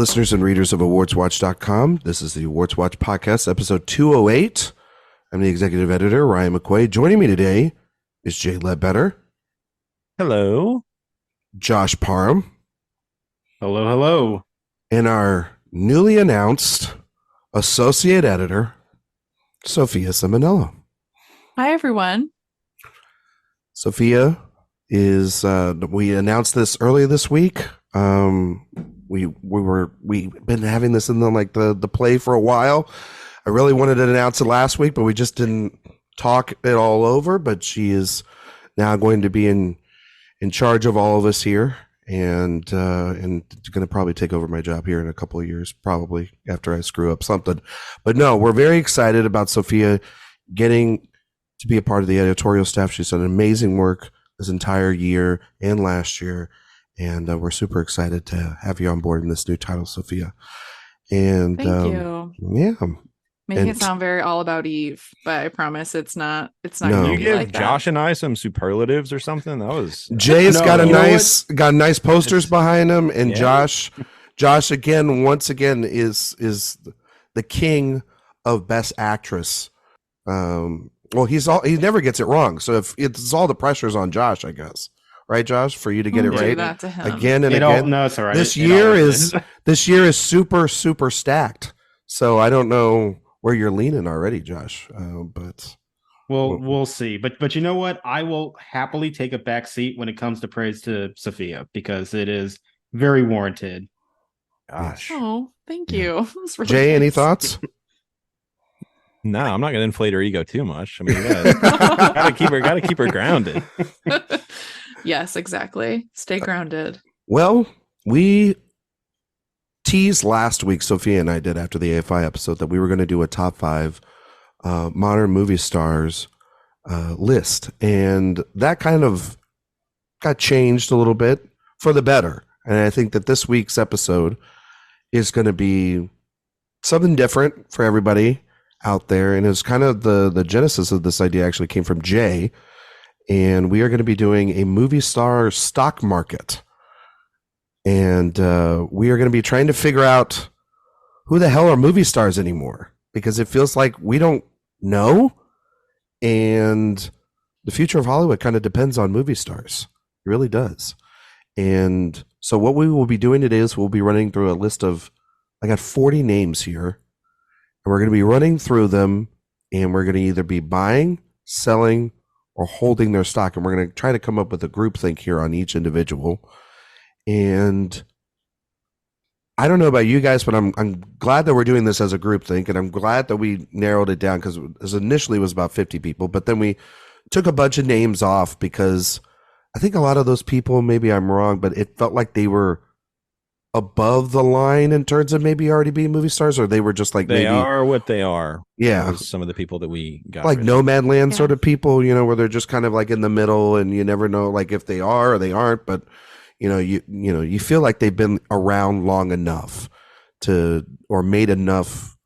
listeners and readers of AwardsWatch.com. This is the Awards Watch Podcast, episode 208. I'm the executive editor, Ryan McQuade. Joining me today is Jay Ledbetter. Hello. Josh Parham. Hello, hello. And our newly announced associate editor, Sophia Simonello. Hi, everyone. Sophia is, we announced this earlier this week. We've been having this in the play for a while. I really wanted to announce it last week, but we just didn't talk it all over. But she is now going to be in charge of all of us here, and going to probably take over my job here in a couple of years, probably after I screw up something. But no, we're very excited about Sophia getting to be a part of the editorial staff. She's done amazing work this entire year and last year. And we're super excited to have you on board in this new title, Sophia. And thank you. Yeah, making it sound very all about Eve, but I promise it's not. It's not. No. Gonna You be give like Josh that. and I some superlatives or something. That was Jay's got nice posters It's- behind him, and Yeah. Josh once again is the king of Best Actress. Well, he never gets it wrong. So if it's all the pressure's on Josh, I guess. Right, Josh, for you to get Don't it do right that to him. again and again. No, it's all right. This It year always is super stacked. So I don't know where you're leaning already, Josh. But we'll see. But you know what? I will happily take a back seat when it comes to praise to Sophia because it is very warranted. gosh. Oh, thank Yeah. you. That's really Jay, any nice. thoughts? No, I'm not going to inflate her ego too much. I mean, gotta keep her grounded. Yes, exactly. Stay grounded. Well, we teased last week, Sophia and I did after the AFI episode, that we were going to do a top 5 modern movie stars list. And that kind of got changed a little bit for the better. And I think that this week's episode is going to be something different for everybody out there. And it's kind of the genesis of this idea actually came from Jay. And we are going to be doing a movie star stock market. And we are going to be trying to figure out who the hell are movie stars anymore, because it feels like we don't know. And the future of Hollywood kind of depends on movie stars. It really does. And so what we will be doing today is we'll be running through a list of, I got 40 names here. And we're going to be running through them, and we're going to either be buying, selling, or holding their stock. And we're going to try to come up with a groupthink here on each individual. And I don't know about you guys, but I'm glad that we're doing this as a groupthink, and I'm glad that we narrowed it down, because initially it was about 50 people, but then we took a bunch of names off because I think a lot of those people, maybe I'm wrong, but it felt like they were above the line in terms of maybe already being movie stars, or they were just like They maybe are what they are. Yeah. That was some of the people that we got. like rid of. no man land Yeah. sort of people, where they're just kind of like in the middle, and you never know like if they are or they aren't, but you feel like they've been around long enough to, or made enough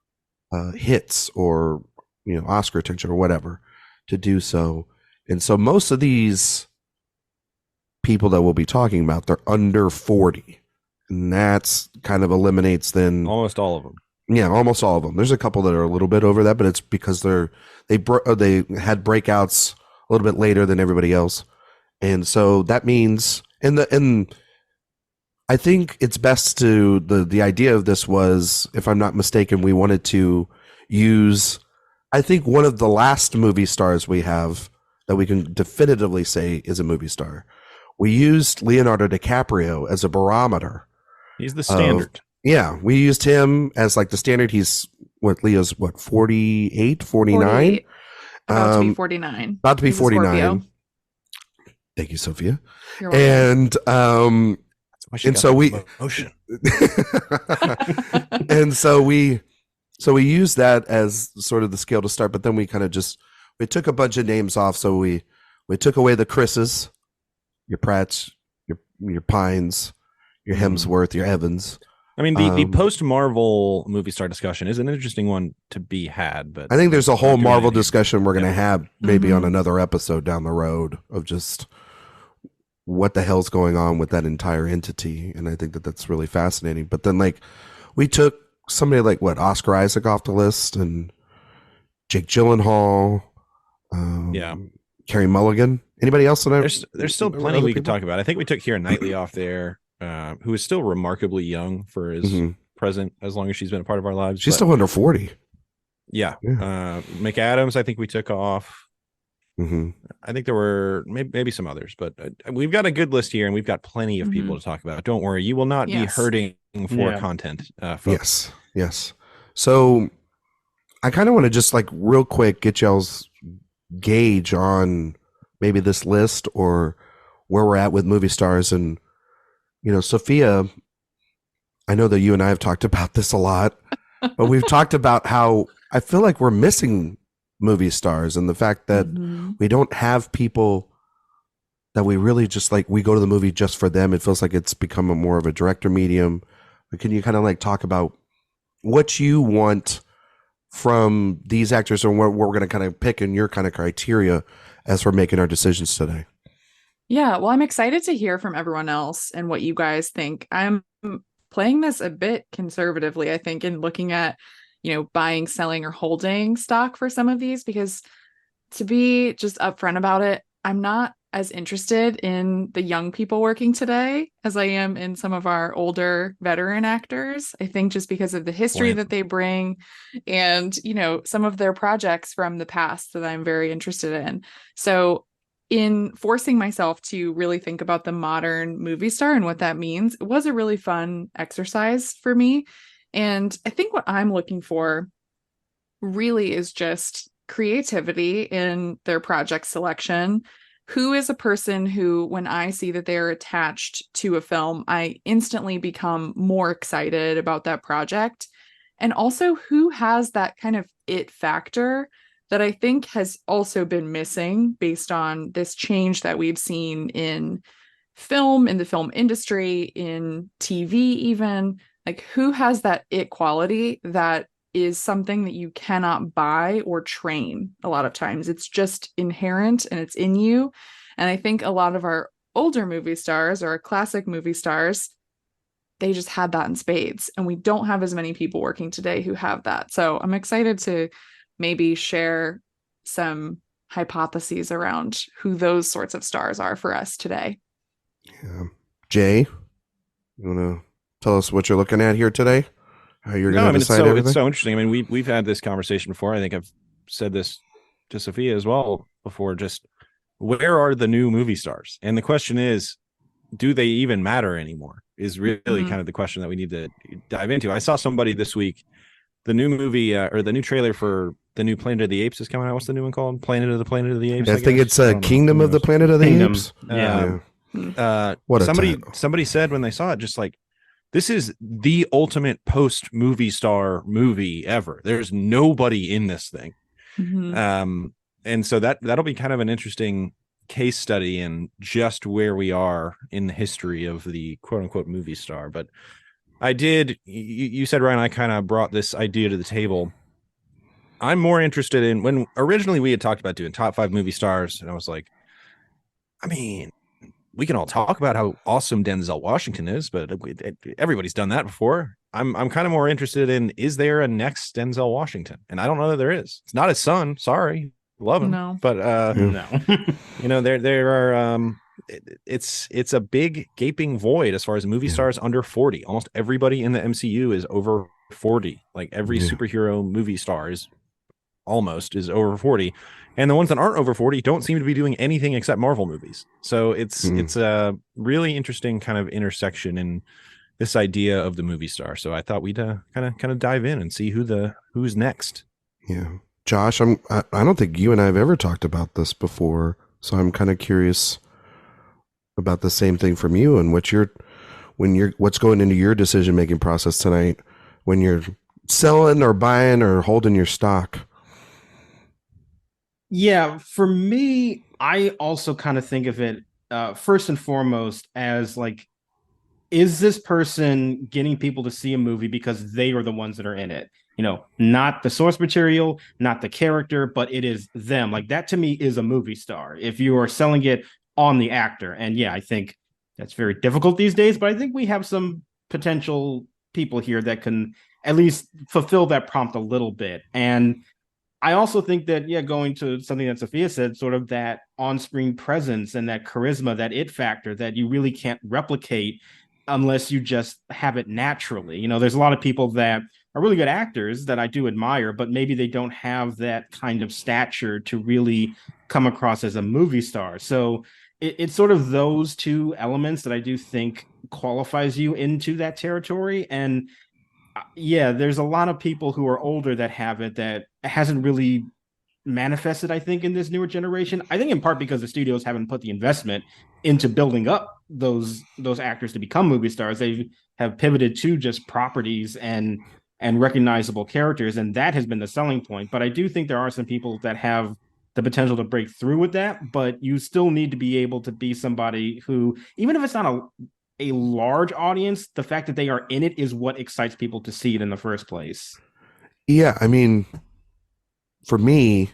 hits, or Oscar attention or whatever to do so. And so most of these people that we'll be talking about, they're under 40, and that's kind of eliminates then Almost all of them. Yeah, almost all of them. There's a couple that are a little bit over that, but it's because they had breakouts a little bit later than everybody else, and so that means and I think it's best to the idea of this was, if I'm not mistaken, we wanted to use, I think, one of the last movie stars we have that we can definitively say is a movie star. We used Leonardo DiCaprio as a barometer. He's the standard. Yeah, we used him as like the standard. He's Leo's 48, 49? 48. About to be 49. About to be He's a Scorpio. 49. Thank you, Sophia. You're welcome. And and so we motion. and so we used that as sort of the scale to start, but then we kind of we took a bunch of names off. So we took away the Chris's, your Pratts, your Pines, your Hemsworth, your Evans. I mean, the post-Marvel movie star discussion is an interesting one to be had, but I think there's a whole doing Marvel anything. discussion we're going to Yeah. have maybe Mhm. on another episode down the road of just what the hell's going on with that entire entity. And I think that that's really fascinating. But then like we took somebody like Oscar Isaac off the list, and Jake Gyllenhaal, Carey Mulligan. Anybody else? There's still plenty we could talk about. I think we took Keira Knightley off there, who is still remarkably young for his present, as long as she's been a part of our lives. She's still under 40. Yeah. McAdams, I think we took off. I think there were maybe some others, but we've got a good list here, and we've got plenty of people to talk about. Don't worry, you will not be hurting for content. Folks. Yes. So I kind of want to just like real quick get y'all's gauge on maybe this list or where we're at with movie stars. And Sophia, I know that you and I have talked about this a lot, but we've talked about how I feel like we're missing movie stars, and the fact that we don't have people that we really just like, we go to the movie just for them. It feels like it's become more of a director medium. But can you kind of like talk about what you want from these actors, and what we're going to kind of pick in your kind of criteria as we're making our decisions today? Yeah, well, I'm excited to hear from everyone else and what you guys think. I'm playing this a bit conservatively, I think, in looking at buying, selling, or holding stock for some of these, because to be just upfront about it, I'm not as interested in the young people working today as I am in some of our older veteran actors. I think just because of the history that they bring and, some of their projects from the past that I'm very interested in. So in forcing myself to really think about the modern movie star and what that means, it was a really fun exercise for me. And I think what I'm looking for really is just creativity in their project selection. Who is a person who, when I see that they're attached to a film, I instantly become more excited about that project? And also, who has that kind of it factor that I think has also been missing based on this change that we've seen in film, in the film industry, in TV even. Like, who has that it quality that is something that you cannot buy or train a lot of times? It's just inherent and it's in you. And I think a lot of our older movie stars or our classic movie stars, they just had that in spades. And we don't have as many people working today who have that. So I'm excited to maybe share some hypotheses around who those sorts of stars are for us today. Yeah. Jay, you want to tell us what you're looking at here today? How you're going to decide everything? It's so interesting. I mean, we've had this conversation before. I think I've said this to Sophia as well before. Just where are the new movie stars? And the question is, do they even matter anymore? Is really kind of the question that we need to dive into. I saw somebody this week, the new movie or the new trailer for the new Planet of the Apes is coming out. What's the new one called? Planet of the Apes. I think it's Kingdom of the Planet of the Apes. Somebody said when they saw it, just like, this is the ultimate post movie star movie ever. There's nobody in this thing. And so that'll be kind of an interesting case study in just where we are in the history of the quote unquote movie star. But you said, Ryan, I kind of brought this idea to the table. I'm more interested in, when originally we had talked about doing top 5 movie stars, and I was like, I mean, we can all talk about how awesome Denzel Washington is, but everybody's done that before. I'm kind of more interested in, is there a next Denzel Washington? And I don't know that there is. It's not his son. Sorry. Love him. No. But no. There are it's a big gaping void as far as movie stars under 40. Almost everybody in the MCU is over 40. Like every superhero movie star is over 40. And the ones that aren't over 40 don't seem to be doing anything except Marvel movies. So it's a really interesting kind of intersection in this idea of the movie star. So I thought we'd kind of dive in and see who's next. Yeah, Josh, I don't think you and I have ever talked about this before, so I'm kind of curious about the same thing from you and what's going into your decision making process tonight when you're selling or buying or holding your stock. Yeah, for me, I also kind of think of it first and foremost as like, is this person getting people to see a movie because they are the ones that are in it? Not the source material, not the character, but it is them. Like, that to me is a movie star. If you are selling it on the actor. And yeah, I think that's very difficult these days, but I think we have some potential people here that can at least fulfill that prompt a little bit. And I also think that, going to something that Sophia said, sort of that on-screen presence and that charisma, that it factor that you really can't replicate unless you just have it naturally. You know, there's a lot of people that are really good actors that I do admire, but maybe they don't have that kind of stature to really come across as a movie star. So it's sort of those two elements that I do think qualifies you into that territory. And there's a lot of people who are older that have it that hasn't really manifested, I think, in this newer generation. I think in part because the studios haven't put the investment into building up those actors to become movie stars. They have pivoted to just properties and recognizable characters, and that has been the selling point. But I do think there are some people that have the potential to break through with that, but you still need to be able to be somebody who, even if it's not a large audience, the fact that they are in it is what excites people to see it in the first place. Yeah, I mean, for me,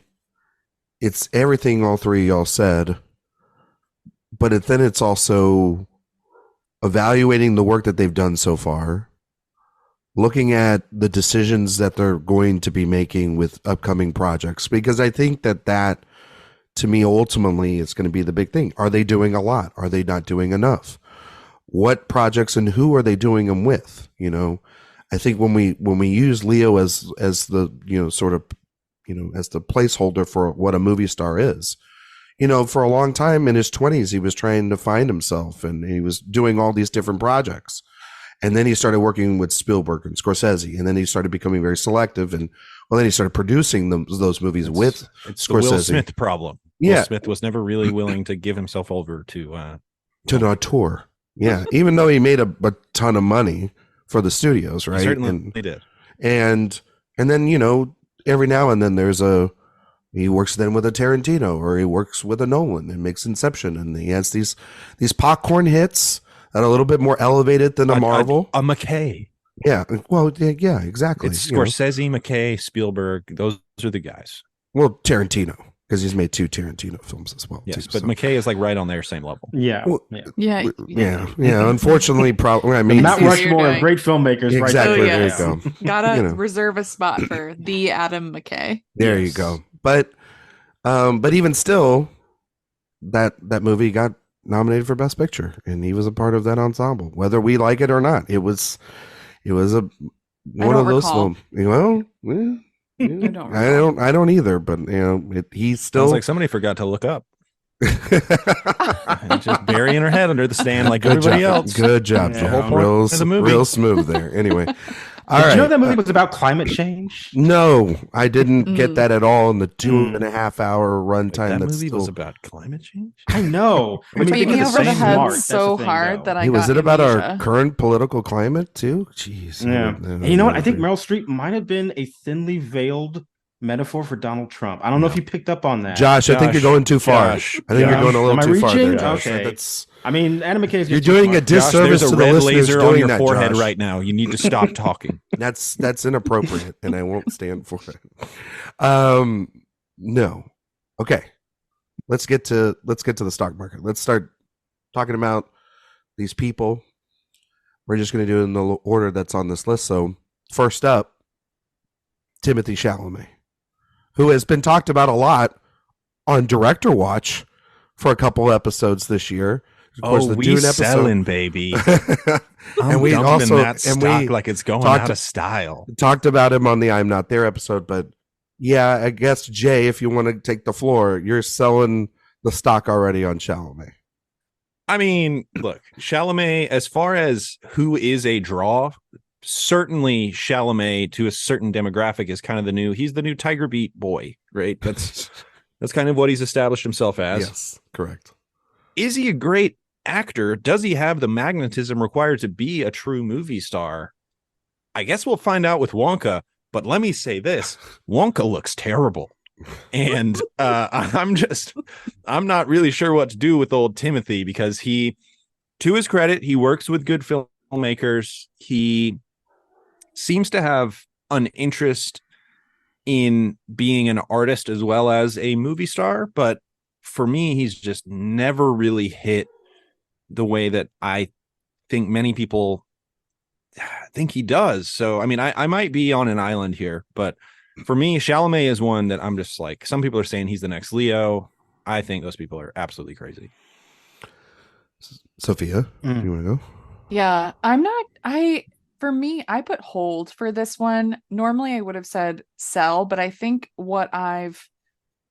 it's everything all three of y'all said, but then it's also evaluating the work that they've done so far, looking at the decisions that they're going to be making with upcoming projects, because I think that to me ultimately is going to be the big thing. Are they doing a lot? Are they not doing enough? What projects and who are they doing them with? You know, I think when we use Leo as the, sort of, as the placeholder for what a movie star is, for a long time in his 20s, he was trying to find himself and he was doing all these different projects. And then he started working with Spielberg and Scorsese, and then he started becoming very selective. And then he stared producing those movies with it's Scorsese. The Will Smith problem. Yeah. Will Smith was never really willing to give himself over to an auteur. Yeah, even though he made a ton of money for the studios, right? He certainly did. And then, every now and then he works then with a Tarantino or he works with a Nolan and makes Inception, and he has these popcorn hits that are a little bit more elevated than a Marvel. A McKay. Yeah, well, yeah, exactly. It's Scorsese, McKay, Spielberg. Those are the guys. Well, Tarantino, because he's made 2 Tarantino films as well. Yes, but McKay is like right on their same level. Yeah. Well, yeah. Unfortunately, probably. I mean, Mount Rushmore of great filmmakers. Exactly. Right There you go. Gotta reserve a spot for the Adam McKay. There you go. But even still, that movie got nominated for Best Picture, and he was a part of that ensemble, whether we like it or not. It was one of those. Well, I don't either, but he's still. Sounds like somebody forgot to look up. Just burying her head under the stand like everybody else. Good job, the whole point of the movie. Real smooth there. Anyway, Did you know that movie was about climate change? No, I didn't get that at all in the 2.5 hour runtime. That movie was about climate change. I know. Beat me over the head so hard that I got was it about amnesia. our current political climate too? Jeez. Yeah. You know what? I think Meryl Streep might have been a thinly veiled metaphor for Donald Trump. I don't know if you picked up on that. Josh, I think you're going too far. I think you're going a little too far there, Josh. Okay. I mean, Adam McKay is you're doing a disservice to the listeners laser on your forehead Josh. right now. You need to stop talking. That's inappropriate, and I won't stand for it. No. Okay. Let's get to the stock market. Let's start talking about these people. We're just going to do it in the order that's on this list. So first up, Timothée Chalamet, who has been talked about a lot on Director Watch for a couple episodes this year. Of course, the we Dune episode, selling, baby. And we also that stock like it's going out of style. Talked about him on the I'm Not There episode, but yeah, I guess Jay, if you want to take the floor, you're selling the stock already on Chalamet. I mean, look, Chalamet, as far as who is a draw, certainly Chalamet to a certain demographic is kind of he's the new Tiger Beat boy, right? That's kind of what he's established himself as. Yes, correct. Is he a great actor? Does he have the magnetism required to be a true movie star? I guess we'll find out with Wonka, but let me say this, Wonka looks terrible. And I'm not really sure what to do with old Timothée, because to his credit, he works with good filmmakers. He seems to have an interest in being an artist as well as a movie star, but for me, he's just never really hit the way that I think many people think he does. So, I mean, I might be on an island here, but for me, Chalamet is one that I'm just like, some people are saying he's the next Leo. I think those people are absolutely crazy. Sophia, you want to go? Yeah, for me, I put hold for this one. Normally I would have said sell, but I think what I've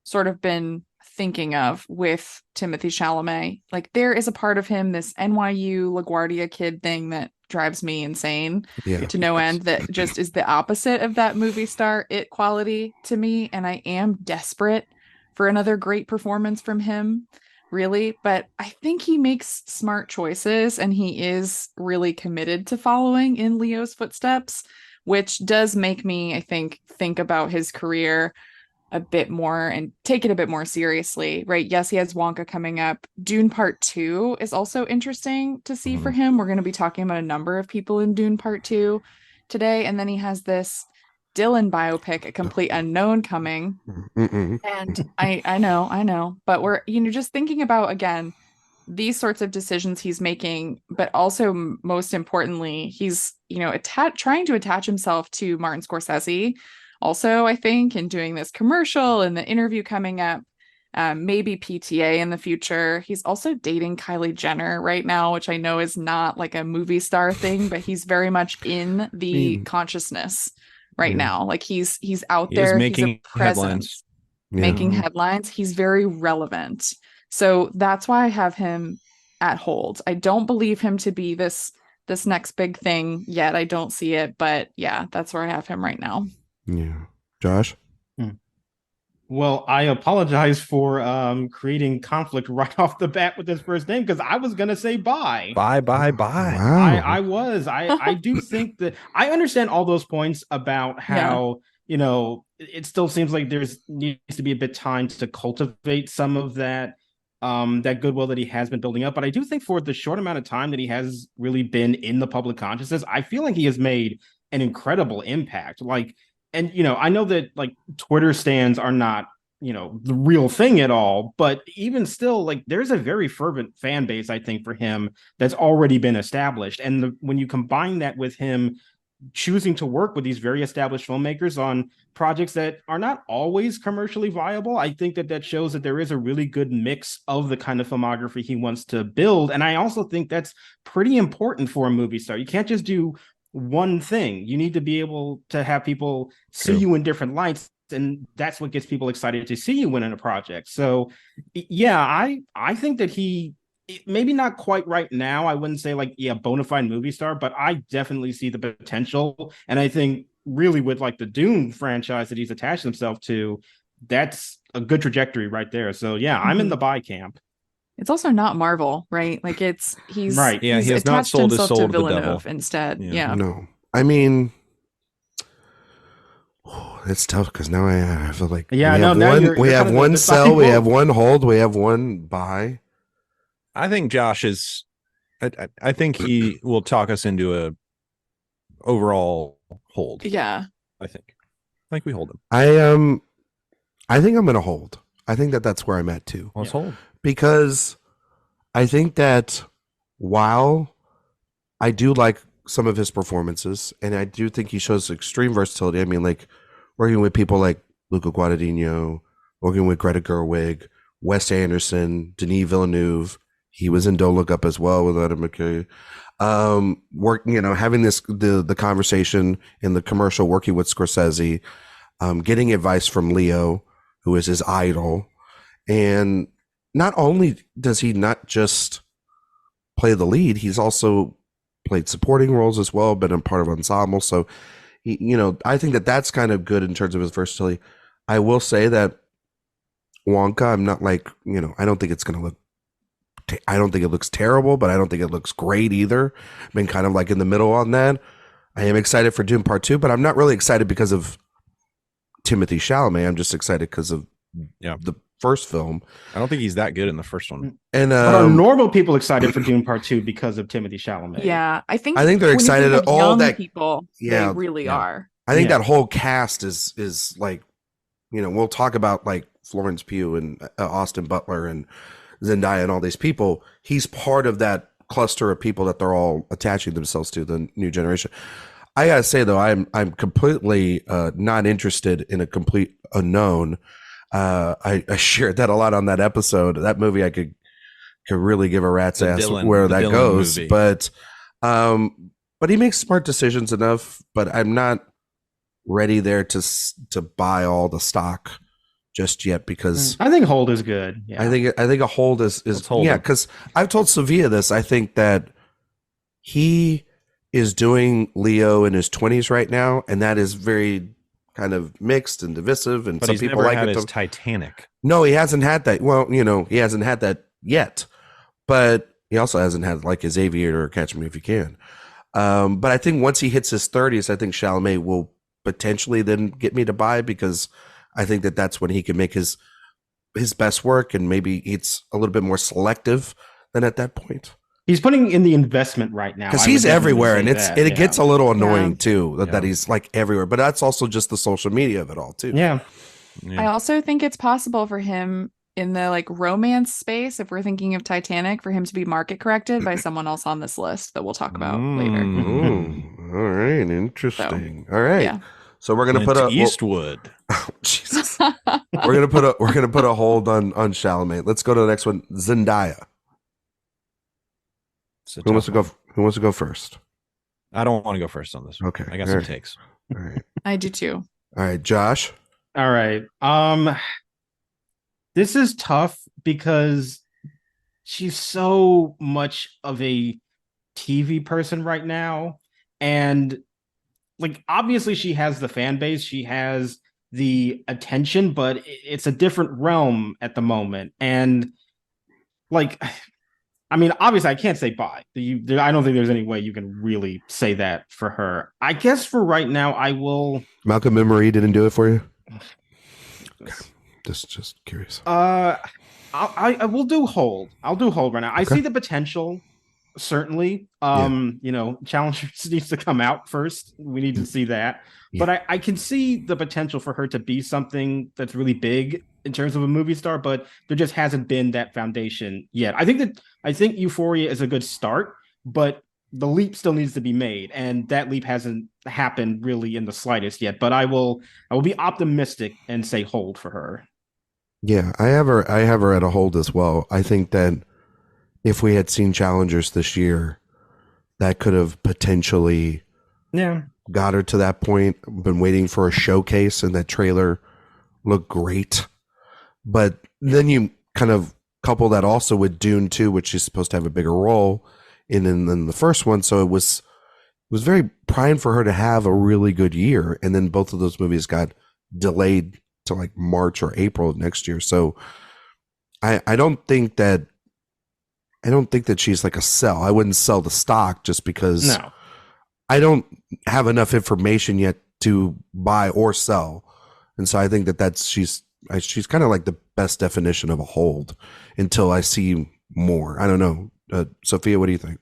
sort of been thinking of with Timothée Chalamet, like there is a part of him, this NYU LaGuardia kid thing that drives me insane to no end, that just is the opposite of that movie star it quality to me. And I am desperate for another great performance from him, really. But I think he makes smart choices and he is really committed to following in Leo's footsteps, which does make me, I think about his career a bit more and take it a bit more seriously, right? Yes, he has Wonka coming up. Dune Part 2 is also interesting to see for him. We're going to be talking about a number of people in Dune Part 2 today. And then he has this Dylan biopic, A Complete Unknown, coming. And I know, but we're, just thinking about, again, these sorts of decisions he's making, but also most importantly, he's, trying to attach himself to Martin Scorsese. Also, I think, in doing this commercial and the interview coming up, maybe PTA in the future. He's also dating Kylie Jenner right now, which I know is not like a movie star thing, but he's very much in the consciousness right now. Like he's out there, making he's a presence, making headlines. He's very relevant. So that's why I have him at hold. I don't believe him to be this next big thing yet. I don't see it, but yeah, that's where I have him right now. Yeah. Josh? Well, I apologize for creating conflict right off the bat with this first name, because I was going to say bye. Bye. Wow. I do think that I understand all those points about how, it still seems like needs to be a bit time to cultivate some of that goodwill that he has been building up. But I do think for the short amount of time that he has really been in the public consciousness, I feel like he has made an incredible impact. And, I know that like Twitter stands are not, the real thing at all, but even still, like there's a very fervent fan base, I think, for him that's already been established. And when you combine that with him choosing to work with these very established filmmakers on projects that are not always commercially viable, I think that shows that there is a really good mix of the kind of filmography he wants to build. And I also think that's pretty important for a movie star. You can't just do one thing. You need to be able to have people see you in different lights, and that's what gets people excited to see you win in a project. So yeah, I think that he, maybe not quite right now, I wouldn't say bona fide movie star, but I definitely see the potential. And I think really with like the Dune franchise that he's attached himself to, that's a good trajectory right there. So yeah, I'm in the buy camp. It's also not Marvel, right? Like he's right. Yeah, he's he has not sold his soul to the devil instead. Yeah. No, I mean, it's tough because now I feel like we have one sell, we have one hold, we have one buy. I think Josh is. I think he will talk us into a overall hold. Yeah, I think we hold him. I think I'm going to hold. I think that's where I'm at too. Let's hold. Because I think that while I do like some of his performances, and I do think he shows extreme versatility. I mean, like working with people like Luca Guadagnino, working with Greta Gerwig, Wes Anderson, Denis Villeneuve. He was in Don't Look Up as well with Adam McKay. Having the conversation in the commercial, working with Scorsese, getting advice from Leo, who is his idol, and not only does he not just play the lead, he's also played supporting roles as well, been a part of ensemble. So, I think that's kind of good in terms of his versatility. I will say that Wonka, I'm not like, I don't think it's going to look, I don't think it looks terrible, but I don't think it looks great either. I've been kind of like in the middle on that. I am excited for Dune Part 2, but I'm not really excited because of Timothée Chalamet. I'm just excited because of the first film. I don't think he's that good in the first one. And but are normal people excited for Dune Part 2 because of Timothée Chalamet? Yeah, I think they're excited at all that people. Yeah, they really are. I think that whole cast is like, we'll talk about like Florence Pugh and Austin Butler and Zendaya and all these people, he's part of that cluster of people that they're all attaching themselves to, the new generation. I gotta say though, I'm completely not interested in a complete unknown. I shared that a lot on that episode. That movie I could really give a rat's ass where that goes, movie. But he makes smart decisions enough. But I'm not ready there to buy all the stock just yet, because I think hold is good. Yeah. I think a hold is yeah, because I've told Sophia this. I think that he is doing Leo in his 20s right now, and that is very kind of mixed and divisive, and some people like it. Titanic. No, he hasn't had that. Well, he hasn't had that yet, but he also hasn't had like his Aviator or Catch Me If You Can. But I think once he hits his 30s, I think Chalamet will potentially then get me to buy, because I think that that's when he can make his best work, and maybe it's a little bit more selective than at that point. He's putting in the investment right now, because he's everywhere, and it gets a little annoying too that he's like everywhere. But that's also just the social media of it all too. Yeah. I also think it's possible for him in the like romance space, if we're thinking of Titanic, for him to be market corrected by someone else on this list that we'll talk about later. All right, interesting. So, all right, yeah. So we're gonna put Eastwood. Oh, Jesus. we're gonna put a hold on Chalamet. Let's go to the next one, Zendaya. Who wants to go first? I don't want to go first on this one. Okay. I got some takes. All right. I do too. All right, Josh. All right. This is tough because she's so much of a TV person right now. And like, obviously she has the fan base, she has the attention, but it's a different realm at the moment. And like, I mean, obviously, I can't say bye. I don't think there's any way you can really say that for her. I guess for right now, I will. Malcolm and Marie didn't do it for you? Okay. Just curious. I will do hold. I'll do hold right now. Okay. I see the potential, certainly. Challengers needs to come out first. We need to see that. Yeah. But I can see the potential for her to be something that's really big in terms of a movie star, but there just hasn't been that foundation yet. I think Euphoria is a good start, but the leap still needs to be made, and that leap hasn't happened really in the slightest yet. But I will be optimistic and say hold for her. Yeah, I have her at a hold as well. I think that if we had seen Challengers this year, that could have potentially got her to that point. Been waiting for a showcase, and that trailer looked great. But then you kind of couple that also with Dune 2, which is supposed to have a bigger role in the first one. So it was very primed for her to have a really good year. And then both of those movies got delayed to like March or April of next year. So I don't think that she's like a sell. I wouldn't sell the stock just because I don't have enough information yet to buy or sell. And so I think she's kind of like the best definition of a hold until I see more. I don't know. Sophia, what do you think?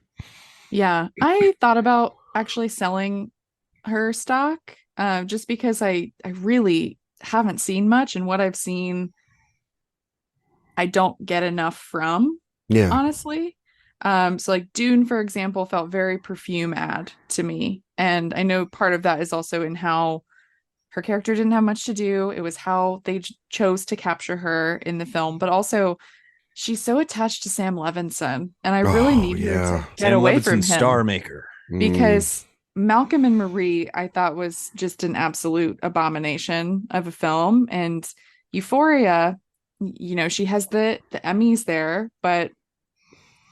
Yeah, I thought about actually selling her stock just because I really haven't seen much, and what I've seen, I don't get enough from, honestly. So like Dune, for example, felt very perfume ad to me. And I know part of that is also in how her character didn't have much to do. It was how they chose to capture her in the film, but also she's so attached to Sam Levinson, and I really need her to get away from him. Star maker. Because Malcolm and Marie, I thought, was just an absolute abomination of a film, and Euphoria, she has the Emmys there, but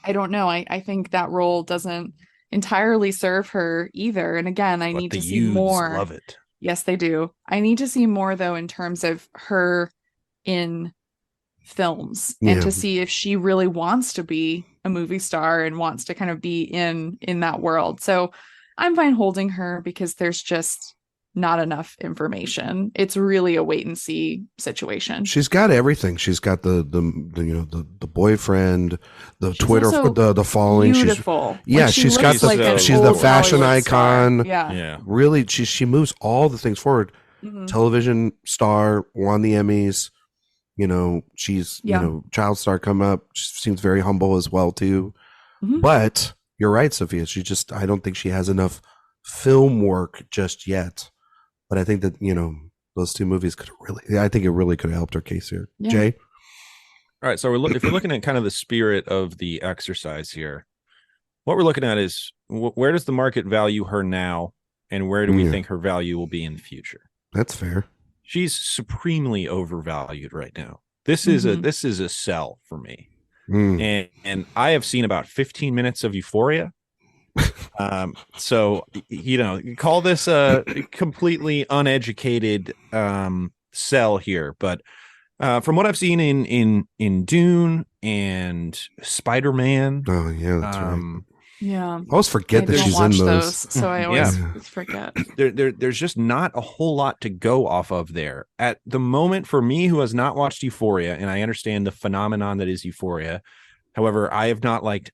I don't know. I think that role doesn't entirely serve her either. And again, I need to see more. Love it. Yes, they do. I need to see more, though, in terms of her in films and to see if she really wants to be a movie star and wants to kind of be in that world. So I'm fine holding her because there's just not enough information. It's really a wait and see situation. She's got everything. She's got the boyfriend, the she's Twitter, the following. Beautiful. She's got she's the fashion icon. Star. Yeah. Really, she moves all the things forward. Mm-hmm. Television star, won the Emmys. You know, she's, you know, child star come up. She seems very humble as well, too. Mm-hmm. But you're right, Sophia. I don't think she has enough film work just yet. But I think that, you know, those two movies I think it really could have helped her case here. Yeah. Jay? All right. So if we're looking at kind of the spirit of the exercise here, what we're looking at is where does the market value her now? And where do we think her value will be in the future? That's fair. She's supremely overvalued right now. This is a sell for me. And I have seen about 15 minutes of Euphoria. So, you know, call this a completely uneducated sell here. But from what I've seen in Dune and Spider-Man. Oh, yeah, that's right. Yeah, I always forget that she's in those. So I always forget. There's just not a whole lot to go off of there at the moment for me, who has not watched Euphoria, and I understand the phenomenon that is Euphoria. However, I have not liked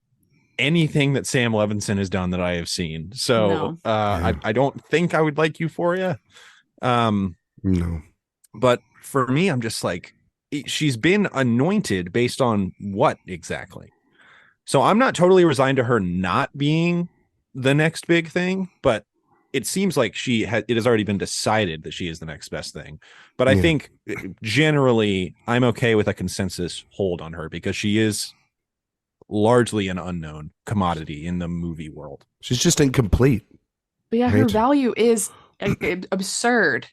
anything that Sam Levinson has done that I have seen. So I don't think I would like Euphoria. No, but for me, I'm just like, she's been anointed based on what exactly? So I'm not totally resigned to her not being the next big thing, but it seems like it has already been decided that she is the next best thing. But I think generally I'm okay with a consensus hold on her because she is largely an unknown commodity in the movie world. She's just incomplete. But her value is absurd.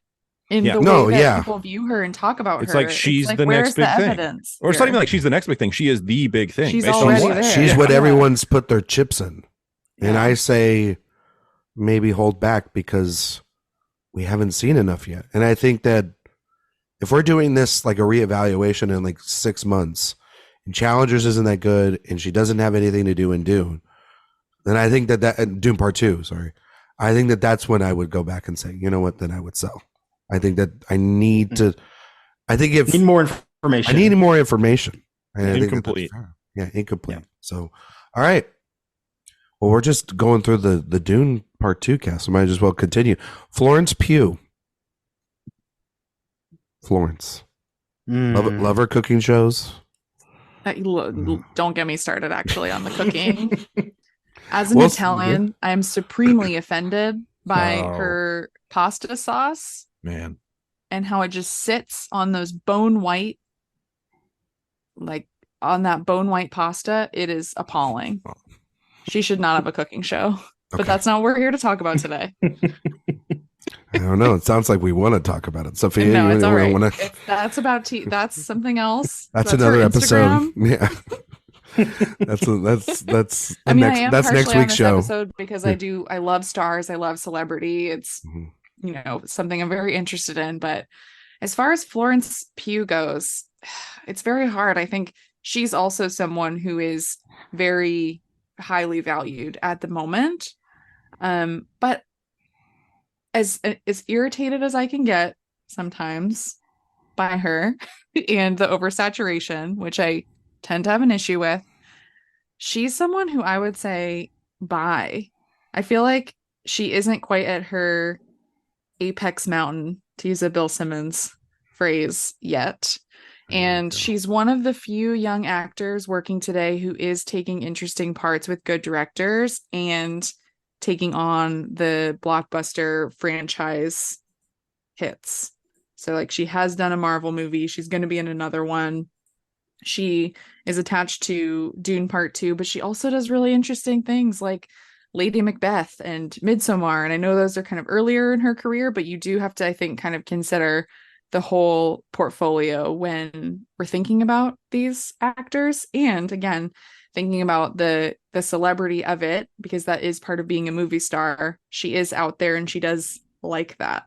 In the way that people view her and talk about it's her. Like she's the next big thing. Or it's not even like she's the next big thing. She is the big thing. She's already there. She's what everyone's put their chips in. And I say maybe hold back because we haven't seen enough yet. And I think that if we're doing this like a reevaluation in like 6 months and Challengers isn't that good and she doesn't have anything to do in Dune, then I think that Dune Part 2, sorry. I think that's when I would go back and say, you know what, then I would sell. I think that I need to. I think if need more information, I need more information. Incomplete. Incomplete. Yeah. So, all right. Well, we're just going through the Dune Part 2 cast. So might as well continue. Florence Pugh. Florence. Love her cooking shows. Don't get me started. Actually, on the cooking. As an Italian, I am supremely offended by her pasta sauce. Man. And how it just sits on those bone white, like on that bone white pasta. It is appalling. She should not have a cooking show. But that's not what we're here to talk about today. I don't know. It sounds like we want to talk about it. Sophia, no, it's all right. That's about that's something else. That's another episode. Yeah. that's I mean, I am that's next week's show. Episode because I love stars. I love celebrity. It's you know, something I'm very interested in. But as far as Florence Pugh goes, it's very hard. I think she's also someone who is very highly valued at the moment. But as irritated as I can get sometimes by her and the oversaturation, which I tend to have an issue with, she's someone who I would say buy. I feel like she isn't quite at her apex mountain, to use a Bill Simmons phrase, yet. And she's one of the few young actors working today who is taking interesting parts with good directors and taking on the blockbuster franchise hits. So like she has done a Marvel movie. She's going to be in another one. She is attached to Dune Part 2, but she also does really interesting things like Lady Macbeth and Midsommar. And I know those are kind of earlier in her career, but you do have to, I think, kind of consider the whole portfolio when we're thinking about these actors. And again, thinking about the celebrity of it, because that is part of being a movie star. She is out there and she does like that.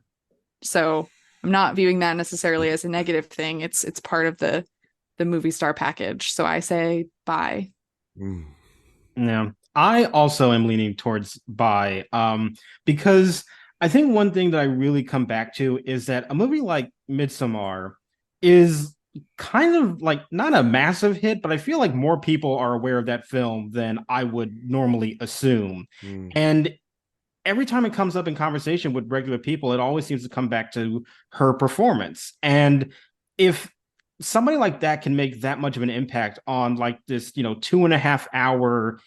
So I'm not viewing that necessarily as a negative thing. It's part of the movie star package. So I say bye. Yeah. I also am leaning towards buy, because I think one thing that I really come back to is that a movie like Midsommar is kind of like not a massive hit, but I feel like more people are aware of that film than I would normally assume. And every time it comes up in conversation with regular people, it always seems to come back to her performance. And if somebody like that can make that much of an impact on like this, 2.5 hour,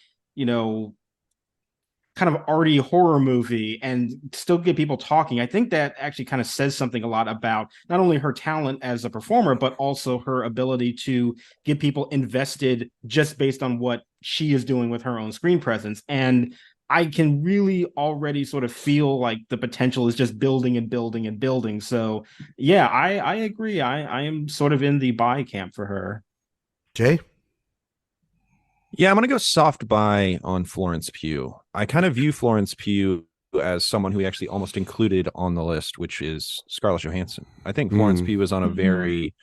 kind of arty horror movie and still get people talking. I think that actually kind of says something a lot about not only her talent as a performer, but also her ability to get people invested just based on what she is doing with her own screen presence. And I can really already sort of feel like the potential is just building and building and building. So yeah, I agree. I am sort of in the buy camp for her. Jay? Yeah, I'm going to go soft buy on Florence Pugh. I kind of view Florence Pugh as someone who we actually almost included on the list, which is Scarlett Johansson. I think Florence Pugh is on a very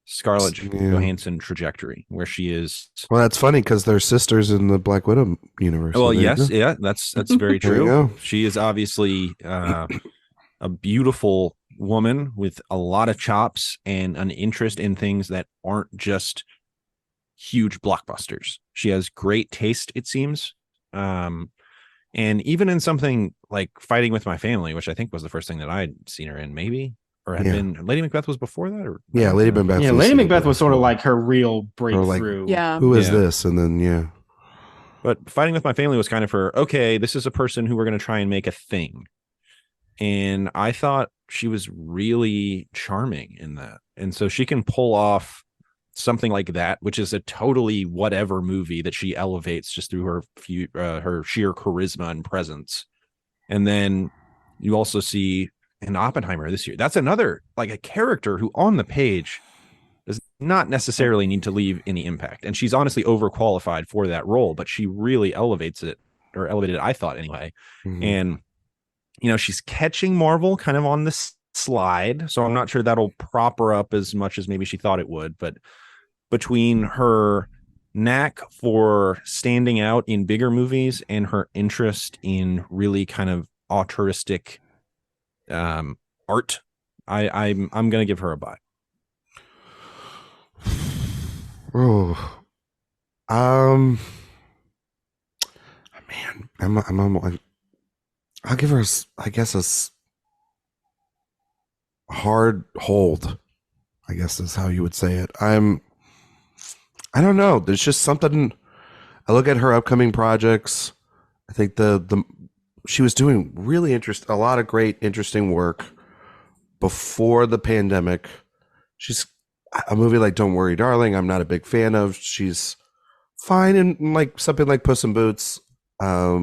Scarlett Johansson trajectory where she is. Well, that's funny because they're sisters in the Black Widow universe. Well, yes, yeah, that's very true. She is obviously a beautiful woman with a lot of chops and an interest in things that aren't just huge blockbusters. She has great taste, it seems. And even in something like Fighting with My Family, which I think was the first thing that I'd seen her in, maybe, or had been. Lady Macbeth was before that, or Lady Macbeth. Yeah, Lady Macbeth was sort of like her real breakthrough. Who is this? And then But Fighting with My Family was kind of her. Okay, this is a person who we're going to try and make a thing. And I thought she was really charming in that, and so she can pull off something like that, which is a totally whatever movie that she elevates just through her sheer charisma and presence. And then you also see in Oppenheimer this year, that's another like a character who on the page does not necessarily need to leave any impact. And she's honestly overqualified for that role, but she really elevated it, I thought anyway. And, she's catching Marvel kind of on this slide. So I'm not sure that'll prop her up as much as maybe she thought it would, but between her knack for standing out in bigger movies and her interest in really kind of altruistic art, I'm going to give her a buy. Oh, man, I'll give her, I guess, a hard hold, I guess is how you would say it. I don't know. There's just something. I look at her upcoming projects. I think she was doing really a lot of great, interesting work before the pandemic. She's a movie like Don't Worry, Darling. I'm not a big fan of. She's fine in like something like Puss in Boots. A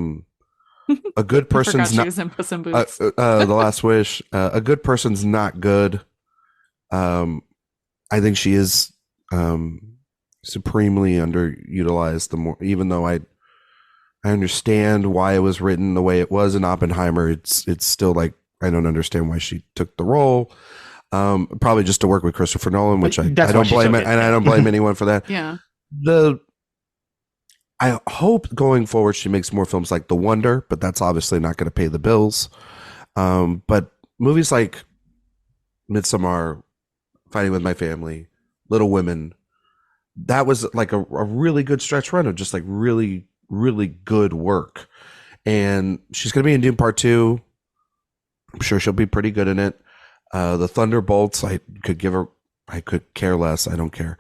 good person's not. She was in Puss in Boots. The Last Wish. A good person's not good. I think she is. Supremely underutilized. Even though I understand why it was written the way it was in Oppenheimer, it's still like I don't understand why she took the role. Probably just to work with Christopher Nolan, which I don't blame it, and I don't blame anyone for that. Yeah. I hope going forward she makes more films like The Wonder, but that's obviously not going to pay the bills. But movies like Midsommar, Fighting with My Family, Little Women. That was like a really good stretch run of just like really, really good work. And she's going to be in Dune Part 2. I'm sure she'll be pretty good in it. The Thunderbolts, I could care less. I don't care.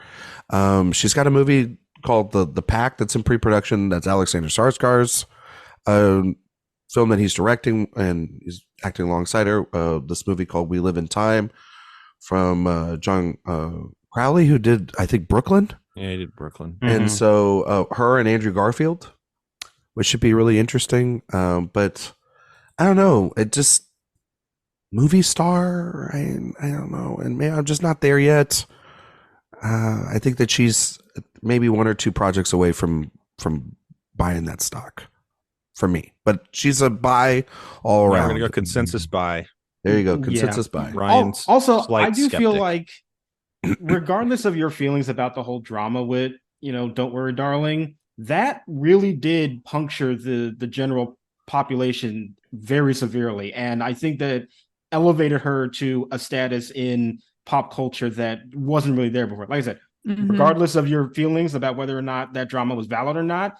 She's got a movie called The Pact that's in pre-production. That's Alexander Skarsgård's film that he's directing and he's acting alongside her. This movie called We Live in Time from John Crowley, who did, I think, Brooklyn. Yeah, he did Brooklyn. And so her and Andrew Garfield, which should be really interesting. But I don't know. It just movie star. I don't know. And maybe I'm just not there yet. I think that she's maybe one or two projects away from buying that stock for me. But she's a buy all around. We're going to go consensus buy. There you go. Consensus buy. Ryan's also, I do skeptic. feel like regardless of your feelings about the whole drama with, Don't Worry, Darling, that really did puncture the general population very severely. And I think that elevated her to a status in pop culture that wasn't really there before. Like I said, regardless of your feelings about whether or not that drama was valid or not,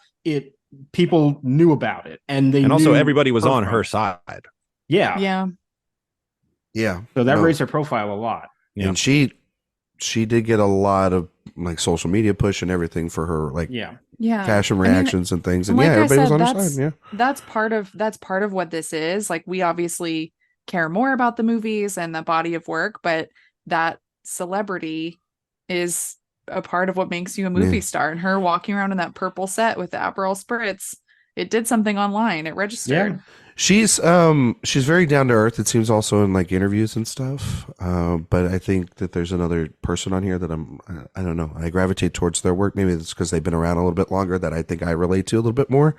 people knew about it. And also everybody was on her side. Yeah. Yeah. So that raised her profile a lot. Yeah. And she she did get a lot of like social media push and everything for her like fashion reactions and things. And like everybody was on her that's, side. Yeah. That's part of what this is. Like, we obviously care more about the movies and the body of work, but that celebrity is a part of what makes you a movie star. And her walking around in that purple set with the Aperol spritz, it did something online. It registered. She's very down to earth. It seems also in like interviews and stuff. But I think that there's another person on here that I don't know. I gravitate towards their work. Maybe it's because they've been around a little bit longer that I think I relate to a little bit more,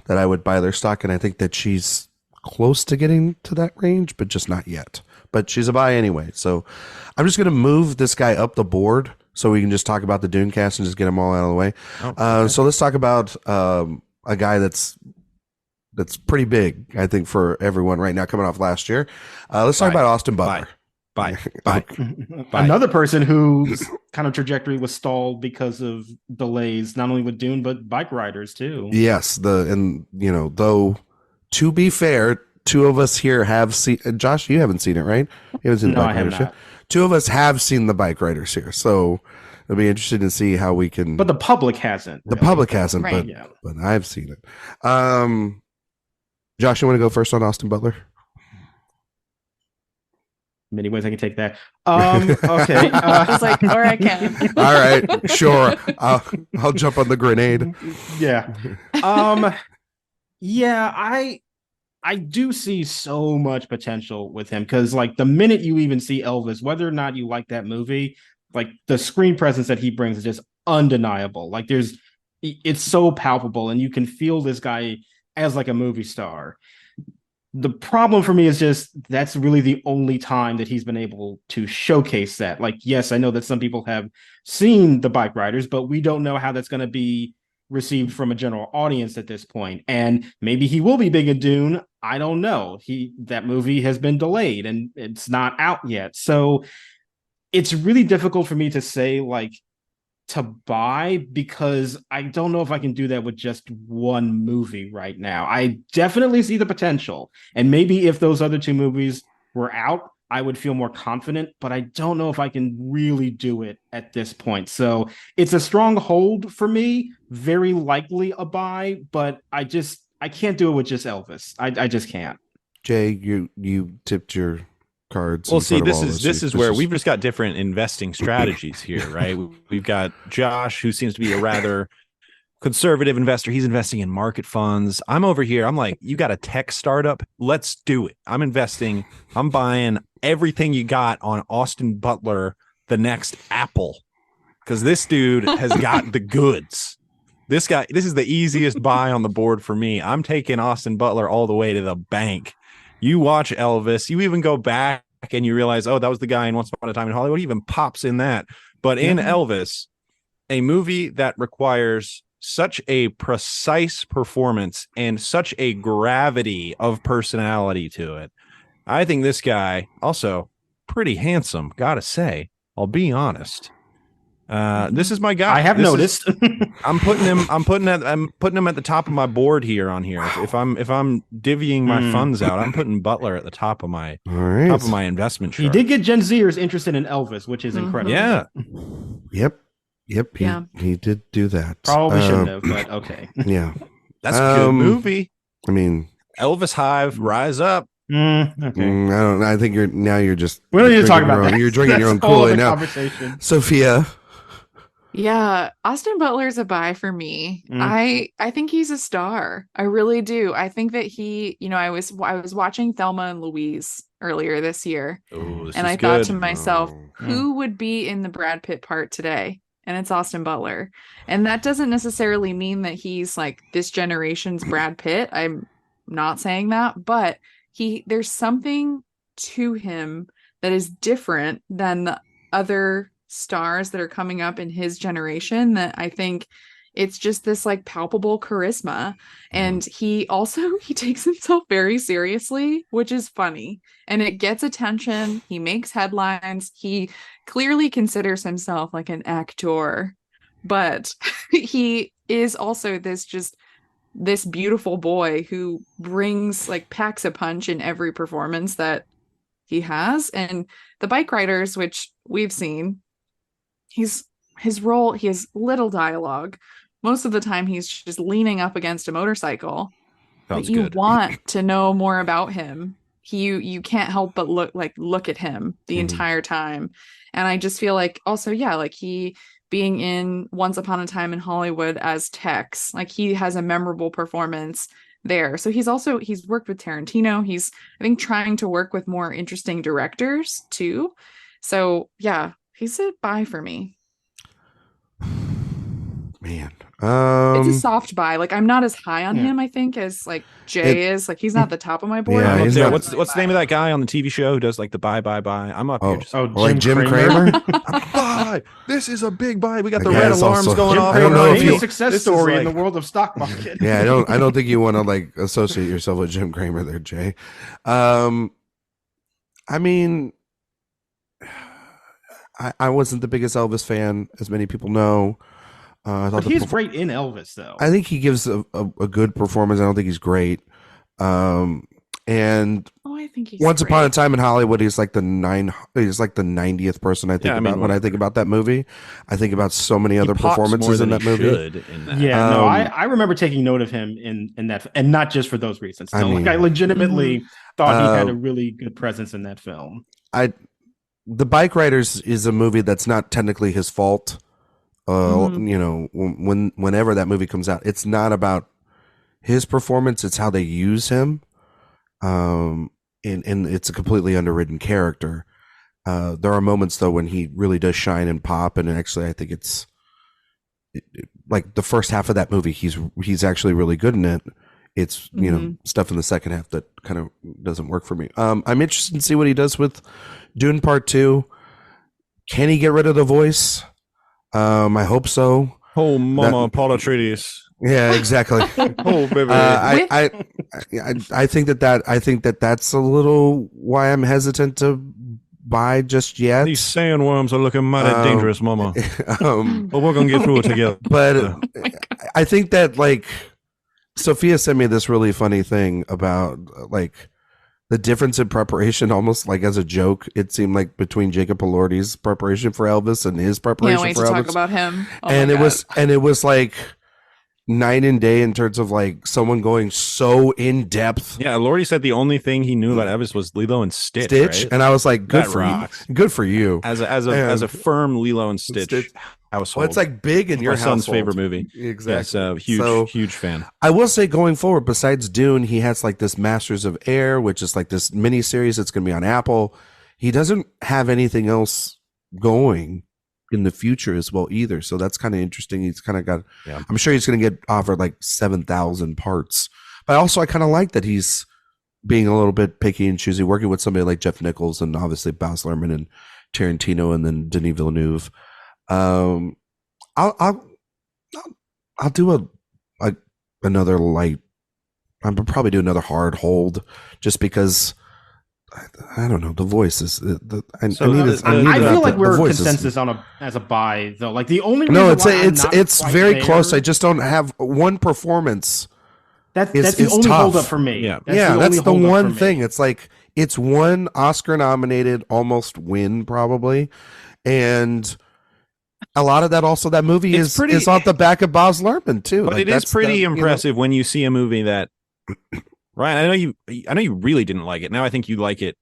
that I would buy their stock. And I think that she's close to getting to that range, but just not yet. But she's a buy anyway. So I'm just going to move this guy up the board so we can just talk about the Dune cast and just get them all out of the way. Okay. So let's talk about a guy that's pretty big, I think, for everyone right now coming off last year. Let's talk about Austin Butler. Bye. Another person whose kind of trajectory was stalled because of delays, not only with Dune, but bike riders too. Yes. Though to be fair, two of us here have seen, Josh, you haven't seen it, right? You haven't seen the bike riders yet. Two of us have seen the bike riders here. So it'll be interesting to see how we can. But the public hasn't. The public hasn't, right. but I've seen it. Josh, you want to go first on Austin Butler? Many ways I can take that. Okay. I was like, or I can. All right, sure. I'll jump on the grenade. Yeah. I do see so much potential with him because, like, the minute you even see Elvis, whether or not you like that movie, like the screen presence that he brings is just undeniable. Like, it's so palpable, and you can feel this guy as like a movie star. The problem for me is just that's really the only time that he's been able to showcase that. Like, yes, I know that some people have seen the bike riders, but we don't know how that's going to be received from a general audience at this point. And maybe he will be big in Dune. I don't know. That movie has been delayed and it's not out yet. So it's really difficult for me to say like to buy, because I don't know if I can do that with just one movie right now. I definitely see the potential. And maybe if those other two movies were out, I would feel more confident, but I don't know if I can really do it at this point. So it's a strong hold for me, very likely a buy, but I can't do it with just Elvis. I just can't. Jay, you tipped your cards. Well, see, this is where we've just got different investing strategies here, right? We've got Josh, who seems to be a rather conservative investor. He's investing in market funds. I'm over here. I'm like, you got a tech startup? Let's do it. I'm investing. I'm buying everything you got on Austin Butler, the next Apple, because this dude has got the goods. This is the easiest buy on the board for me. I'm taking Austin Butler all the way to the bank. You watch Elvis, you even go back and you realize, oh, that was the guy in Once Upon a Time in Hollywood. He even pops in that. But in Elvis, a movie that requires such a precise performance and such a gravity of personality to it, I think this guy also pretty handsome, gotta say. I'll be honest. This is my guy. I have noticed. I'm putting him at the top of my board here on here. If I'm divvying my funds out, I'm putting Butler at the top of my investment chart. He did get Gen Zers interested in Elvis, which is incredible. Yeah. Yep. He did do that. Probably shouldn't have, but okay. Yeah. That's a good movie. I mean, Elvis Hive, rise up. Okay. I don't know. I think you're just. We don't need to talk about that. You're drinking your own Kool-Aid now. Sophia. Yeah, Austin Butler's a buy for me. I think he's a star. I really do. I think that he, I was watching Thelma and Louise earlier this year, and I thought to myself, who would be in the Brad Pitt part today? And it's Austin Butler. And that doesn't necessarily mean that he's like this generation's Brad Pitt. I'm not saying that, but there's something to him that is different than the other stars that are coming up in his generation, that I think it's just this like palpable charisma. And he takes himself very seriously, which is funny, and it gets attention. He makes headlines. He clearly considers himself like an actor, but he is also this beautiful boy who packs a punch in every performance that he has. And the bike riders, which we've seen, his role, he has little dialogue. Most of the time he's just leaning up against a motorcycle. Sounds but you good. want to know more about him. You can't help but look at him the entire time. And I just feel like also, yeah, like he being in Once Upon a Time in Hollywood as Tex, like he has a memorable performance there. So he's worked with Tarantino. He's, I think, trying to work with more interesting directors too. So yeah, he's a buy for me. Man, it's a soft buy. Like I'm not as high on him, I think, as like Jay is. Like he's not the top of my board. Yeah, he's not- What's the name of that guy on the TV show who does like the buy? I'm up here. Just, like Jim Kramer. buy. This is a big buy. We got the Yeah, red it's alarms also- going off. I don't know if Maybe you- a success this is story in like- the world of stock market. Yeah, I don't think you want to like associate yourself with Jim Kramer there, Jay. I mean, I wasn't the biggest Elvis fan, as many people know. I thought But he's great in Elvis, though. I think he gives a good performance. I don't think he's great. And I think he's Once great. Upon a Time in Hollywood, he's like the 90th person I think about when I think about that movie. I think about so many other performances in that movie. Yeah, no, I remember taking note of him in that, and not just for those reasons. No, I legitimately thought he had a really good presence in that film. The Bike Riders is a movie that's not technically his fault. You know, whenever that movie comes out, it's not about his performance, it's how they use him. And it's a completely underwritten character. There are moments though when he really does shine and pop, and actually I think it's like the first half of that movie he's actually really good in it. It's you know, stuff in the second half that kind of doesn't work for me. I'm interested to see what he does with Dune Part 2. Can he get rid of the voice? I hope so. Oh, Mama Paula Atreides. Yeah, exactly. Oh, baby. I think that's a little why I'm hesitant to buy just yet. These sandworms are looking mighty dangerous, Mama. But we're gonna get through it together. But I think that like Sophia sent me this really funny thing about like the difference in preparation, almost like as a joke. It seemed like between Jacob Elordi's preparation for Elvis and his preparation Can't wait for to Elvis. talk about him. Oh and my it God. was like night and day in terms of like someone going so in depth. Yeah, Lordy said the only thing he knew about Elvis was Lilo and Stitch. Right? And I was like, good That for rocks. you. Good for you. As a firm Lilo and Stitch household. Well, it's like big in It's your my son's household. favorite movie. Exactly. Yeah, so huge fan. I will say going forward, besides Dune, he has like this Masters of Air, which is like this mini series that's going to be on Apple. He doesn't have anything else going in the future as well either. So that's kind of interesting. He's kind of got, I'm sure he's going to get offered like 7,000 parts. But also I kind of like that he's being a little bit picky and choosy, working with somebody like Jeff Nichols and obviously Baz Luhrmann and Tarantino and then Denis Villeneuve. I'll do another light. I'll probably do another hard hold just because I don't know. The voice is I feel like we're consensus as a buy though. Like the only reason it's very close. I just don't have one performance. That's the only hold up for me. Yeah, that's the one thing. It's like it's one Oscar nominated almost win probably, and a lot of that also that movie is on the back of Baz Luhrmann too. But like, it is pretty impressive when you see a movie that Ryan, I know you really didn't like it. Now I think you like it.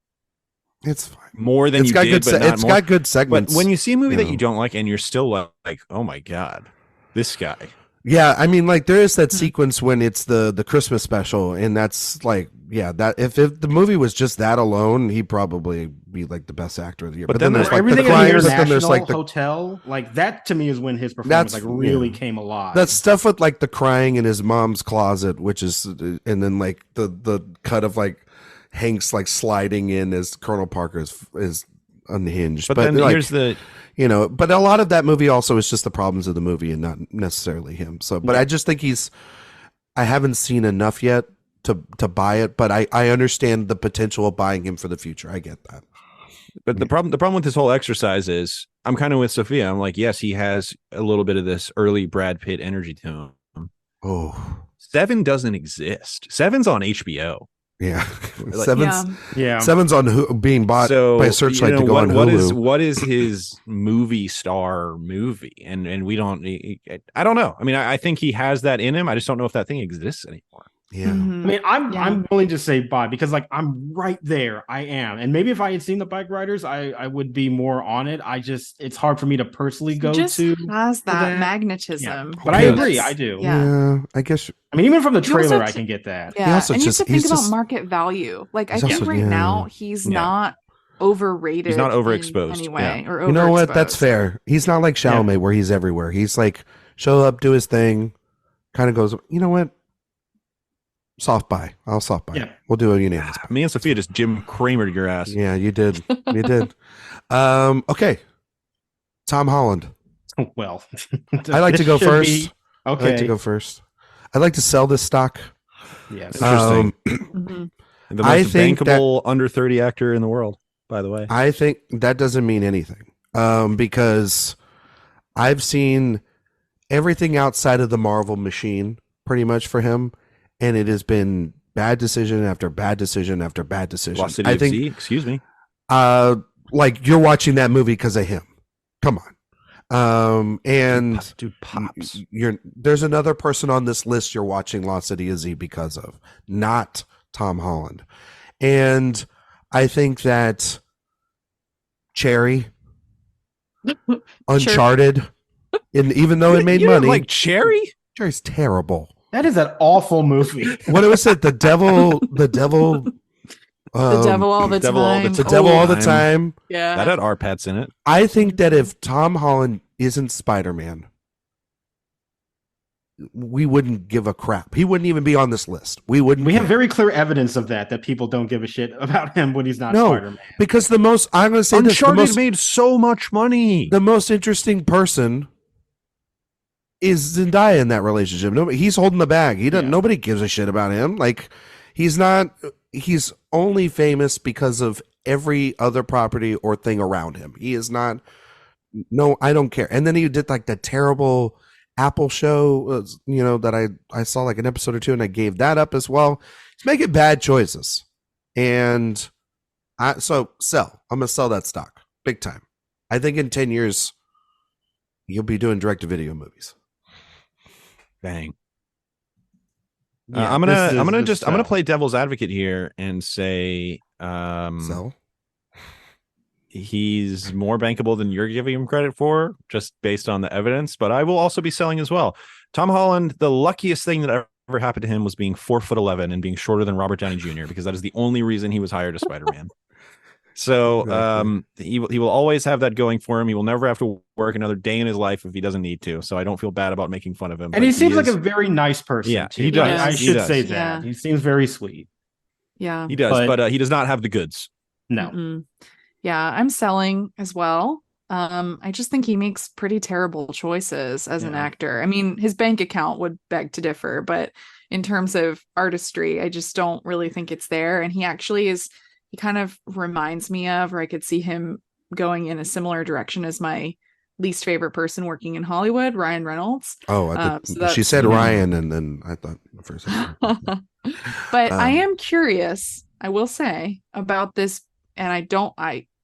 It's fine. More than you did, but not more. Got good segments. But when you see a movie that you don't like and you're still like, oh my God, this guy. Yeah, I mean, like there is that sequence when it's the Christmas special, and that's like, yeah, that if the movie was just that alone, he'd probably be like the best actor of the year. But then there's like everything the crying, but then there's like the hotel, like that to me is when his performance like really came alive. That stuff with like the crying in his mom's closet, which is, and then like the cut of like Hank's like sliding in as Colonel Parker is unhinged. But then like, here's the. You know, but a lot of that movie also is just the problems of the movie and not necessarily him. So, but I just think I haven't seen enough yet to buy it, but I understand the potential of buying him for the future. I get that. But the problem with this whole exercise is I'm kind of with Sophia. I'm like, yes, he has a little bit of this early Brad Pitt energy to him. Oh, Seven doesn't exist. Seven's on HBO. Yeah. Like, Seven's on being bought by Searchlight to go on Hulu. What is his movie star movie? And we don't. I don't know. I mean, I think he has that in him. I just don't know if that thing exists anymore. Yeah. I mean, I'm willing to say bye because like I'm right there. I am. And maybe if I had seen the Bike Riders, I would be more on it. It's hard for me to personally go to. Has that magnetism. Yeah. But I agree. I do. Yeah. I guess. I mean, even from the trailer, I can get that. Yeah. And you have to think about market value. Like I think right now he's not overrated. He's not overexposed. Anyway, or you know what? That's fair. He's not like Chalamet where he's everywhere. He's like show up, do his thing, kind of goes, you know what? Soft buy. I'll soft buy. Yeah. We'll do a unanimous. Me and Sophia just Jim Cramered your ass. Yeah, you did. You did. Okay. Tom Holland. Well, I like to go first. Okay. I like to go first. I'd like to sell this stock. Yes. Interesting. The most bankable under 30 actor in the world, by the way. I think that doesn't mean anything. Because I've seen everything outside of the Marvel machine pretty much for him. And it has been bad decision after bad decision after bad decision. Lost City of Z, excuse me. Like you're watching that movie because of him. Come on. And dude pops. There's another person on this list you're watching Lost City of Z because of, not Tom Holland. And I think that Cherry, Uncharted, and even though it made money, like Cherry's terrible. That is an awful movie. What was it? The devil the devil all the time. The devil all the time. Yeah. That had our pets in it. I think that if Tom Holland isn't Spider-Man, we wouldn't give a crap. He wouldn't even be on this list. We have very clear evidence of that people don't give a shit about him when he's not Spider-Man. Because I'm going to say Uncharted made so much money. The most interesting person is Zendaya in that relationship. He's holding the bag. Nobody gives a shit about him. Like he's only famous because of every other property or thing around him. He is not. No, I don't care. And then he did like the terrible Apple show, that I saw like an episode or two, and I gave that up as well. He's making bad choices, and I'm gonna sell that stock big time. I think in 10 years you'll be doing direct-to-video movies. Bang. I'm gonna play devil's advocate here and say he's more bankable than you're giving him credit for, just based on the evidence. But I will also be selling as well. Tom Holland, the luckiest thing that ever happened to him was being 4'11" and being shorter than Robert Downey Jr. because that is the only reason he was hired as Spider-Man. So he will always have that going for him. He will never have to work another day in his life if he doesn't need to. So I don't feel bad about making fun of him. And he seems like a very nice person. Yeah, too. he does. I should say that. Yeah. He seems very sweet. Yeah, he does, but he does not have the goods. No. Mm-mm. Yeah, I'm selling as well. I just think he makes pretty terrible choices as an actor. I mean, his bank account would beg to differ, but in terms of artistry, I just don't really think it's there. And he actually is. He kind of reminds me of, or I could see him going in a similar direction as my least favorite person working in Hollywood, Ryan Reynolds. Oh, she said Ryan, and then I thought for a second. But I am curious, I will say, about this, and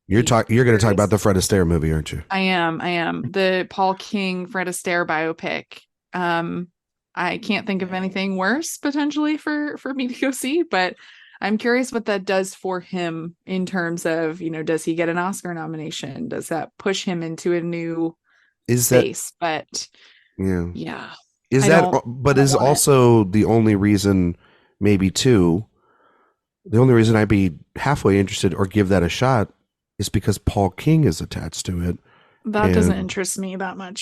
You're going to talk about the Fred Astaire movie, aren't you? I am. The Paul King Fred Astaire biopic. I can't think of anything worse potentially for me to go see, but I'm curious what that does for him in terms of, does he get an Oscar nomination? Does that push him into a new space? But yeah. Is also the only reason, maybe too, the only reason I'd be halfway interested or give that a shot is because Paul King is attached to it. That doesn't interest me that much.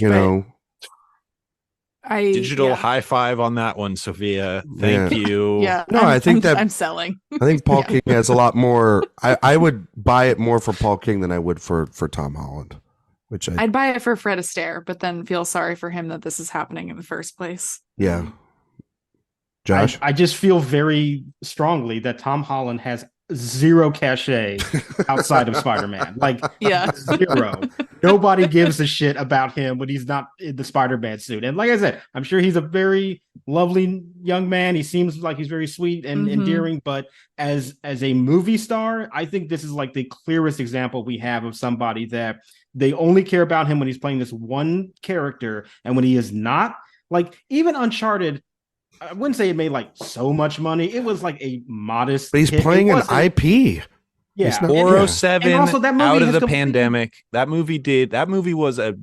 Digital high five on that one, Sophia. Thank you. Yeah. No, I think I'm selling. I think Paul King has a lot more. I would buy it more for Paul King than I would for Tom Holland. I'd buy it for Fred Astaire, but then feel sorry for him that this is happening in the first place. Yeah. Josh? I just feel very strongly that Tom Holland has zero cachet outside of Spider-Man. Like zero. nobody gives a shit about him when he's not in the Spider-Man suit. And like I said, I'm sure he's a very lovely young man. He seems like he's very sweet and endearing, but as a movie star, I think this is like the clearest example we have of somebody that they only care about him when he's playing this one character, and when he is not, like even Uncharted, I wouldn't say it made like so much money. It was like a modest. But he's playing an IP. Yeah, 407 and also that movie out of the completely... pandemic. That movie was a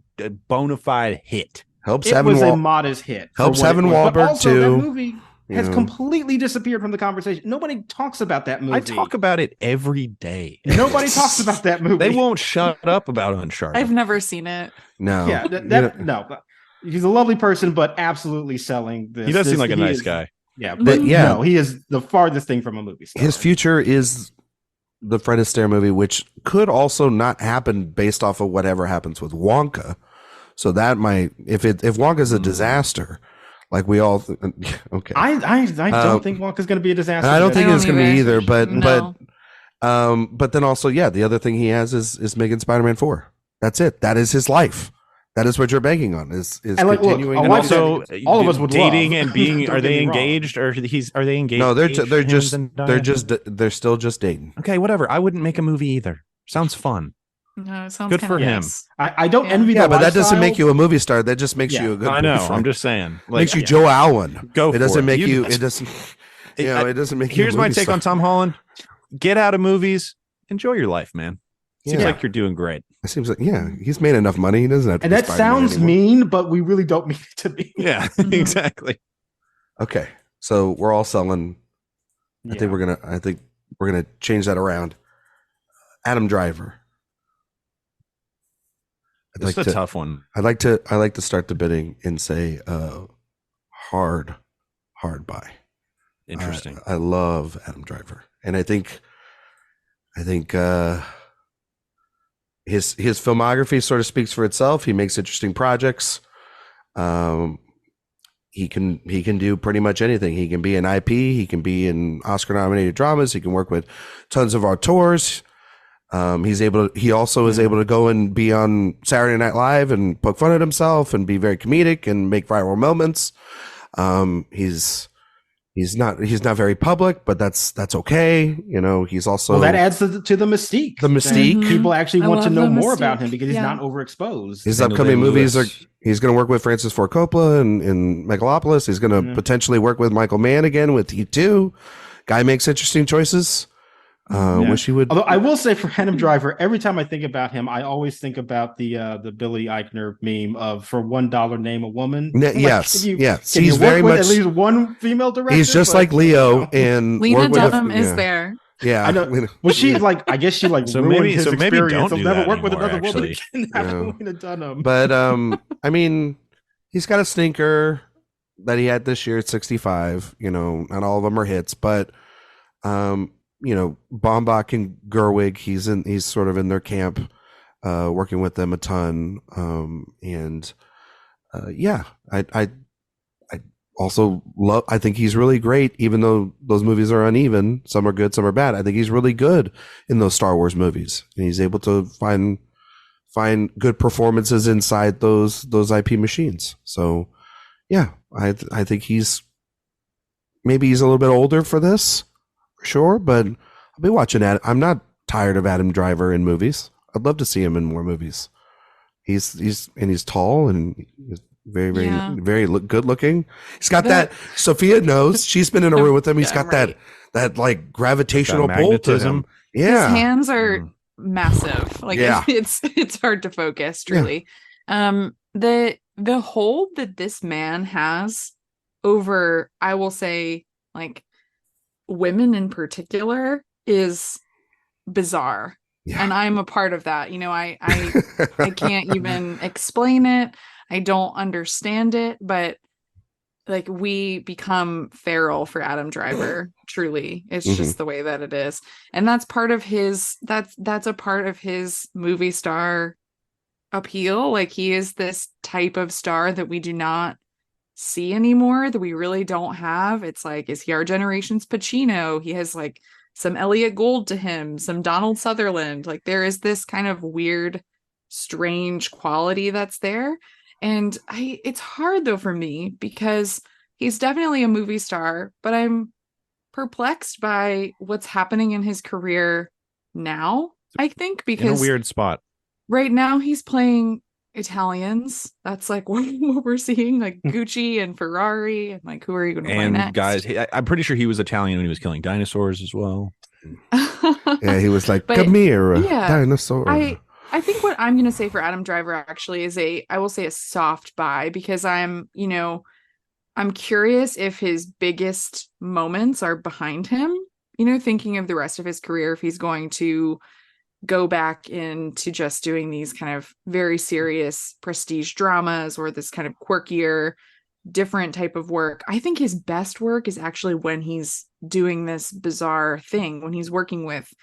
bona fide hit. Helps it was a modest hit. Helps Evan Wahlberg too. That movie has completely disappeared from the conversation. Nobody talks about that movie. I talk about it every day. Nobody talks about that movie. They won't shut up about Uncharted. I've never seen it. No. Yeah, no. He's a lovely person, but absolutely selling this. He does seem like a nice guy. Yeah, but no, he is the farthest thing from a movie star. His future is the Fred Astaire movie, which could also not happen based off of whatever happens with Wonka. So that might, if Wonka's a disaster, like we all, okay. I don't think Wonka's going to be a disaster. I don't think it's going to be either. No. But then also, the other thing he has is making Spider-Man 4. That's it. That is his life. That is what you're banking on. Is continuing. And also, all of us would dating love. and being. Are they engaged or are they engaged? No, they're still just dating. Okay, whatever. I wouldn't make a movie either. Sounds fun. No, it sounds good for him. I don't envy. Yeah, but that doesn't make you a movie star. That just makes you a good. I know. boyfriend. I'm just saying. Like, makes you Joe Alwyn. Go. It doesn't make you. It doesn't. It doesn't make you. Here's my take on Tom Holland. Get out of movies. Enjoy your life, man. Seems like you're doing great. It seems like he's made enough money. He doesn't have to. And that sounds mean, but we really don't mean it to be. Yeah, exactly. Okay, so we're all selling. I think we're gonna change that around. Adam Driver. It's a tough one. I like to start the bidding and say hard buy. Interesting. I love Adam Driver, and I think his filmography sort of speaks for itself. He makes interesting projects. He can do pretty much anything. He can be an IP. He can be in Oscar nominated dramas. He can work with tons of auteurs. He also is able to go and be on Saturday Night Live and poke fun at himself and be very comedic and make viral moments. He's not very public, but that's okay. He's also, that adds to the mystique. The mystique. People actually want to know more about him because he's not overexposed. His upcoming movies he's going to work with Francis Ford Coppola in Megalopolis. He's going to potentially work with Michael Mann again with E2. Guy makes interesting choices. Wish he would. Although I will say for Adam Driver, every time I think about him, I always think about the Billy Eichner meme of "For $1 name a woman." Yes, yes. He's very much at least one female director. He's just like Leo, and Lena Dunham is there. Yeah, I know. Well, she I guess she ruined his experience. He'll never work with another woman again after Lena Dunham. But I mean, he's got a stinker that he had this year at 65. Not all of them are hits, but Baumbach and Gerwig, he's sort of in their camp, working with them a ton. I also love, I think he's really great, even though those movies are uneven. Some are good, some are bad. I think he's really good in those Star Wars movies, and he's able to find good performances inside those IP machines. So I think maybe he's a little bit older for this. Sure, but I'll be watching that. I'm not tired of Adam Driver in movies. I'd love to see him in more movies. He's tall and he's very good looking. He's got that. Sophia knows, she's been in a room with him. He's got that like gravitational pull to him. Yeah, his hands are massive. Like it's hard to focus. Truly, the hold that this man has over, I will say, like, women in particular is bizarre. And I'm a part of that. I can't even explain it. I don't understand it, but like, we become feral for Adam Driver. Truly, it's just the way that it is, and that's part of his. That's a part of his movie star appeal. Like, he is this type of star that we do not see anymore, that we really don't have. It's like, is he our generation's Pacino? He has like some Elliot Gould to him, some Donald Sutherland. Like, there is this kind of weird strange quality that's there. And it's hard though for me because he's definitely a movie star, but I'm perplexed by what's happening in his career now, I think, because in a weird spot. Right now he's playing Italians. That's like what we're seeing, like Gucci and Ferrari, and like who are you going to play next? And guys, I'm pretty sure he was Italian when he was killing dinosaurs as well. Yeah, he was like, come here, dinosaur. I think what I'm going to say for Adam Driver actually is I will say a soft buy, because I'm curious if his biggest moments are behind him, thinking of the rest of his career, if he's going to go back into just doing these kind of very serious prestige dramas or this kind of quirkier, different type of work. I think his best work is actually when he's doing this bizarre thing, when he's working with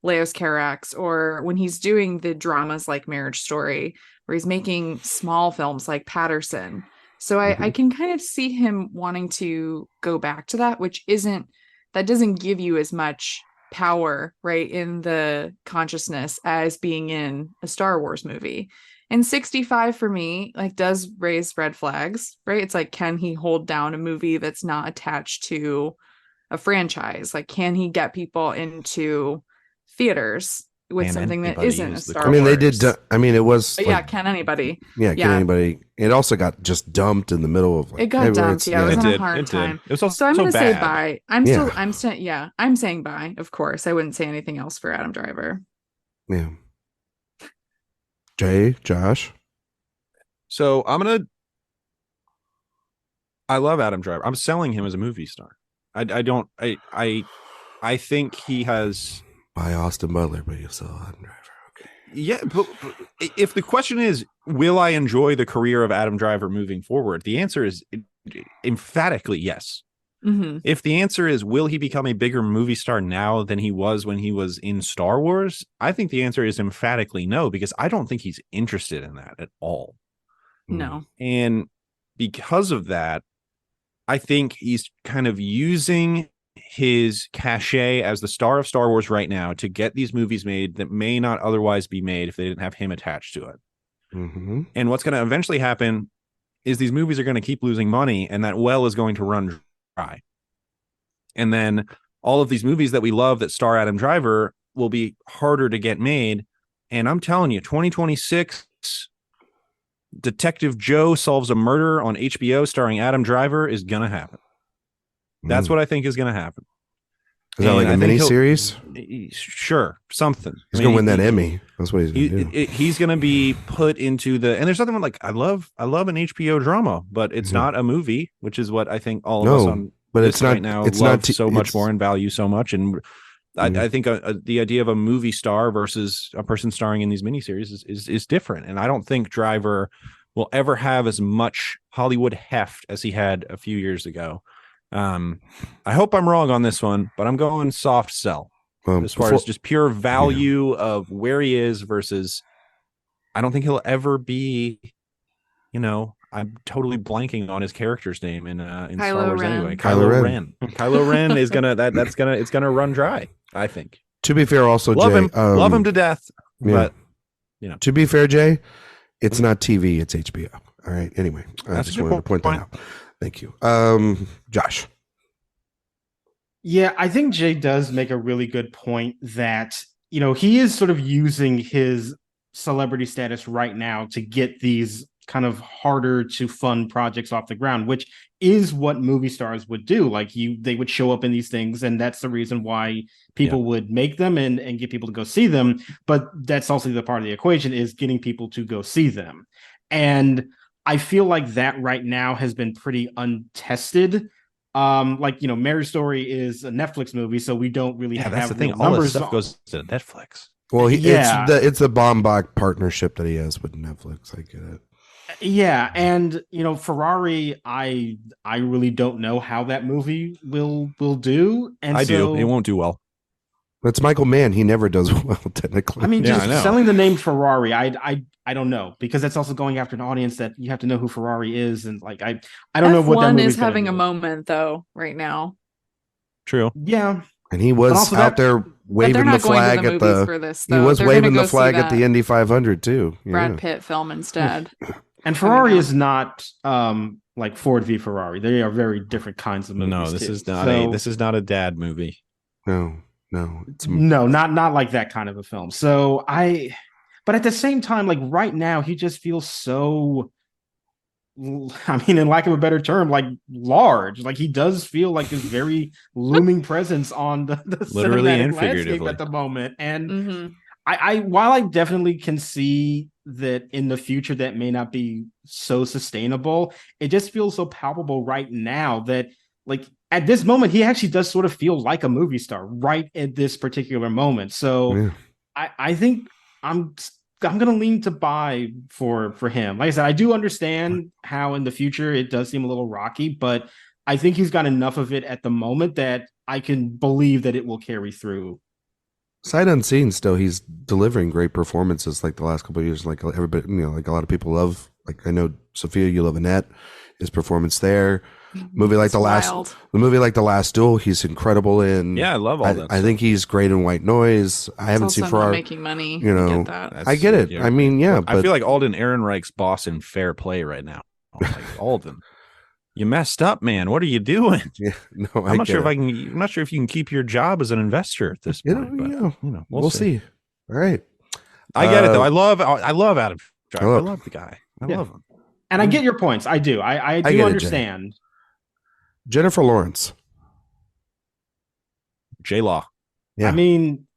Leos Carax, or when he's doing the dramas like Marriage Story, where he's making small films like Patterson. So I can kind of see him wanting to go back to that, that doesn't give you as much power, right, in the consciousness as being in a Star Wars movie. And 65 for me, like, does raise red flags, right? It's like, can he hold down a movie that's not attached to a franchise? Like, can he get people into theaters with something that isn't a Star Wars? They did. It was. But can anybody? Yeah, can anybody? It also got just dumped in the middle of. It got dumped. Yeah, it was on a hard time. It was also so I'm going to say bad. buy. I'm saying buy. Of course, I wouldn't say anything else for Adam Driver. Yeah. Jay, Josh. So I love Adam Driver. I'm selling him as a movie star. I think he has. By Austin Butler, but you sell Adam Driver. Okay. Yeah, but if the question is, will I enjoy the career of Adam Driver moving forward? The answer is emphatically yes. Mm-hmm. If the answer is, will he become a bigger movie star now than he was when he was in Star Wars? I think the answer is emphatically no, because I don't think he's interested in that at all. No. And because of that, I think he's kind of using his cachet as the star of Star Wars right now to get these movies made that may not otherwise be made if they didn't have him attached to it. Mm-hmm. And what's going to eventually happen is these movies are going to keep losing money, and that well is going to run dry. And then all of these movies that we love that star Adam Driver will be harder to get made. And I'm telling you, 2026, Detective Joe Solves a Murder on HBO starring Adam Driver is going to happen. That's what I think is going to happen. Is that like a mini series? Sure, something. He's going to win that Emmy. That's what he's going to do. He's going to be put into and there's nothing like, I love an HBO drama, but it's not a movie, which is what I think all of us on but it's not right now it's love not so much more and value so much. And I think the idea of a movie star versus a person starring in these miniseries is different. And I don't think Driver will ever have as much Hollywood heft as he had a few years ago. I hope I'm wrong on this one, but I'm going soft sell as far as just pure value of where he is versus. I don't think he'll ever be, I'm totally blanking on his character's name in Star Wars anyway. Kylo Ren. Kylo Ren is it's gonna run dry, I think. To be fair, also love Jay, love him to death, but to be fair, Jay, it's not TV, it's HBO. All right. Anyway, I just wanted to point that out. Thank you. Josh. Yeah, I think Jay does make a really good point that, he is sort of using his celebrity status right now to get these kind of harder to fund projects off the ground, which is what movie stars would do. Like they would show up in these things, and that's the reason why people would make them and get people to go see them. But that's also the part of the equation is getting people to go see them. And I feel like that right now has been pretty untested. Marriage Story is a Netflix movie, so we don't really have that's the thing. All this stuff goes to Netflix. Well, it's the Baumbach partnership that he has with Netflix. I get it. Yeah, and Ferrari, I really don't know how that movie will do. And I do. It won't do well. That's Michael Mann. He never does well, technically. I mean, just selling the name Ferrari, I don't know, because that's also going after an audience that you have to know who Ferrari is, and like I don't know what that movie is having a moment though right now. True. Yeah, And he was out there waving the flag at the for this, he was waving the flag at the Indy 500 too. Brad Pitt film instead. And Ferrari is not like Ford v Ferrari. They are very different kinds of movies. No, this too. is not a dad movie. No, not like that kind of a film. But at the same time, like right now, he just feels so, I mean, in lack of a better term, like large. Like he does feel like this very looming presence on the literally and cinematic landscape figuratively at the moment. And I while I definitely can see that in the future that may not be so sustainable, it just feels so palpable right now that like at this moment he actually does sort of feel like a movie star right at this particular moment. So I think I'm gonna lean to buy for him. Like I said, I do understand how in the future it does seem a little rocky, but I think he's got enough of it at the moment that I can believe that it will carry through. Sight unseen, still he's delivering great performances. Like the last couple of years, like everybody, like a lot of people love. Like I know Sophia, you love Annette, his performance there. Movie like the movie like The Last Duel, he's incredible in. Yeah, I love all that. I think he's great in White Noise. I haven't seen Ferrari making money. You know, I get it. I mean, yeah, I feel like Alden Ehrenreich's boss in Fair Play right now. Like Alden, you messed up, man. What are you doing? Yeah, no, I'm not sure if you can keep your job as an investor at this point. But we'll see. All right, I get it though. I love Adam Driver. I love the guy. I love him. And I get your points. I do. I do understand. Jennifer Lawrence. J-Law. Yeah. I mean,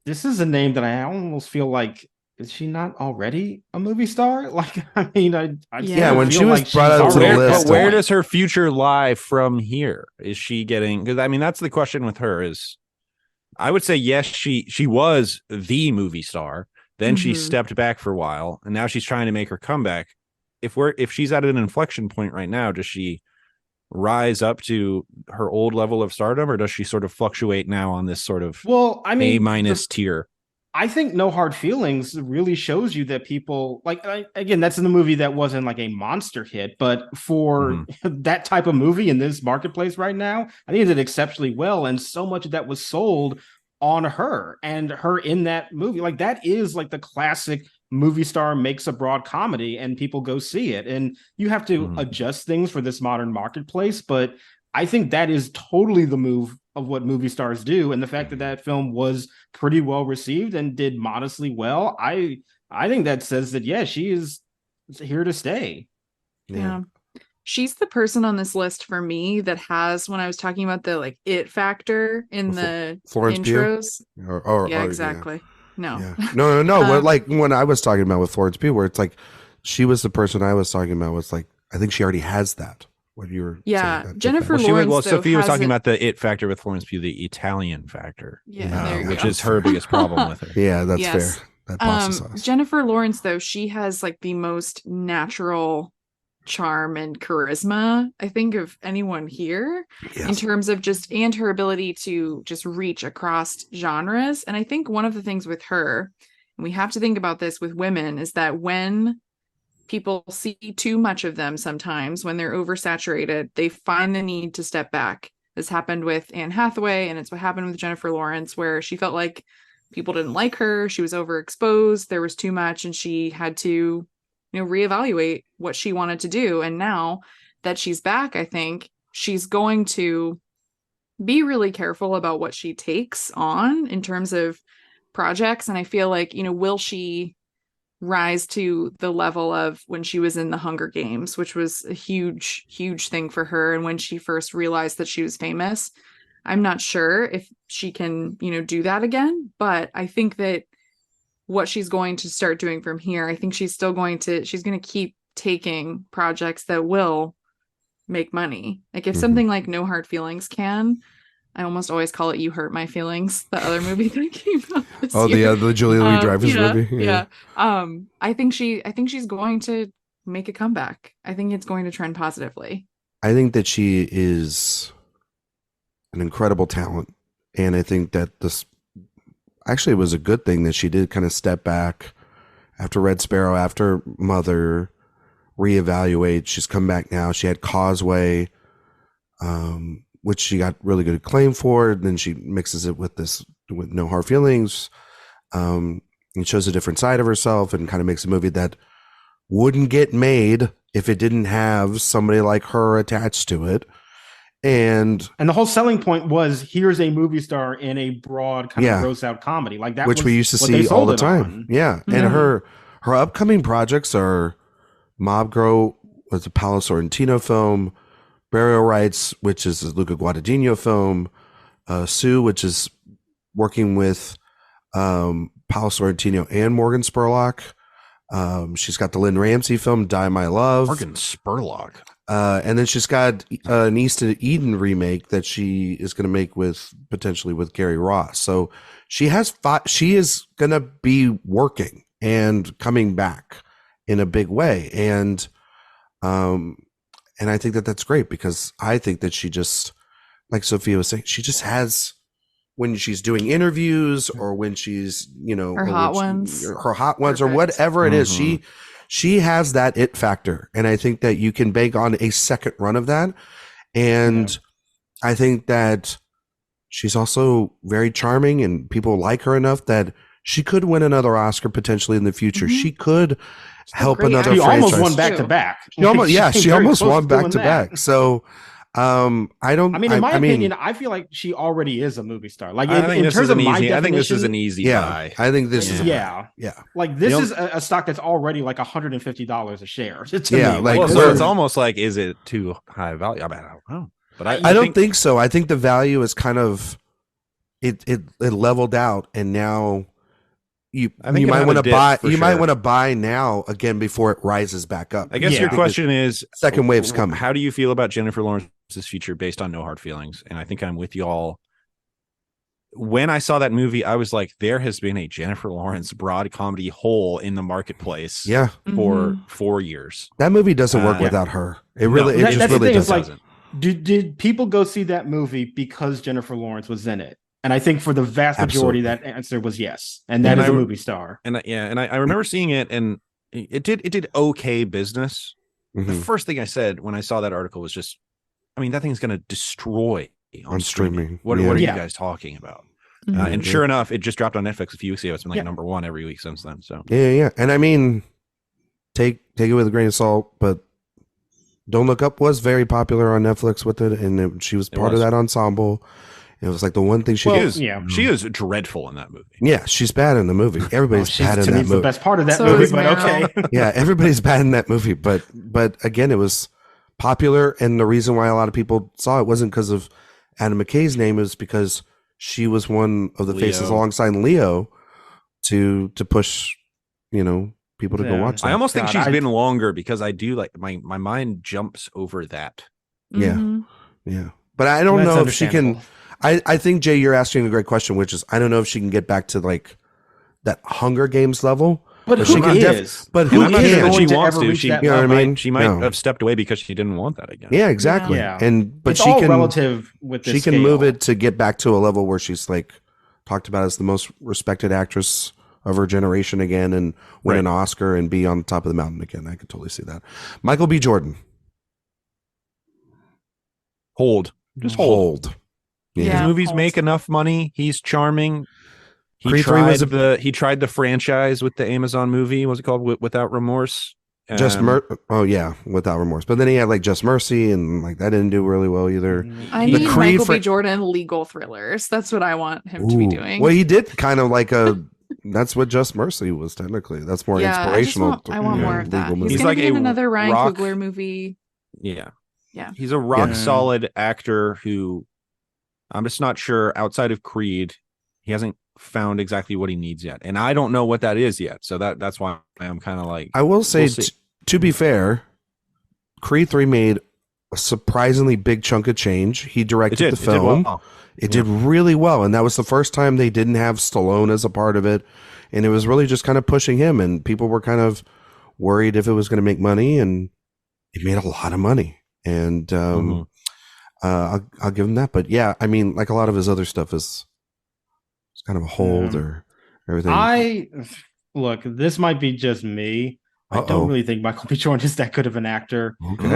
this is a name that I almost feel like, is she not already a movie star? Like, I mean, when she was brought out to the list. But where does her future lie from here? Is she getting, because I mean, that's the question with her is, I would say, yes, she was the movie star. Then she stepped back for a while and now she's trying to make her comeback. If she's at an inflection point right now, does she rise up to her old level of stardom, or does she sort of fluctuate now on this sort of A- tier? I think No Hard Feelings really shows you that people like, again, that's in the movie that wasn't like a monster hit, but for that type of movie in this marketplace right now, I think it did exceptionally well. And so much of that was sold on her and her in that movie. Like that is like the classic movie star makes a broad comedy and people go see it. And you have to adjust things for this modern marketplace. But I think that is totally the move of what movie stars do. And the fact that that film was pretty well received and did modestly well, I think that says that, yeah, she is here to stay. Yeah. She's the person on this list for me that has, when I was talking about the like it factor in the Florence intros. Pugh? Exactly. Yeah. No. Like when I was talking about with Florence Pugh, where it's like she was the person I was talking about, was like, I think she already has that. What you were Jennifer Lawrence. Sophia was talking about the it factor with Florence Pugh, the Italian factor, which is her biggest problem with her. Yeah, that's fair. That pasta sauce. Jennifer Lawrence, though, she has like the most natural charm and charisma, I think, of anyone here in terms of and her ability to just reach across genres. And I think one of the things with her, and we have to think about this with women, is that when people see too much of them, sometimes when they're oversaturated, they find the need to step back. This happened with Anne Hathaway, and it's what happened with Jennifer Lawrence, where she felt like people didn't like her. She was overexposed. There was too much, and she had to reevaluate what she wanted to do. And now that she's back, I think she's going to be really careful about what she takes on in terms of projects. And I feel like, will she rise to the level of when she was in the Hunger Games, which was a huge, huge thing for her. And when she first realized that she was famous, I'm not sure if she can, do that again. But I think that what she's going to start doing from here, I think she's going to keep taking projects that will make money. Like if something like No Hard Feelings I almost always call it You Hurt My Feelings, the other movie that came out this year. The Julia Louis-Dreyfus movie. Yeah. I think she's going to make a comeback. I think it's going to trend positively. I think that she is an incredible talent. And I think that this actually was a good thing that she did kind of step back after Red Sparrow, after Mother, reevaluate. She's come back now. She had Causeway. which she got really good acclaim for. And then she mixes it with No Hard Feelings, and shows a different side of herself, and kind of makes a movie that wouldn't get made if it didn't have somebody like her attached to it. And the whole selling point was, here's a movie star in a broad kind of gross out comedy, like that, which we used to see all the time. On. Yeah. Mm-hmm. And her upcoming projects are Mob Girl, was a Paolo Sorrentino film, Burial Rights, which is a Luca Guadagnino film, Sue, which is working with Paolo Sorrentino and Morgan Spurlock. She's got the Lynn Ramsey film, Die My Love. Morgan Spurlock. And then she's got an East of Eden remake that she is going to make potentially with Gary Ross. So she is going to be working and coming back in a big way. And I think that that's great, because I think that she just, like Sophia was saying, she just has, when she's doing interviews or when she's, her hot ones or whatever it is, she has that it factor. And I think that you can bank on a second run of that. And I think that she's also very charming, and people like her enough that she could win another Oscar potentially in the future. Mm-hmm. She could help another franchise. She almost won back to back. She almost won back to back. So in my opinion, I feel like she already is a movie star. Like I think this is an easy buy. I think this is like this is a stock that's already like $150 a share. So it's almost like, is it too high value? I mean, I don't know, but I don't think so. I think the value is kind of it leveled out, and now you might want to buy now again before it rises back up. I guess your question is, second wave's coming. How do you feel about Jennifer Lawrence's future based on No Hard Feelings? And I think I'm with y'all. When I saw that movie, I was like, there has been a Jennifer Lawrence broad comedy hole in the marketplace for 4 years. That movie doesn't work without her. It really doesn't. Like, did people go see that movie because Jennifer Lawrence was in it? And I think for the vast majority, that answer was yes. And that is a movie star. And I remember seeing it, and it did okay business. Mm-hmm. The first thing I said when I saw that article was just, I mean, that thing's going to destroy on streaming. What are you guys talking about? Mm-hmm. And sure enough, it just dropped on Netflix a few weeks ago. It's been like number one every week since then. So yeah. And I mean, take it with a grain of salt, but Don't Look Up was very popular on Netflix with it, and she was part of that ensemble. It was like the one thing she is. Yeah, she is dreadful in that movie. Yeah, she's bad in the movie. Everybody's bad in that movie. The best part of that movie, but okay. Yeah, everybody's bad in that movie, but again, it was popular, and the reason why a lot of people saw it wasn't because of Adam McKay's name, it was because she was one of the faces alongside Leo to push, people to go watch that. I almost think she's been longer, because I do like my mind jumps over that. Yeah, yeah, but I don't know if she can. I think, Jay, you're asking a great question, which is, I don't know if she can get back to like that Hunger Games level. But who is? But who is? She wants to. She, you know what I mean? She might have stepped away because she didn't want that again. Yeah, exactly. Yeah. But it's she all can relative with this. She can move it to get back to a level where she's like talked about as the most respected actress of her generation again, and win an Oscar and be on top of the mountain again. I could totally see that. Michael B. Jordan. Just hold. Yeah. His movies make enough money. He's charming. He tried the franchise with the Amazon movie. What's it called? Without Remorse. Without Remorse. But then he had like Just Mercy, and like that didn't do really well either. I need Michael B. Jordan legal thrillers. That's what I want him to be doing. Well, he did kind of like that's what Just Mercy was technically. That's more inspirational. I want more of that. He's like in another Ryan Coogler movie. Yeah. Yeah. He's a rock solid actor who, I'm just not sure, outside of Creed, he hasn't found exactly what he needs yet. And I don't know what that is yet. So that's why I'm kind of like, I will say, to be fair, Creed 3 made a surprisingly big chunk of change. He directed the film. It did really well. And that was the first time they didn't have Stallone as a part of it. And it was really just kind of pushing him. And people were kind of worried if it was going to make money. And it made a lot of money. And I'll give him that. But yeah, I mean, like a lot of his other stuff is kind of a hold or everything. Look, this might be just me, I don't really think Michael B. Jordan is that good of an actor. Okay.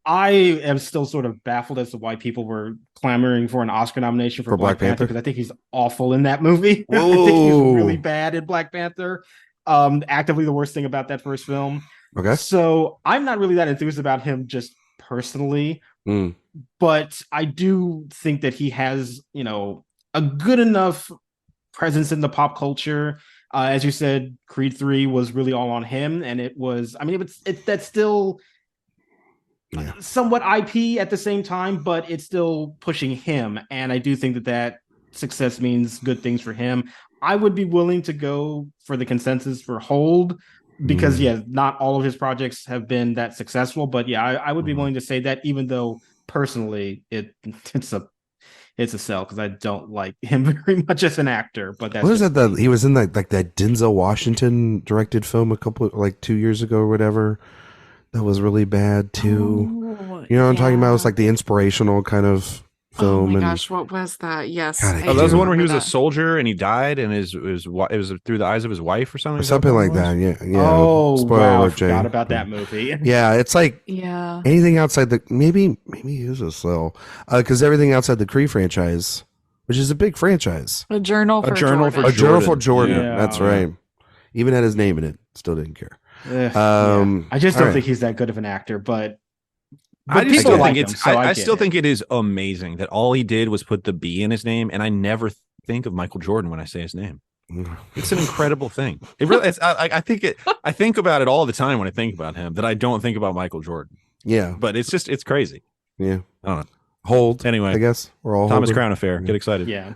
I am still sort of baffled as to why people were clamoring for an Oscar nomination for Black Panther, because I think he's awful in that movie. I think he's really bad in Black Panther. Actively the worst thing about that first film. Okay. So I'm not really that enthused about him just personally, but I do think that he has, a good enough presence in the pop culture. As you said, Creed 3 was really all on him, and that's still somewhat IP at the same time, but it's still pushing him, and I do think that success means good things for him. I would be willing to go for the consensus for Hold, because not all of his projects have been that successful, but I would be willing to say that, even though personally it's a sell, because I don't like him very much as an actor. But that's he was in that Denzel Washington directed film 2 years ago or whatever. That was really bad too. You know what I'm talking about? It was like the inspirational kind of film. Oh my gosh, what was that? Yes. God, that was the one where he was a soldier and he died, and it was through the eyes of his wife or something. Or something like that. Yeah. Oh, spoiler wow! alert, I forgot about that movie. Yeah, it's like anything outside the maybe he is a sell, because everything outside the Creed franchise, which is a big franchise, a journal for Jordan. Yeah. That's right. Even had his name in it, still didn't care. I just don't think he's that good of an actor, but I still think it is amazing that all he did was put the B in his name, and I never think of Michael Jordan when I say his name. It's an incredible thing. It really is. I think about it all the time when I think about him, that I don't think about Michael Jordan. Yeah, but it's crazy. Yeah, I don't know. Hold anyway. I guess we're all Thomas Crown Affair. Get excited. Yeah.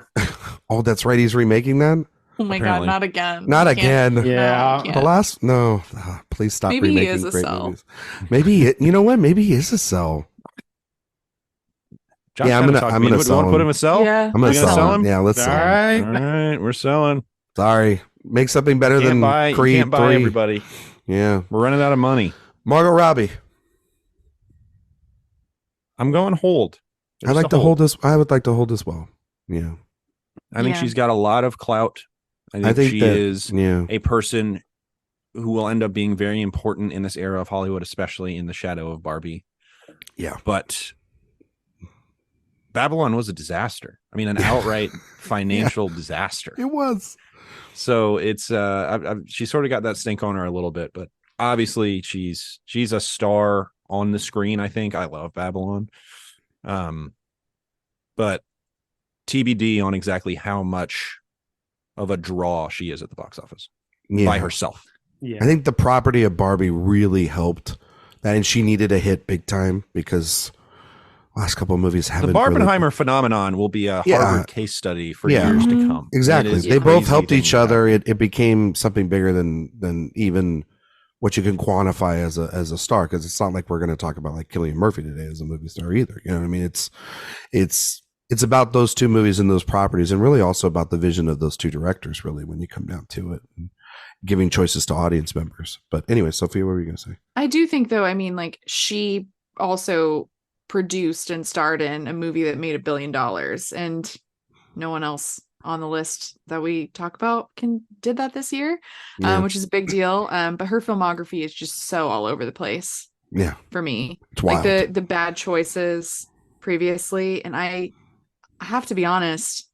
Oh, that's right. He's remaking that. Oh my God, not again. Not again. Yeah. The last please stop Maybe remaking he is a great sell. movies. Maybe you know what? Maybe he is a sell. Josh, I'm gonna sell him. Put him a sell. Yeah, I'm gonna sell him. Yeah, let's sell him. All right, we're selling. Sorry, make something better than Creed. You can't buy 3. everybody. Yeah, we're running out of money. Margot Robbie. I'm going Hold. I like to hold this. I would like to hold as well. Yeah, I think she's got a lot of clout. I think she is a person who will end up being very important in this era of Hollywood, especially in the shadow of Barbie. Yeah, but Babylon was a disaster. I mean, an outright financial disaster. It was. So it's she sort of got that stink on her a little bit, but obviously she's a star on the screen. I think I love Babylon, but TBD on exactly how much of a draw she is at the box office by herself. Yeah, I think the property of Barbie really helped that, and she needed a hit big time, because last couple of movies haven't. The Barbenheimer phenomenon will be a Harvard case study for years to come. Exactly, they both helped each other. It became something bigger than even what you can quantify as a star, because it's not like we're going to talk about like Cillian Murphy today as a movie star either. You know what I mean? It's about those two movies and those properties, and really also about the vision of those two directors, really, when you come down to it, and giving choices to audience members. But anyway, Sophia, what were you going to say? I do think, though, I mean, like, she also produced and starred in a movie that made $1 billion, and no one else on the list that we talk about did that this year, which is a big deal. But her filmography is just so all over the place. Yeah, for me, it's wild. Like the bad choices previously, and I have to be honest,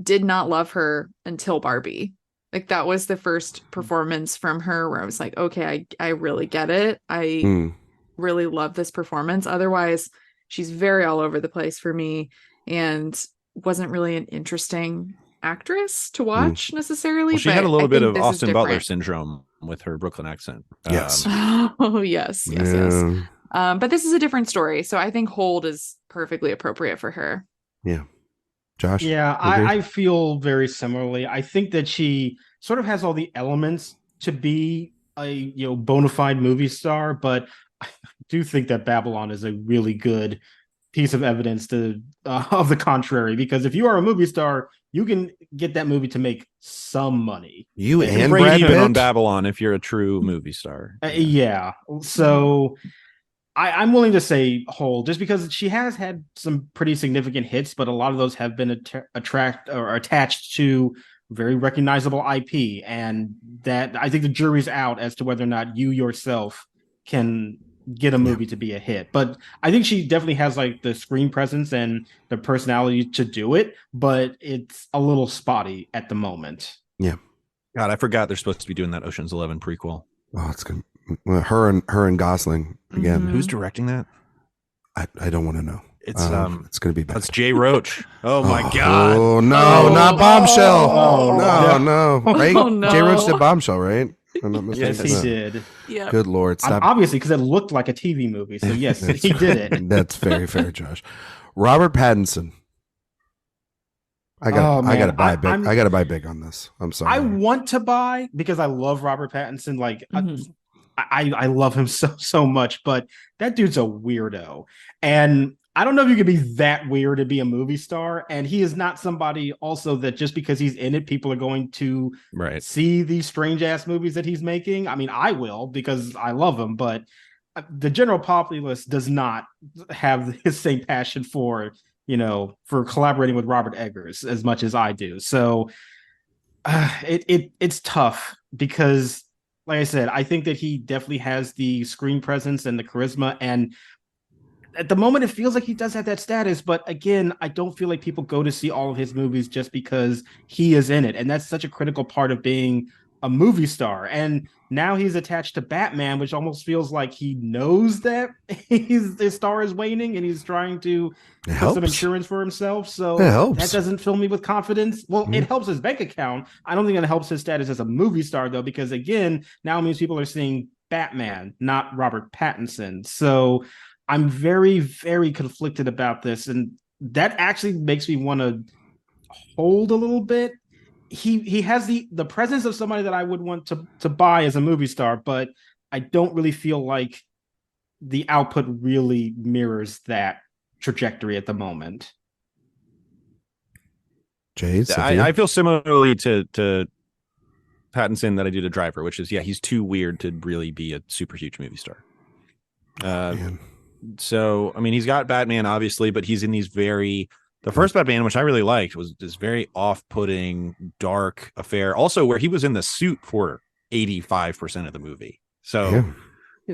did not love her until Barbie. Like, that was the first performance from her where I was like, okay, I really get it. I really love this performance. Otherwise, she's very all over the place for me, and wasn't really an interesting actress to watch necessarily. Well, she had a little bit of Austin Butler syndrome with her Brooklyn accent. Yes. Yes. But this is a different story, so I think Hold is perfectly appropriate for her. Yeah. Josh? Yeah, I feel very similarly. I think that she sort of has all the elements to be a bona fide movie star, but I do think that Babylon is a really good piece of evidence of the contrary, because if you are a movie star, you can get that movie to make some money. You and Brad Pitt on Babylon if you're a true movie star. Yeah. So I'm willing to say Hold, just because she has had some pretty significant hits, but a lot of those have been attached to very recognizable IP, and that I think the jury's out as to whether or not you yourself can get a movie to be a hit. But I think she definitely has like the screen presence and the personality to do it, but it's a little spotty at the moment. Yeah. God, I forgot they're supposed to be doing that Ocean's 11 prequel. Oh, it's good. Her and Gosling again. Mhm. Who's directing that? I don't want to know. It's going to be bad. That's Jay Roach. Oh my God. Oh no, not Bombshell. Oh, no. Right? Oh, no. Jay Roach did Bombshell, right? I'm not Yes, mistaken. he No. did. Yeah. Good Lord, stop. Obviously, because it looked like a TV movie. So yes, he did it. That's very fair, Josh. Robert Pattinson. I Oh, got to man. buy big. I'm- I got to buy big on this. I'm sorry. I want to buy because I love Robert Pattinson. Like Mhm. I love him so much, but that dude's a weirdo. And I don't know if you could be that weird to be a movie star. And he is not somebody also that just because he's in it, people are going to Right. see these strange ass movies that he's making. I mean, I will because I love him, but the general populace does not have his same passion for, for collaborating with Robert Eggers as much as I do. So it's tough because, like I said, I think that he definitely has the screen presence and the charisma, and at the moment it feels like he does have that status. But again, I don't feel like people go to see all of his movies just because he is in it, and that's such a critical part of being a movie star. And now he's attached to Batman, which almost feels like he knows that his star is waning and he's trying to It put some helps. insurance for himself. So It helps. that doesn't fill me with confidence. Well, it helps his bank account. I don't think it helps his status as a movie star, though, because again, now it means people are seeing Batman, not Robert Pattinson. So I'm very, very conflicted about this. And that actually makes me want to hold a little bit. He has the presence of somebody that I would want to buy as a movie star, but I don't really feel like the output really mirrors that trajectory at the moment. Jay, Sophia? I feel similarly to Pattinson that I do to Driver, which is, he's too weird to really be a super huge movie star. Man. So, I mean, he's got Batman, obviously, but he's in these the first Batman, which I really liked, was this very off-putting, dark affair. Also, where he was in the suit for 85% of the movie. So Yeah.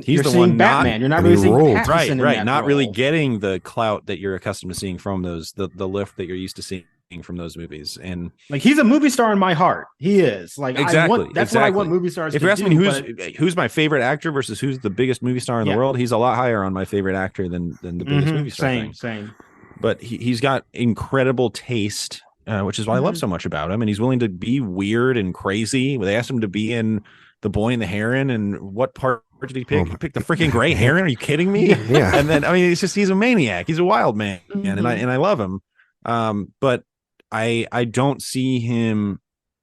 he's You're the seeing one Batman. You're not and really he seeing rolled. Pattinson in right, that not really role. getting the clout that you're accustomed to seeing from those, the lift that you're used to seeing from those movies. And Like, he's a movie star in my heart. He is. Like, that's what I want movie stars if to you're asking do. me who's my favorite actor versus who's the biggest movie star in the world, he's a lot higher on my favorite actor than the biggest movie star thing. Same. But he's got incredible taste, which is what I love so much about him. And he's willing to be weird and crazy. They asked him to be in The Boy and the Heron, and what part did he pick? He picked the freaking gray heron. Are you kidding me? Yeah. And then, I mean, he's a maniac. He's a wild man, and I love him. But I don't see him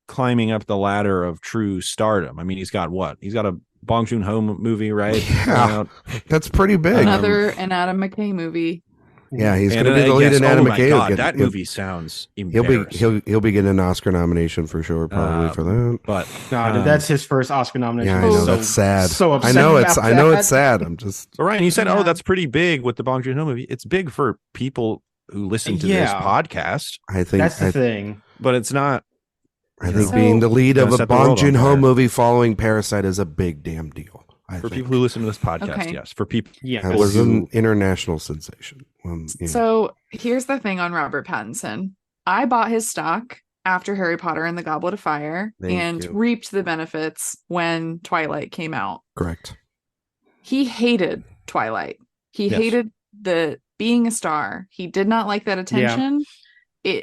climbing up the ladder of true stardom. I mean, he's got what? He's got a Bong Joon-ho movie, right? Yeah. That's pretty big. Another an Adam McKay movie. Yeah, he's And going to be the lead in oh Adam my McKay. God, that movie sounds embarrassing. He'll be getting an Oscar nomination for sure, probably for that. But No, that's his first Oscar nomination. Yeah, I know, So- that's sad. So I upset know about that. it's sad. I'm just So Ryan, you said, Yeah. "Oh, that's pretty big with the Bong Joon-ho movie." It's big for people who listen to this Yeah. podcast, I think That's the thing. but it's not. I think So- being the lead Gonna of a set the world Bong on Joon-ho fire. movie following Parasite is a big damn deal. For people who listen to this podcast, Okay. yes. For people, Yeah. that was an who- international sensation. So here's the thing on Robert Pattinson. I bought his stock after Harry Potter and the Goblet of Fire Thank and you. reaped the benefits when Twilight came out. Correct. He hated Twilight. He Yes. hated the being a star. He did not like that attention.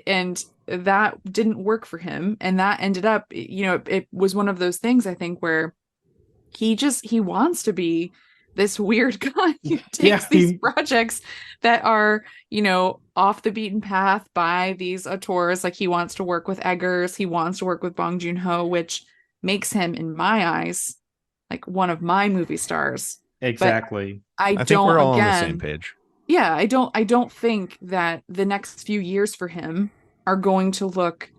And that didn't work for him. And that ended up, it was one of those things, I think, where he wants to be this weird guy who takes these projects that are, off the beaten path by these auteurs. Like, he wants to work with Eggers. He wants to work with Bong Joon-ho, which makes him, in my eyes, like one of my movie stars. Exactly. I think we're all on the same page. Yeah, I don't think that the next few years for him are going to look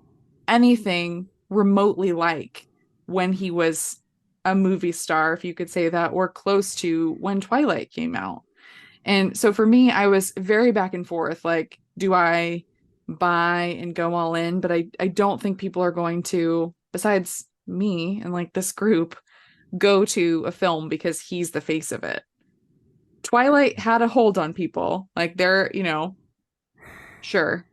anything remotely like when he was a movie star, if you could say that, or close to when Twilight came out. And so for me, I was very back and forth. Like, do I buy and go all in, but I don't think people are going to, besides me and like this group, go to a film because he's the face of it. Twilight had a hold on people. Like they're, sure.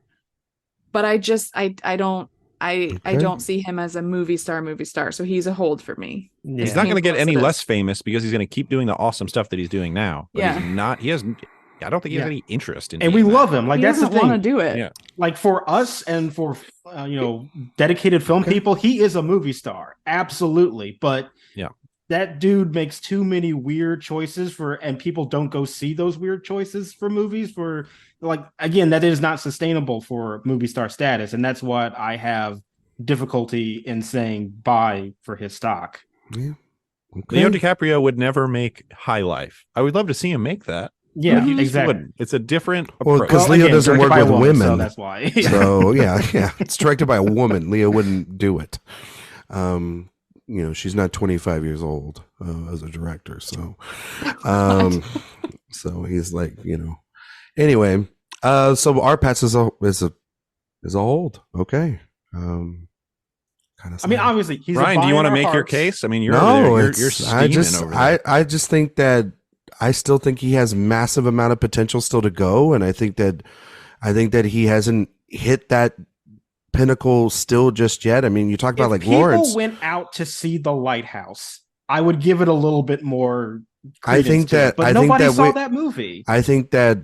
But I don't see him as a movie star. So he's a hold for me. Yeah. He's not going to get any less famous because he's going to keep doing the awesome stuff that he's doing now. But I don't think he has any interest in it. And we love him. Like he that's the doesn't thing. want to do it. Yeah. Like for us and for dedicated film people, he is a movie star. Absolutely. But that dude makes too many weird choices and people don't go see those weird choices for movies again, that is not sustainable for movie star status. And that's what I have difficulty in saying buy for his stock. Yeah. Okay. Leo DiCaprio would never make High Life. I would love to see him make that. Yeah, exactly. It's a different approach. Because Leo doesn't work with women. So that's why. So yeah. It's directed by a woman. Leo wouldn't do it. She's not 25 years old as a director. So, so he's like, anyway, so our Pats is a hold. Okay. I mean, obviously he's Ryan, do you want to make your case? I mean, you're steaming over there. I just think that I still think he has massive amount of potential still to go. And I think that he hasn't hit that pinnacle still just yet. I mean, you talk about like Lawrence. People went out to see The Lighthouse. I would give it a little bit more. Nobody saw that movie. I think that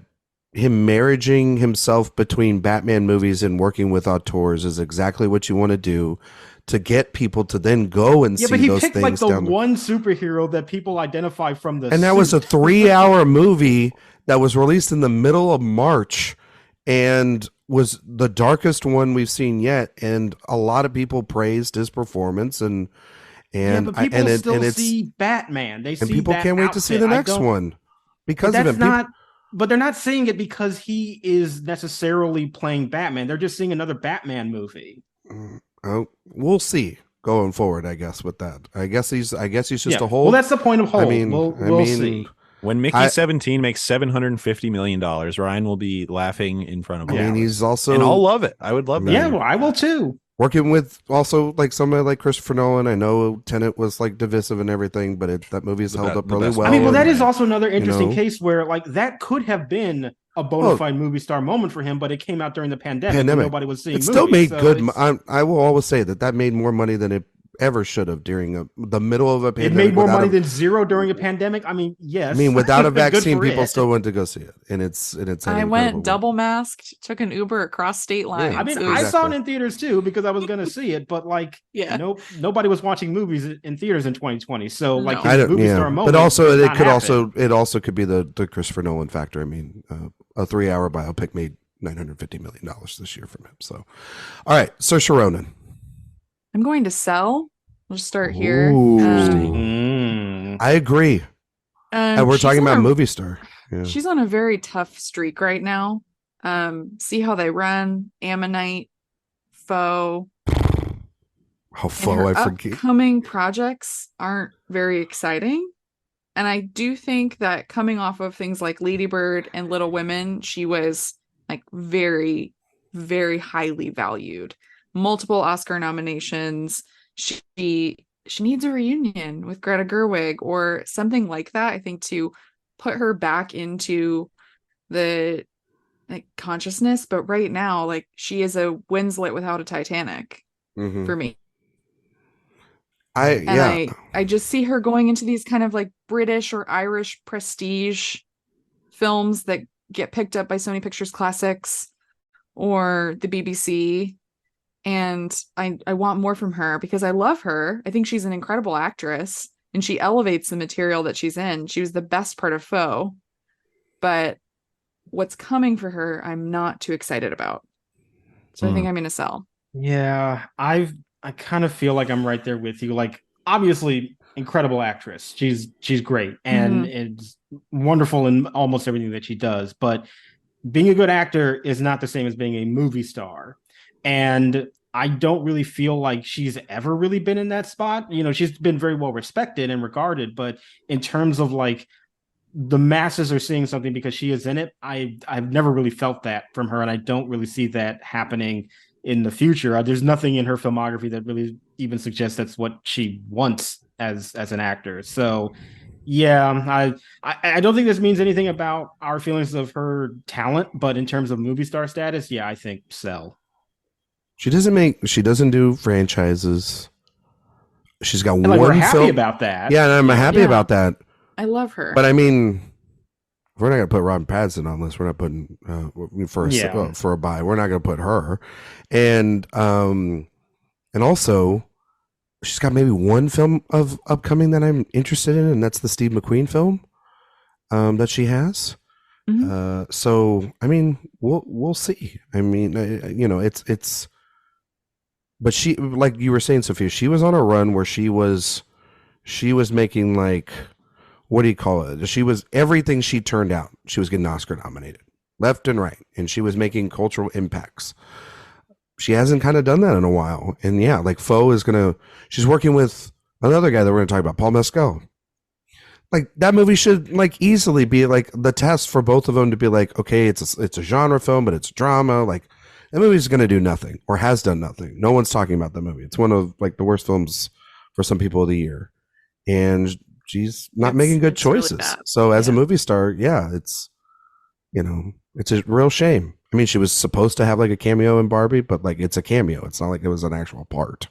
him marrying himself between Batman movies and working with auteurs is exactly what you want to do to get people to then go and see those things. Yeah, but he picked like the one superhero that people identify from the and that was a 3-hour movie that was released in the middle of March and was the darkest one we've seen yet. And a lot of people praised his performance and but people still see Batman. They see and people that can't wait outfit. to see the next one because of it. But they're not saying it because he is necessarily playing Batman. They're just seeing another Batman movie. Oh, we'll see going forward, I guess, with that. I guess he's just a hold. Well, that's the point of hold. I mean, we'll see. When Mickey 17 makes $750 million, Ryan will be laughing in front of him. I mean, he's also... And I'll love it. I would love that. Yeah, well, I will too. Working with also like somebody like Christopher Nolan. I know Tenet was like divisive and everything, but that movie has held up really well. I mean, that is also another interesting case where like that could have been a bona fide movie star moment for him, but it came out during the pandemic. Nobody was seeing movies. It still made good. I will always say that made more money than it ever should have during the middle of a pandemic. It made more money than zero during a pandemic. I mean, yes. I mean, without a vaccine, people still went to go see it, and it's. I went double masked, took an Uber across state lines. Yeah, I mean, I saw it in theaters too because I was going to see it, but like, nobody was watching movies in theaters in 2020. So like, his movie star moment. But also, it also could be the Christopher Nolan factor. I mean, a 3-hour biopic made $950 million this year from him. So, all right, Saoirse Ronan. I'm going to sell. We'll just start here. I agree. And we're talking about movie star. Yeah. She's on a very tough streak right now. See how they run. Ammonite, Foe. Oh, Foe, I forget. Upcoming projects aren't very exciting. And I do think that coming off of things like Lady Bird and Little Women, she was like very, very highly valued. Multiple Oscar nominations. She needs a reunion with Greta Gerwig or something like that, I think, to put her back into the like consciousness. But right now, like, she is a Winslet without a Titanic for me. I just see her going into these kind of like British or Irish prestige films that get picked up by Sony Pictures Classics or the BBC. And I want more from her because I love her. I think she's an incredible actress and she elevates the material that she's in. She was the best part of Foe. But what's coming for her, I'm not too excited about. So I think I'm going to sell. Yeah, I kind of feel like I'm right there with you. Like, obviously, incredible actress. She's great and it's wonderful in almost everything that she does. But being a good actor is not the same as being a movie star. And I don't really feel like she's ever really been in that spot. You know, she's been very well respected and regarded, but in terms of like the masses are seeing something because she is in it. I've never really felt that from her, and I don't really see that happening in the future. There's nothing in her filmography that really even suggests that's what she wants as an actor. So yeah, I don't think this means anything about our feelings of her talent, but in terms of movie star status, yeah, I think Sell. She doesn't do franchises. She's got and one we're happy film about that. Yeah, and I'm happy about that. I love her. But I mean, we're not going to put Robin Pattinson on this. We're not putting for a buy. We're not going to put her. And also, she's got maybe one film of upcoming that I'm interested in, and that's the Steve McQueen film that she has. Mm-hmm. So I mean, we'll see. I mean, it's. But she, like you were saying, Sophia, she was on a run where she was making, like, what do you call it? She was everything she turned out. She was getting Oscar nominated left and right, and she was making cultural impacts. She hasn't kind of done that in a while. And yeah, like she's working with another guy that we're going to talk about, Paul Mescal. Like, that movie should, like, easily be like the test for both of them to be like, okay, it's a genre film, but it's drama. Like, that movie's going to do nothing, or has done nothing. No one's talking about that movie. It's one of, like, the worst films for some people of the year. And she's not making good choices. Really so as a movie star, yeah, it's a real shame. I mean, she was supposed to have, like, a cameo in Barbie, but, like, it's a cameo. It's not like it was an actual part.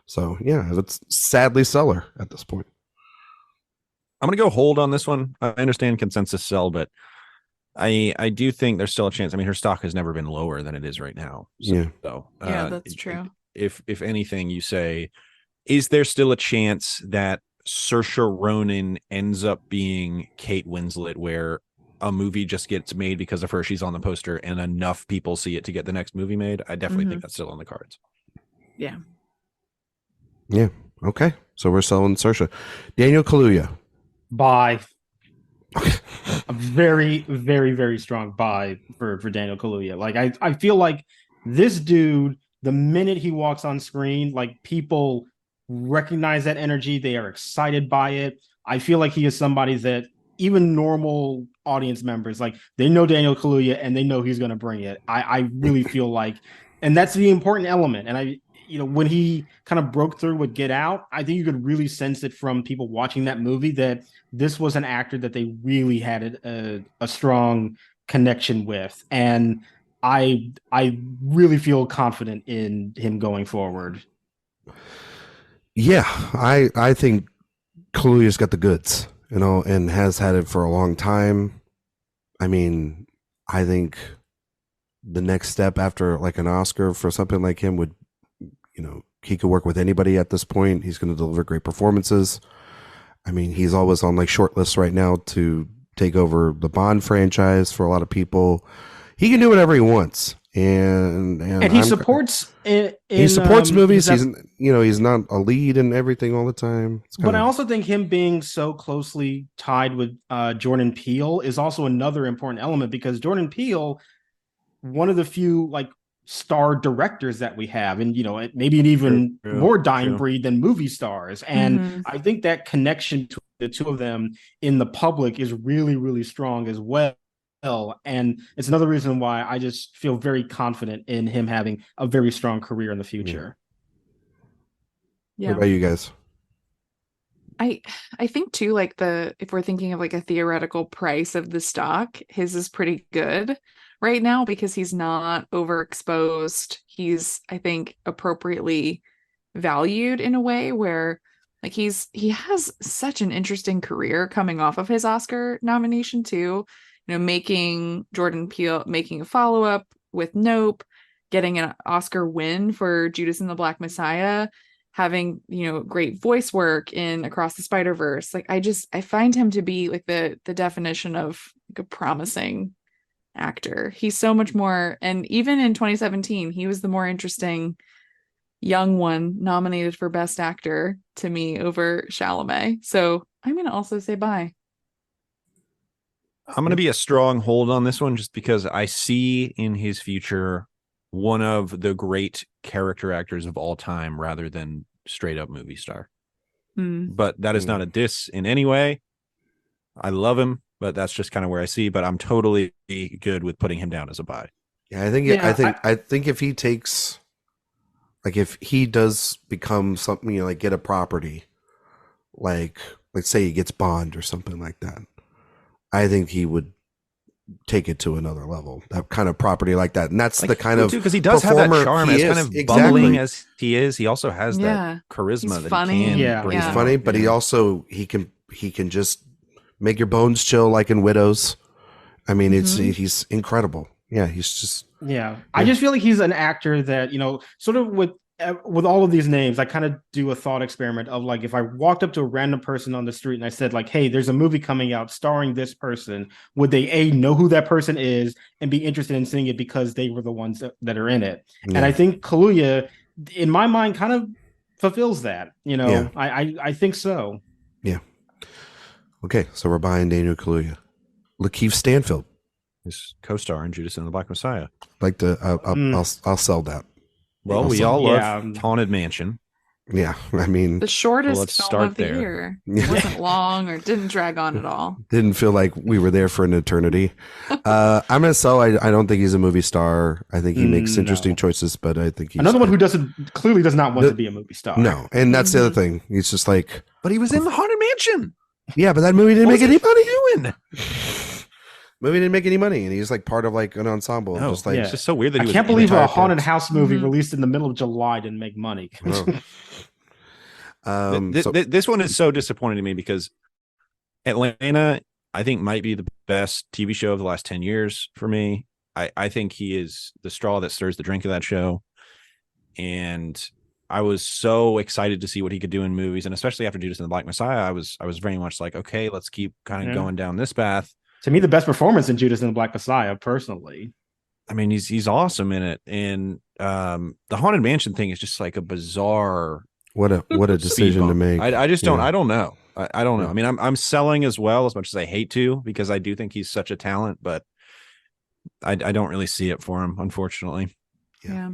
So yeah, it's sadly sell her at this point. I'm going to go hold on this one. I understand consensus sell, but I do think there's still a chance. I mean, her stock has never been lower than it is right now. So, yeah, that's true. If anything, you say, is there still a chance that Saoirse Ronan ends up being Kate Winslet, where a movie just gets made because of her, she's on the poster, and enough people see it to get the next movie made? I definitely think that's still on the cards. Yeah. Yeah. Okay. So we're selling Saoirse. Daniel Kaluuya. Buy. A very, very, very strong buy for Daniel Kaluuya. Like, I feel like this dude, the minute he walks on screen, like, people recognize that energy. They are excited by it. I feel like he is somebody that even normal audience members, like, they know Daniel Kaluuya and they know he's going to bring it. I really feel like, and that's the important element. And when he kind of broke through with Get Out, I think you could really sense it from people watching that movie that this was an actor that they really had a strong connection with. And I really feel confident in him going forward. Yeah, I think Kaluuya's got the goods, and has had it for a long time. I mean, I think the next step after, like, an Oscar for something like him would, he could work with anybody at this point. He's going to deliver great performances. I mean, he's always on, like, short lists right now to take over the Bond franchise for a lot of people. He can do whatever he wants. And he supports he supports movies. He's not a lead in everything all the time. But I also think him being so closely tied with Jordan Peele is also another important element, because Jordan Peele, one of the few, like, star directors that we have, and maybe an even more dying breed than movie stars. And I think that connection to the two of them in the public is really, really strong as well. And it's another reason why I just feel very confident in him having a very strong career in the future. Yeah. What about you guys? I think too, like, if we're thinking of, like, a theoretical price of the stock, his is pretty good right now because he's not overexposed. He's, I think, appropriately valued in a way where, like, he has such an interesting career coming off of his Oscar nomination too. Making Jordan Peele, making a follow-up with Nope, getting an Oscar win for Judas and the Black Messiah, having, great voice work in Across the Spider-Verse. Like, I find him to be, like, the definition of, like, a promising actor. He's so much more, and even in 2017, he was the more interesting young one nominated for Best Actor to me over Chalamet. So I'm going to also say bye. I'm going to be a strong hold on this one just because I see in his future one of the great character actors of all time rather than straight up movie star. But that is not a diss in any way. I love him. but that's just kind of where I see. But I'm totally good with putting him down as a buy. Yeah, I think if he takes, like, if he does become something, like get a property, like let's say he gets Bond or something like that, I think he would take it to another level. That kind of property like that, and that's like the kind of because he does have that charm as kind of bubbling as he is. He also has that charisma. He's that funny. he can bring. He's funny, but he also he can just make your bones chill like in Widows. I mean, he's incredible. Yeah, he's just I just feel like he's an actor that, sort of with all of these names, I kind of do a thought experiment of like, if I walked up to a random person on the street and I said like, hey, there's a movie coming out starring this person, would they know who that person is and be interested in seeing it because they were the ones that are in it? And I think Kaluuya, in my mind, kind of fulfills that. I think so. Yeah. Okay, so we're buying Daniel Kaluuya. Lakeith Stanfield, his co-star in Judas and the Black Messiah. Like I'll sell that. Well, we all love Haunted Mansion. Yeah, I mean, the shortest film of the year. It wasn't long or didn't drag on at all. Didn't feel like we were there for an eternity. I'm gonna sell. I don't think he's a movie star. I think he makes interesting choices, but I think he's another one who clearly does not want to be a movie star. No, and that's the other thing. He's just like, but he was in the Haunted Mansion. Yeah, but that movie didn't make any money. Movie didn't make any money, and he's like part of like an ensemble. It's just so weird that I can't believe a haunted house movie released in the middle of July didn't make money. This one is so disappointing to me because Atlanta, I think, might be the best TV show of the last 10 years for me. I think he is the straw that stirs the drink of that show, and I was so excited to see what he could do in movies, and especially after Judas and the Black Messiah, I was very much like, okay, let's keep kind of going down this path. To me, the best performance in Judas and the Black Messiah, personally. I mean, he's awesome in it, and the Haunted Mansion thing is just like a bizarre. What a decision to make. I just don't. I don't know. I don't know. I mean, I'm selling as well, as much as I hate to, because I do think he's such a talent, but I don't really see it for him, unfortunately. Yeah,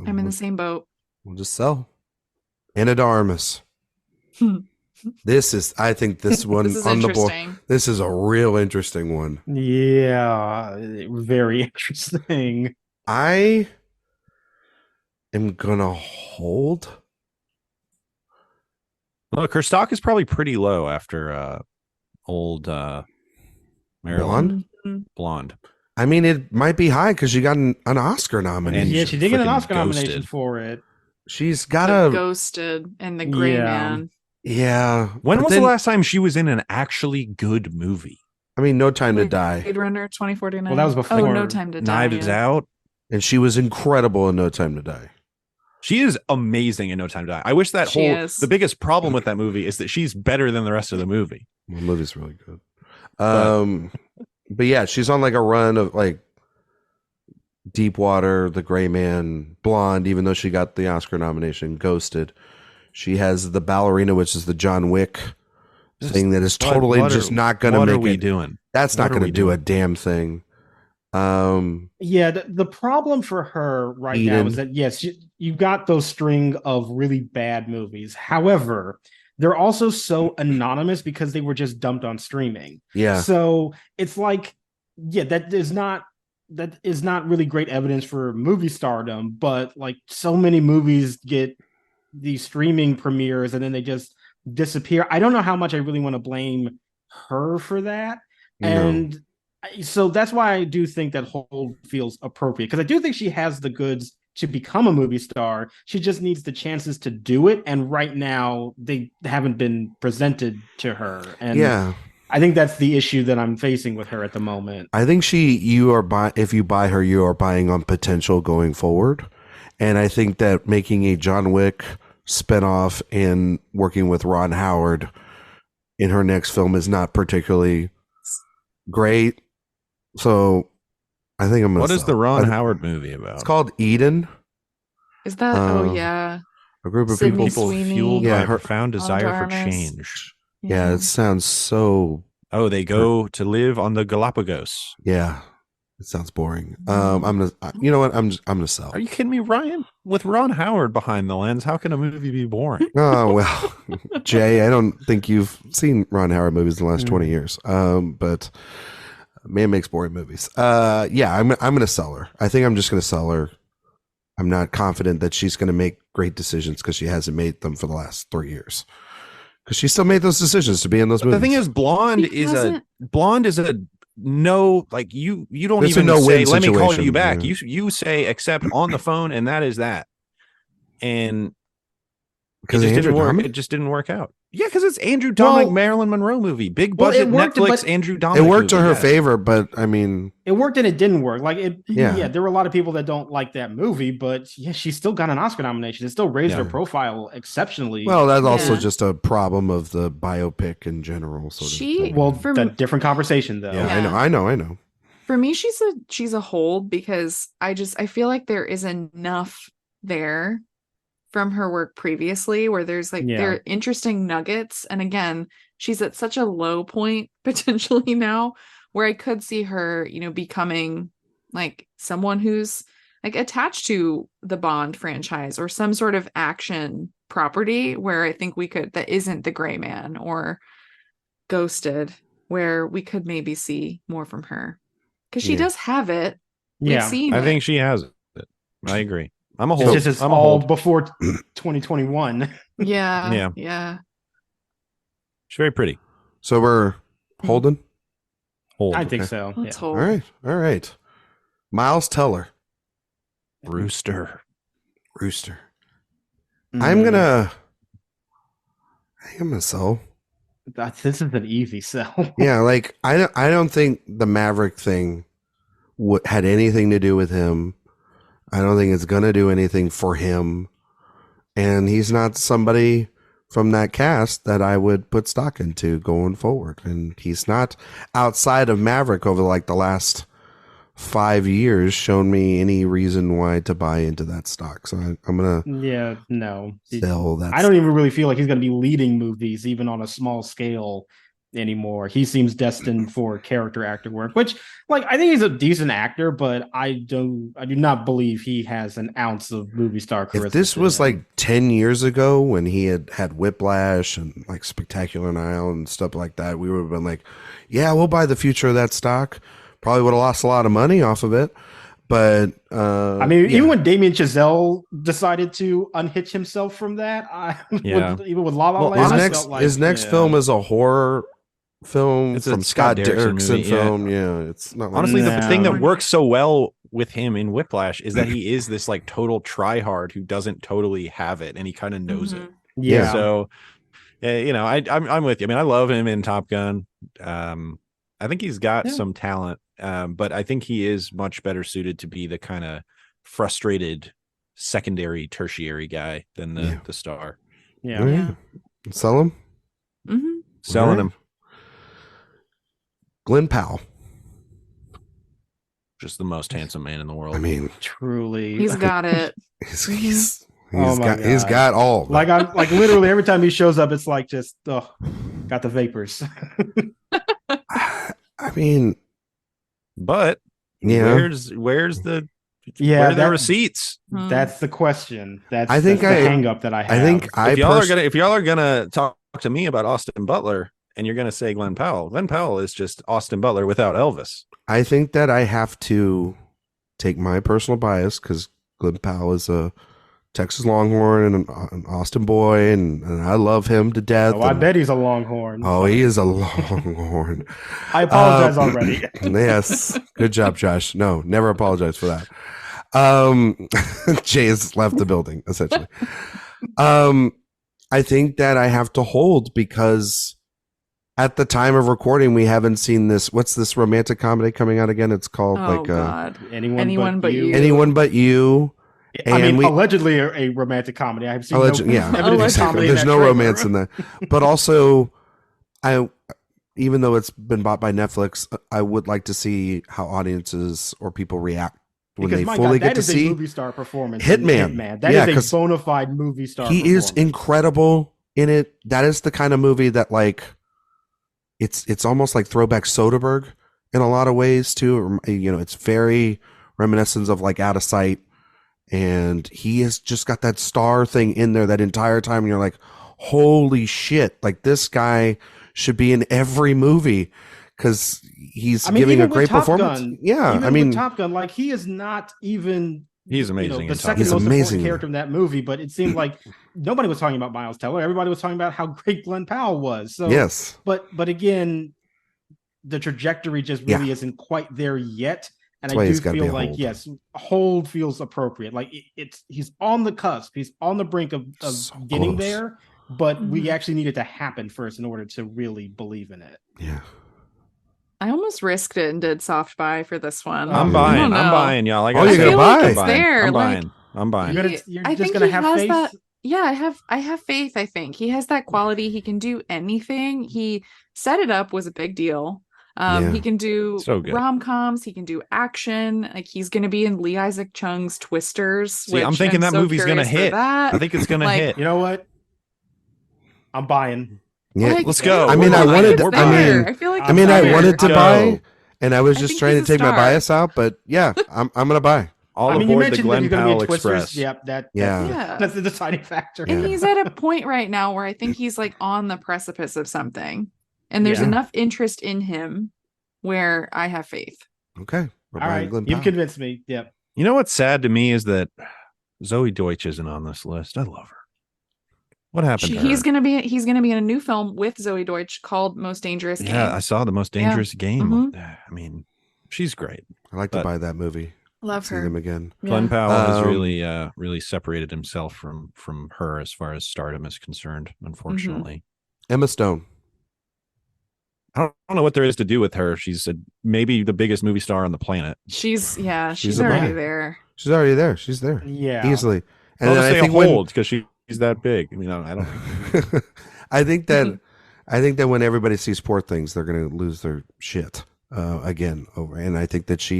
I'm in the same boat. We'll just sell. Anna de Armas. I think this one this is on the board. This is a real interesting one. Yeah, very interesting. I am gonna hold. Look, her stock is probably pretty low after old Marilyn Blonde. I mean, it might be high because she got an Oscar nomination. Yeah, she did get an Oscar nomination for it. She's got Ghosted and The Gray Man. Yeah. When was the last time she was in an actually good movie? I mean, No Time to Die. Blade Runner 2049. Well, that was before. Oh, No Time to Die. Knives Out. And she was incredible in No Time to Die. She is amazing in No Time to Die. I wish the biggest problem with that movie is that she's better than the rest of the movie. The movie's really good. But yeah, she's on like a run of like Deepwater, The Gray Man, Blonde, even though she got the Oscar nomination, Ghosted. She has The Ballerina, which is the John Wick thing that is totally just not going to make it. What are we doing? That's not going to do a damn thing. The problem for her now is that, yes, you got those string of really bad movies. However, they're also so anonymous because they were just dumped on streaming. Yeah. So it's like, that is not really great evidence for movie stardom, but like so many movies get these streaming premieres and then they just disappear. I don't know how much I really want to blame her for that. No. And so that's why I do think that hold feels appropriate, because I do think she has the goods to become a movie star. She just needs the chances to do it, and right now they haven't been presented to her. And I think that's the issue that I'm facing with her at the moment. I think if you buy her, you are buying on potential going forward. And I think that making a John Wick spinoff and working with Ron Howard in her next film is not particularly great. So I think I'm going to. What is the Ron Howard movie about? It's called Eden. Is that? A group of Sydney people fueled by her profound desire for change. Yeah, it sounds so. Oh, they go to live on the Galapagos. Yeah. It sounds boring. You know what? I'm gonna sell. Are you kidding me, Ryan? With Ron Howard behind the lens, how can a movie be boring? Oh well, Jay, I don't think you've seen Ron Howard movies in the last 20 years. But man makes boring movies. Yeah, I'm gonna sell her. I think I'm just gonna sell her. I'm not confident that she's gonna make great decisions because she hasn't made them for the last 3 years. Because she still made those decisions to be in those movies. The thing is, blonde is a no, like you don't It's even a say, no-win let me call situation, you back. yeah. You say accept on the phone, and that is that. And Because it just Andrew didn't work. Dominik? It just didn't work out. Yeah, because it's Andrew Dominik, Marilyn Monroe movie, big budget it worked, Netflix. but Andrew Dominik. It worked to movie, her yes. favor, but I mean, It worked and it didn't work. Like it, Yeah. yeah. There were a lot of people that don't like that movie, but yeah, she still got an Oscar nomination. It still raised her profile exceptionally. well, that's also Yeah. just a problem of the biopic in general. Sort of She- thing. well, For- that different conversation though. yeah, Yeah. I know. For me, she's a hold because I feel like there is enough there from her work previously where there's like Yeah. there are interesting nuggets. And again, she's at such a low point potentially now where I could see her, becoming like someone who's like attached to the Bond franchise or some sort of action property where I think that isn't The Gray Man or Ghosted, where we could maybe see more from her. Because she Yeah. does have it. We've Yeah. seen I it. think she has it. I agree. I'm a It's hold. just it's I'm a all hold. before 2021. Yeah. She's very pretty. So we're holding. Hold. I think Okay. so. Let's Yeah. hold. All right. Miles Teller, Rooster. Rooster. Mm. I'm gonna sell. This is an easy sell. Yeah, like I don't think the Maverick thing had anything to do with him. I don't think it's gonna do anything for him, and he's not somebody from that cast that I would put stock into going forward. And he's not outside of Maverick over like the last 5 years shown me any reason why to buy into that stock. So I'm gonna Yeah, no. sell that. I don't even really feel like he's going to be leading movies, even on a small scale anymore. He seems destined for character actor work, which, like, I think he's a decent actor, but I do not believe he has an ounce of movie star charisma. If this to was him. like 10 years ago when he had Whiplash and like Spectacular Nile and stuff like that, we would have been like, yeah, we'll buy the future of that stock. Probably would have lost a lot of money off of it. But I mean, even when Damien Chazelle decided to unhitch himself from that, even with La La Land, I felt like, his next film is a horror film It's a from Scott Scott Derrickson Derrickson movie, yeah. film. Yeah, it's not like Honestly, the No. thing that works so well with him in Whiplash is that he is this like total tryhard who doesn't totally have it, and he kind of knows it. yeah. So, I'm with you. I mean, I love him in Top Gun. I think he's got some talent, but I think he is much better suited to be the kind of frustrated secondary, tertiary guy than the star. Yeah. All right. Sell him. Mm-hmm. Selling All right. him. Glenn Powell. Just the most handsome man in the world. I mean, Truly. He's got it. he's Oh my God. got all. Like I'm like literally every time he shows up, it's like just got the vapors. I mean, But yeah. where's the where are the that- receipts? That's the question. That's I think the hang up that I have. I think If y'all are gonna talk to me about Austin Butler and you're gonna say Glenn Powell is just Austin Butler without Elvis. I think that I have to take my personal bias because Glenn Powell is a Texas Longhorn and an Austin boy, and I love him to death. I bet he's a Longhorn. Oh, he is a Longhorn. I apologize already. Yes. Good job, Josh. No, never apologize for that. Jay has left the building, essentially. I think that I have to hold because at the time of recording, we haven't seen this. What's this romantic comedy coming out again? It's called God. Anyone but you. Anyone But You. I mean, we allegedly a romantic comedy. I've seen Allegedly, no yeah, evidence of exactly. comedy in There's that no trailer. romance in that. But also, even though it's been bought by Netflix, I would like to see how audiences or people react when Because they my fully God, get that to is a see movie star performance. in Hitman. That Yeah, is 'cause a bona fide movie star. He is performance. incredible in it. That is the kind of movie that like it's almost like throwback Soderbergh in a lot of ways too. You know, it's very reminiscent of like Out of Sight, and he has just got that star thing in there that entire time, and you're like, holy shit, like this guy should be in every movie because he's giving a great performance. I mean, with Top Gun, like he is not even. He's amazing. The second most important character in that movie, but it seemed like nobody was talking about Miles Teller. Everybody was talking about how great Glenn Powell was. So yes, but again, the trajectory just really isn't quite there yet. And That's I do feel like hold feels appropriate. Like he's on the cusp. He's on the brink of so getting there, but we actually need it to happen first in order to really believe in it. Yeah. I almost risked it and did soft buy for this one. I'm buying, y'all. You're gonna buy? It's there. I'm buying. You're just gonna have faith. I have faith. I think he has that quality. He can do anything. He set it up was a big deal. He can do rom-coms. He can do action. Like he's going to be in Lee Isaac Chung's Twisters. See, I'm thinking that movie's going to hit. I think it's going to hit. You know what? I'm buying. Yeah, let's go. I mean, I wanted to buy, and I was just trying to take my bias out. But yeah, I'm gonna buy. You mentioned the Glenn Powell Express. Yep, that's the deciding factor. And he's at a point right now where I think he's like on the precipice of something, and there's enough interest in him where I have faith. Okay, all right, you've convinced me. Yep. You know what's sad to me is that Zoe Deutsch isn't on this list. I love her. What happened to her? He's gonna be in a new film with Zoe Deutsch called Most Dangerous Game. Yeah, I saw The Most Dangerous Game. Mm-hmm. I mean, she's great. I like to buy that movie. Love her. See them again. Glenn Powell has really separated himself from her as far as stardom is concerned, unfortunately. Emma Stone. I don't know what there is to do with her. She's maybe the biggest movie star on the planet. She's already there. She's already there. She's there. Yeah, easily. And then I think hold because she's that big. I mean, I don't. I think that when everybody sees Poor Things, they're going to lose their shit again over. And I think that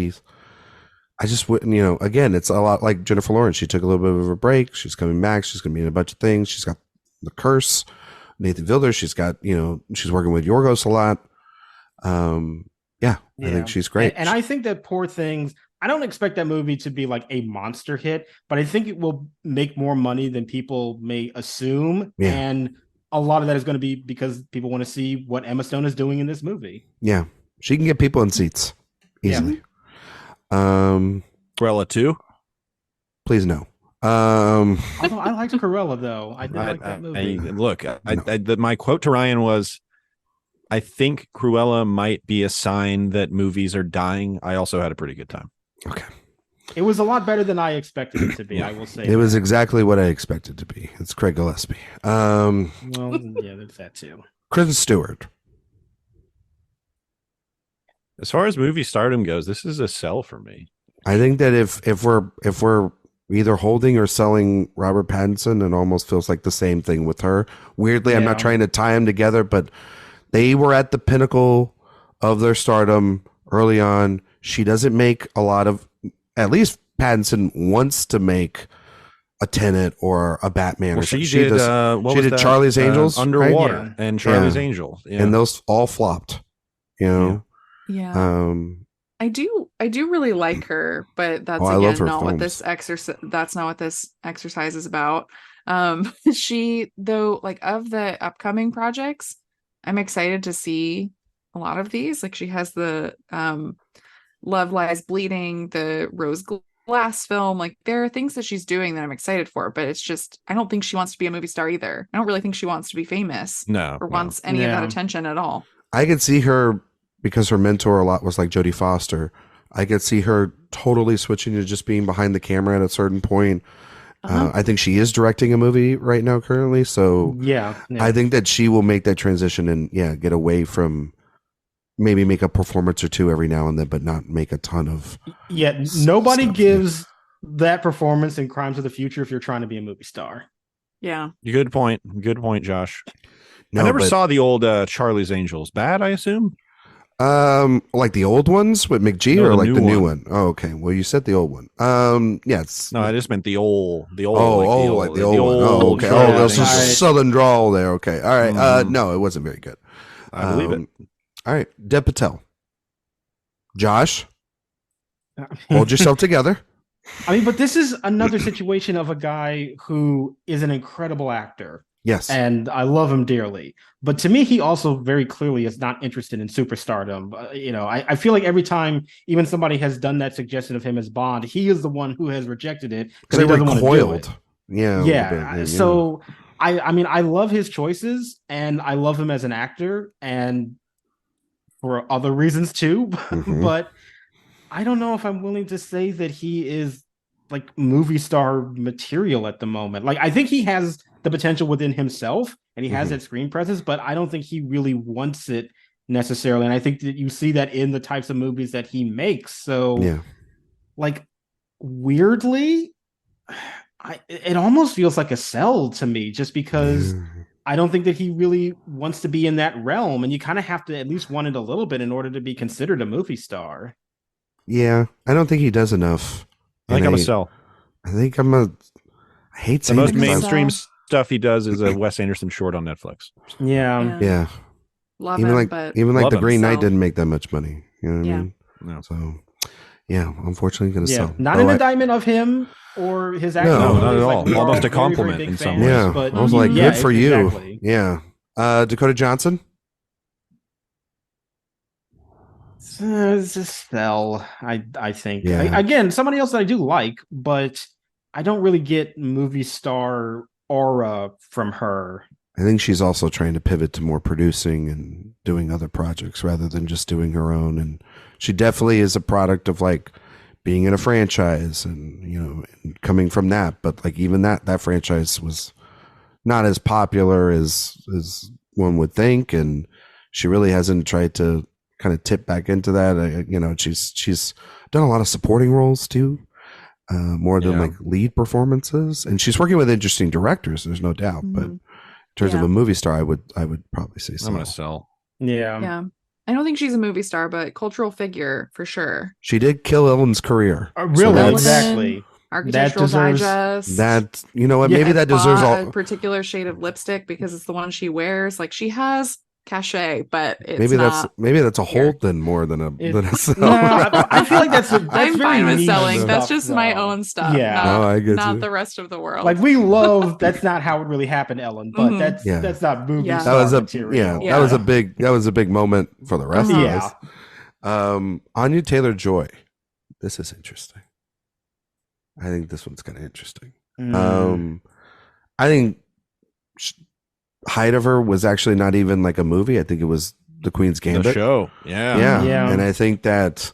I just wouldn't. Again, it's a lot like Jennifer Lawrence. She took a little bit of a break. She's coming back. She's going to be in a bunch of things. She's got The Curse. Nathan Fielder. She's got she's working with Yorgos a lot. I think she's great. And I think that Poor Things. I don't expect that movie to be like a monster hit, but I think it will make more money than people may assume. Yeah. And a lot of that is going to be because people want to see what Emma Stone is doing in this movie. Yeah. She can get people in seats easily. Yeah. Cruella 2? Please no. Although I liked Cruella though. I did like that movie. My quote to Ryan was, I think Cruella might be a sign that movies are dying. I also had a pretty good time. Okay. It was a lot better than I expected it to be, I will say. It was exactly what I expected to be. It's Craig Gillespie. Well, yeah, there's that too. Kristen Stewart. As far as movie stardom goes, this is a sell for me. I think that if we're either holding or selling Robert Pattinson, it almost feels like the same thing with her. Weirdly, I'm not trying to tie them together, but they were at the pinnacle of their stardom early on. She doesn't make a lot of, at least Pattinson wants to make a Tenet or a Batman. Well, she did Charlie's Angels, Underwater, right? and Charlie's Angels, and those all flopped. Yeah. I do really like her, but that's that's not what this exercise is about. She though, like of the upcoming projects, I'm excited to see a lot of these. Like she has the Love Lies Bleeding, the Rose Glass film. Like there are things that she's doing that I'm excited for, but it's just I don't think she wants to be a movie star either. I don't really think she wants to be famous. Or wants any of that attention at all. I could see her, because her mentor a lot was like Jodie Foster. I could see her totally switching to just being behind the camera at a certain point. I think she is directing a movie right now currently. So I think that she will make that transition and get away from maybe make a performance or two every now and then, but not make a ton of. Yeah. Nobody gives that performance in Crimes of the Future if you're trying to be a movie star. Yeah. Good point, Josh. I never saw the old Charlie's Angels. Bad, I assume. Like the old ones with McGee, or like the new one? Oh, okay. Well, you said the old one. Yes. No, I just meant the old. Like the old one. Oh, okay. Oh, there's a southern drawl there. Okay. All right. No, it wasn't very good. I believe it. All right. Dev Patel. Josh, hold yourself together. I mean, but this is another situation of a guy who is an incredible actor. Yes. And I love him dearly. But to me, he also very clearly is not interested in superstardom. I feel like every time even somebody has done that suggestion of him as Bond, he is the one who has rejected it because he doesn't want to do it. Yeah. Yeah. So I mean, I love his choices and I love him as an actor and for other reasons too. But I don't know if I'm willing to say that he is like movie star material at the moment. Like, I think he has the potential within himself and he has that screen presence, but I don't think he really wants it necessarily. And I think that you see that in the types of movies that he makes. So like weirdly, it almost feels like a sell to me just because I don't think that he really wants to be in that realm. And you kind of have to at least want it a little bit in order to be considered a movie star. Yeah. I don't think he does enough. I think I'm a sell. I think I hate saying the most mainstream stuff he does is a Wes Anderson short on Netflix. Yeah. Love even him, like but The Green Knight didn't make that much money. You know what I mean? No. So yeah, unfortunately gonna sell. Not an indictment of him or his acting. No, not at all. Like, almost a compliment in some ways. Yeah. But I was like, good for you. Exactly. Yeah. Dakota Johnson. It's a sell, I think. Yeah. Again, somebody else that I do like, but I don't really get movie star aura from her. I think she's also trying to pivot to more producing and doing other projects rather than just doing her own. And she definitely is a product of like being in a franchise and, you know, and coming from that. But like even that franchise was not as popular as one would think. And she really hasn't tried to kind of tip back into that. You know, she's done a lot of supporting roles too. More than like lead performances, and she's working with interesting directors. There's no doubt, but in terms of a movie star, I would probably say so. I'm gonna sell. Yeah. I don't think she's a movie star, but cultural figure for sure. She did kill Ellen's career. Really, so exactly. Architectural Digest. That, you know what? Maybe that deserves a particular shade of lipstick because it's the one she wears. Like she has cachet, but it's maybe that's a hold then more than a sell. No, I feel like that's I'm fine with selling. Stuff, that's just my though. own stuff. Yeah, I get not you. the rest of the world. Like we love. That's not how it really happened, Ellen. But that's not movie star that was material. that was a big moment for the rest of us. Anya Taylor-Joy. This is interesting. I think this one's kind of interesting. I think height of her was actually not even like a movie. I think it was The Queen's Gambit. The show. Yeah. And I think that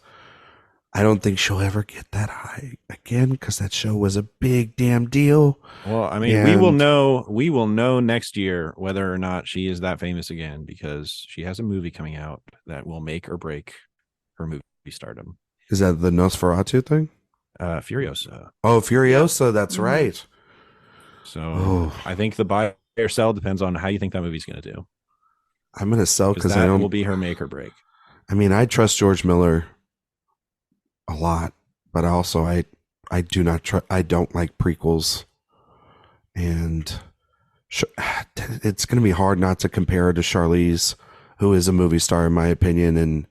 I don't think she'll ever get that high again because that show was a big damn deal. Well, I mean, we will know next year whether or not she is that famous again because she has a movie coming out that will make or break her movie stardom. Is that the Nosferatu thing? Furiosa. Oh, Furiosa, that's right. So I think the buy or sell depends on how you think that movie's going to do. I'm going to sell because that I don't. will be her make or break. I mean, I trust George Miller a lot, but also I do not trust. I don't like prequels, and it's going to be hard not to compare her to Charlize, who is a movie star in my opinion, and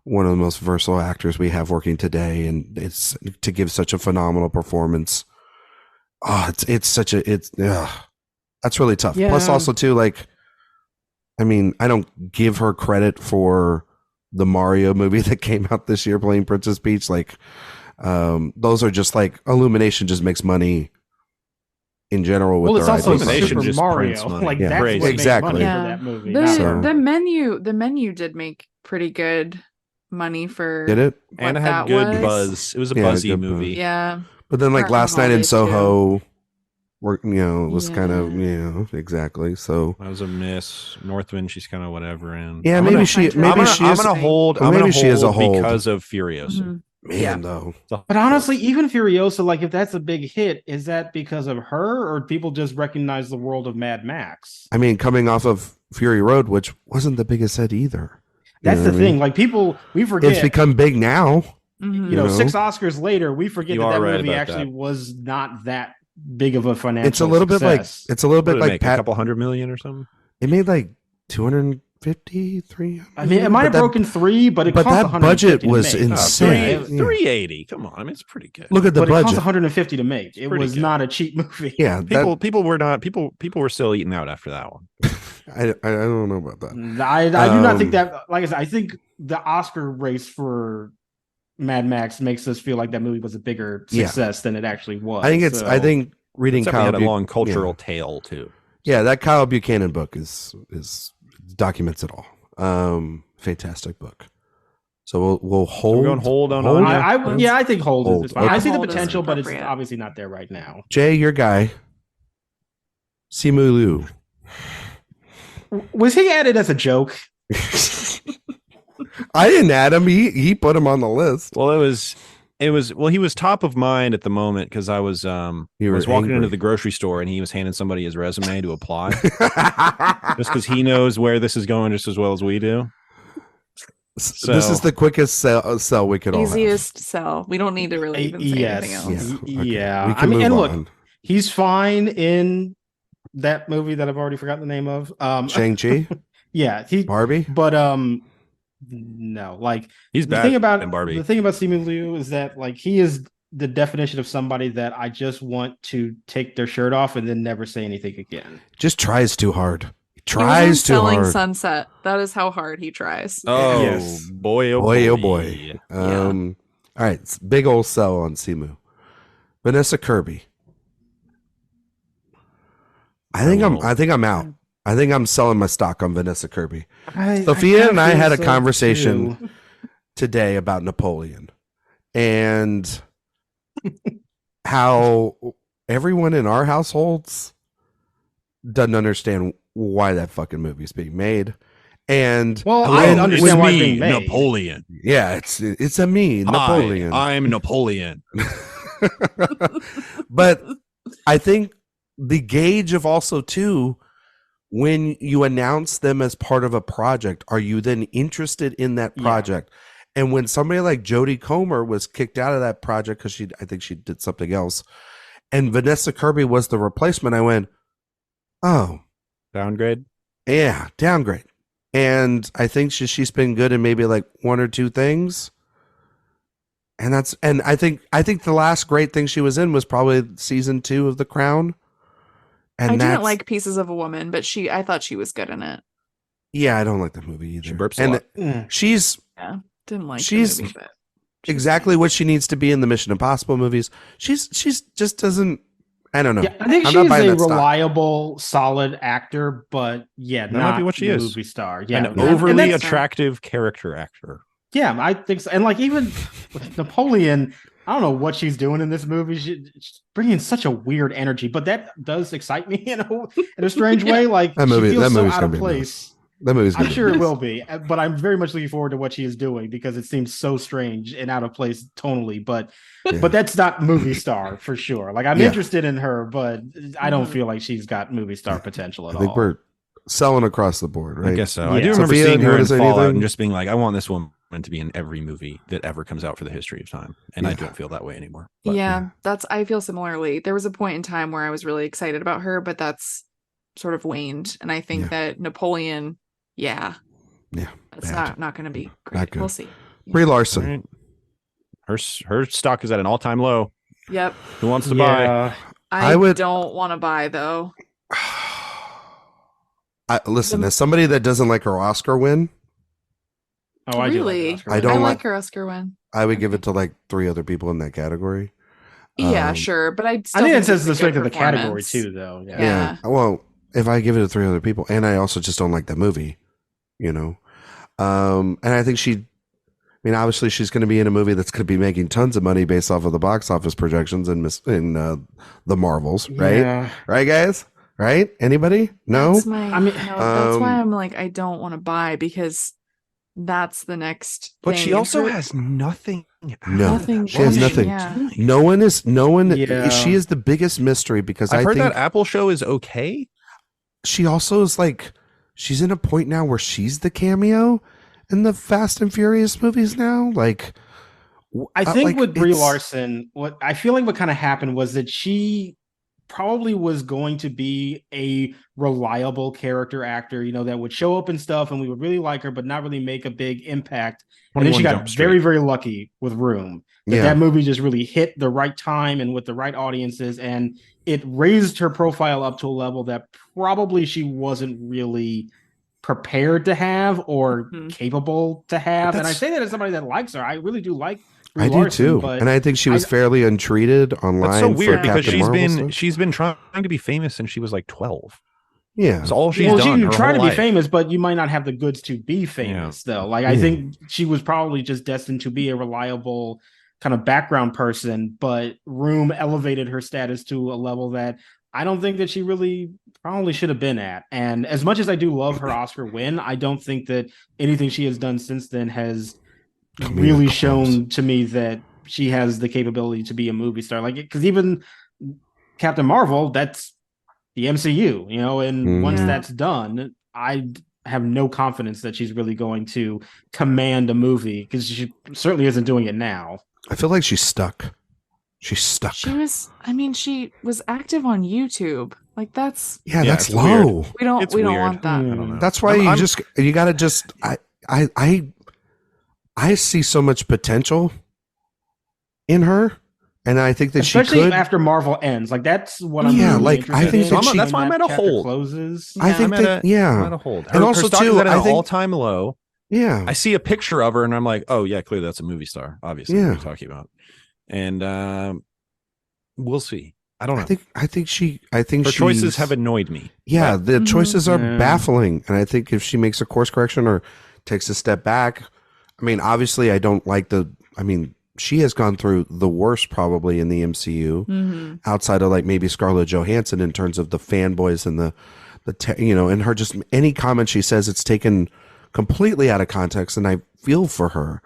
one of the most versatile actors we have working today. And it's to give such a phenomenal performance. Oh, that's really tough. Yeah. Plus also too, like, I mean, I don't give her credit for the Mario movie that came out this year playing Princess Peach. Like, those are just like Illumination just makes money in general with it's their also ideas. Super Mario. Like Yeah. that's what makes Exactly. money for that movie. The menu did make pretty good money for. Did it? And it had good buzz. It was a buzzy movie. Yeah. But then like Last Night in Soho, it was Yeah. kind of, exactly. So That was a miss. Northwind, she's kind of whatever. And yeah, I'm maybe gonna she find her. is. I'm gonna hold. Well, I'm maybe gonna she is a hold hold. because of Furiosa. Mhm. Man, though. But honestly, even Furiosa, like if that's a big hit, is that because of her or people just recognize the world of Mad Max? I mean, coming off of Fury Road, which wasn't the biggest hit either. That's the thing. Like we forget. It's become big now. Mhm. You know, 6 Oscars later, we forget You that are right movie about actually that. was not that big of a financial It's a little success. bit like What did it make, a couple $100 million or something. it made like 53. I mean, it might have broken 3, but it cost that budget was to make. insane. 380. Come on, I mean, it's pretty good. Look at the budget. It cost 150 to make. It was good. not a cheap movie. Yeah, people were still eating out after that one. I don't know about that. I do not think that. Like I said, I think the Oscar race for Mad Max makes us feel like that movie was a bigger success than it actually was. I think reading Kyle had a long cultural tale too. Yeah, that Kyle Buchanan book is documents it all. Fantastic book. So we'll hold. So we're going hold on. I think hold is fine. Okay. I see the Hold is potential, but it's appropriate. obviously not there right now. Jay, your guy, Simu Liu. Was he added as a joke? I didn't add him. He put him on the list. Well, he was top of mind at the moment because I was walking into the grocery store and he was handing somebody his resume to apply. Just because he knows where this is going just as well as we do. So, this is the quickest sell we could all have. Easiest sell. We don't need to really even say anything else. Yeah. We I can mean, move and on. look, he's fine in that movie that I've already forgotten the name of. Shang-Chi? Yeah, Barbie? But no, like he's the bad thing about in Barbie. The thing about Simu Liu is that like he is the definition of somebody that I just want to take their shirt off and then never say anything again. Just tries too hard. He He was in tries too Selling hard. Sunset. That is how hard he tries. Oh Yes. boy, Oh boy. All right, it's big old sell on Simu. Vanessa Kirby. I think I'm out. I think I'm selling my stock on Vanessa Kirby. Sophia and I had a conversation today about Napoleon and how everyone in our households doesn't understand why that fucking movie's being made. And I don't understand why it's being made. Napoleon. Yeah, it's a me, Napoleon. I'm Napoleon. But I think the gauge of also too, when you announce them as part of a project, are you then interested in that project? Yeah. And when somebody like Jodie Comer was kicked out of that project because I think she did something else, and Vanessa Kirby was the replacement, I went, oh, downgrade. Yeah, downgrade. And I think she's been good in maybe like one or two things. And I think the last great thing she was in was probably season 2 of The Crown. And I didn't like Pieces of a Woman, but I thought she was good in it. Yeah, I don't like the movie either. She burps a lot. She's didn't like she's the movie, but exactly what she needs to be in the Mission Impossible movies. She's just doesn't. I don't know. Yeah, I think she's a reliable, solid actor, but not might be what she is. Movie star. Yeah, an overly attractive character actor. Yeah, I think so. And like even with Napoleon, I don't know what she's doing in this movie. She's bringing such a weird energy, but that does excite me in a strange way. Like that movie, she feels that so out of place. That movie's I'm sure it will be, but I'm very much looking forward to what she is doing because it seems so strange and out of place tonally. But that's not movie star for sure. Like I'm interested in her, but I don't feel like she's got movie star potential at all. I think we're selling across the board, right? I guess so. Yeah. I do remember Sophia, seeing her in Fallout anything? and just being like, I want this woman to be in every movie that ever comes out for the history of time. And I don't feel that way anymore. But, I feel similarly. There was a point in time where I was really excited about her, but that's sort of waned. And I think that Napoleon, that's not going to be great. We'll see. Brie Larson. Right. Her stock is at an all-time low. Yep. Who wants to buy? I don't want to buy though. Listen, as somebody that doesn't like her Oscar win. Oh, I really? do. I like her Oscar win. I would give it to like 3 other people in that category. Yeah, sure, but I think it says the strength of the category too, though. Yeah. Well, if I give it to 3 other people, and I also just don't like that movie, and I think obviously she's going to be in a movie that's going to be making tons of money based off of the box office projections in the Marvels, right? Yeah. Right, guys? Right? Anybody? No. That's why I'm like I don't want to buy because that's the next. But thing. she also has nothing. No, nothing. She has nothing. Yeah. No one. Yeah. She is the biggest mystery because I've heard think that Apple show is okay. She also is like, she's in a point now where she's the cameo in the Fast and Furious movies now. Like, I think with Brie Larson, what I feel like what kind of happened was that she probably was going to be a reliable character actor, that would show up and stuff, and we would really like her, but not really make a big impact. And then she got very, very lucky with Room. That movie just really hit the right time and with the right audiences, and it raised her profile up to a level that probably she wasn't really prepared to have or capable to have. And I say that as somebody that likes her. I really do like Brie Larson, do too, and I think she was fairly untreated online. That's so weird because Captain she's been trying to be famous since she was like 12. Yeah, that's all she's done. She tried to be famous, but you might not have the goods to be famous, though. Like I think she was probably just destined to be a reliable kind of background person, but Room elevated her status to a level that I don't think that she really probably should have been at. And as much as I do love her Oscar win, I don't think that anything she has done since then has really shown to me that she has the capability to be a movie star. Like, because even Captain Marvel, that's the MCU, and once that's done, I have no confidence that she's really going to command a movie, because she certainly isn't doing it now. I feel like she's stuck. She's stuck. She was active on YouTube. Like that's low. We don't want that. That's why you gotta just I see so much potential in her, and I think that especially she could after Marvel ends. Like that's what I'm I think that's why I'm at a hold. Closes. I think I'm at a hold. And also too, at an all-time low. Yeah, I see a picture of her and I'm like, oh yeah, clearly that's a movie star. Obviously, what are you talking about? And we'll see. I don't know. I think her choices have annoyed me. Yeah, the choices are baffling, and I think if she makes a course correction or takes a step back, I mean, obviously, I don't like she has gone through the worst probably in the MCU, outside of like maybe Scarlett Johansson in terms of the fanboys and and her just any comment she says, it's taken completely out of context, and I feel for her,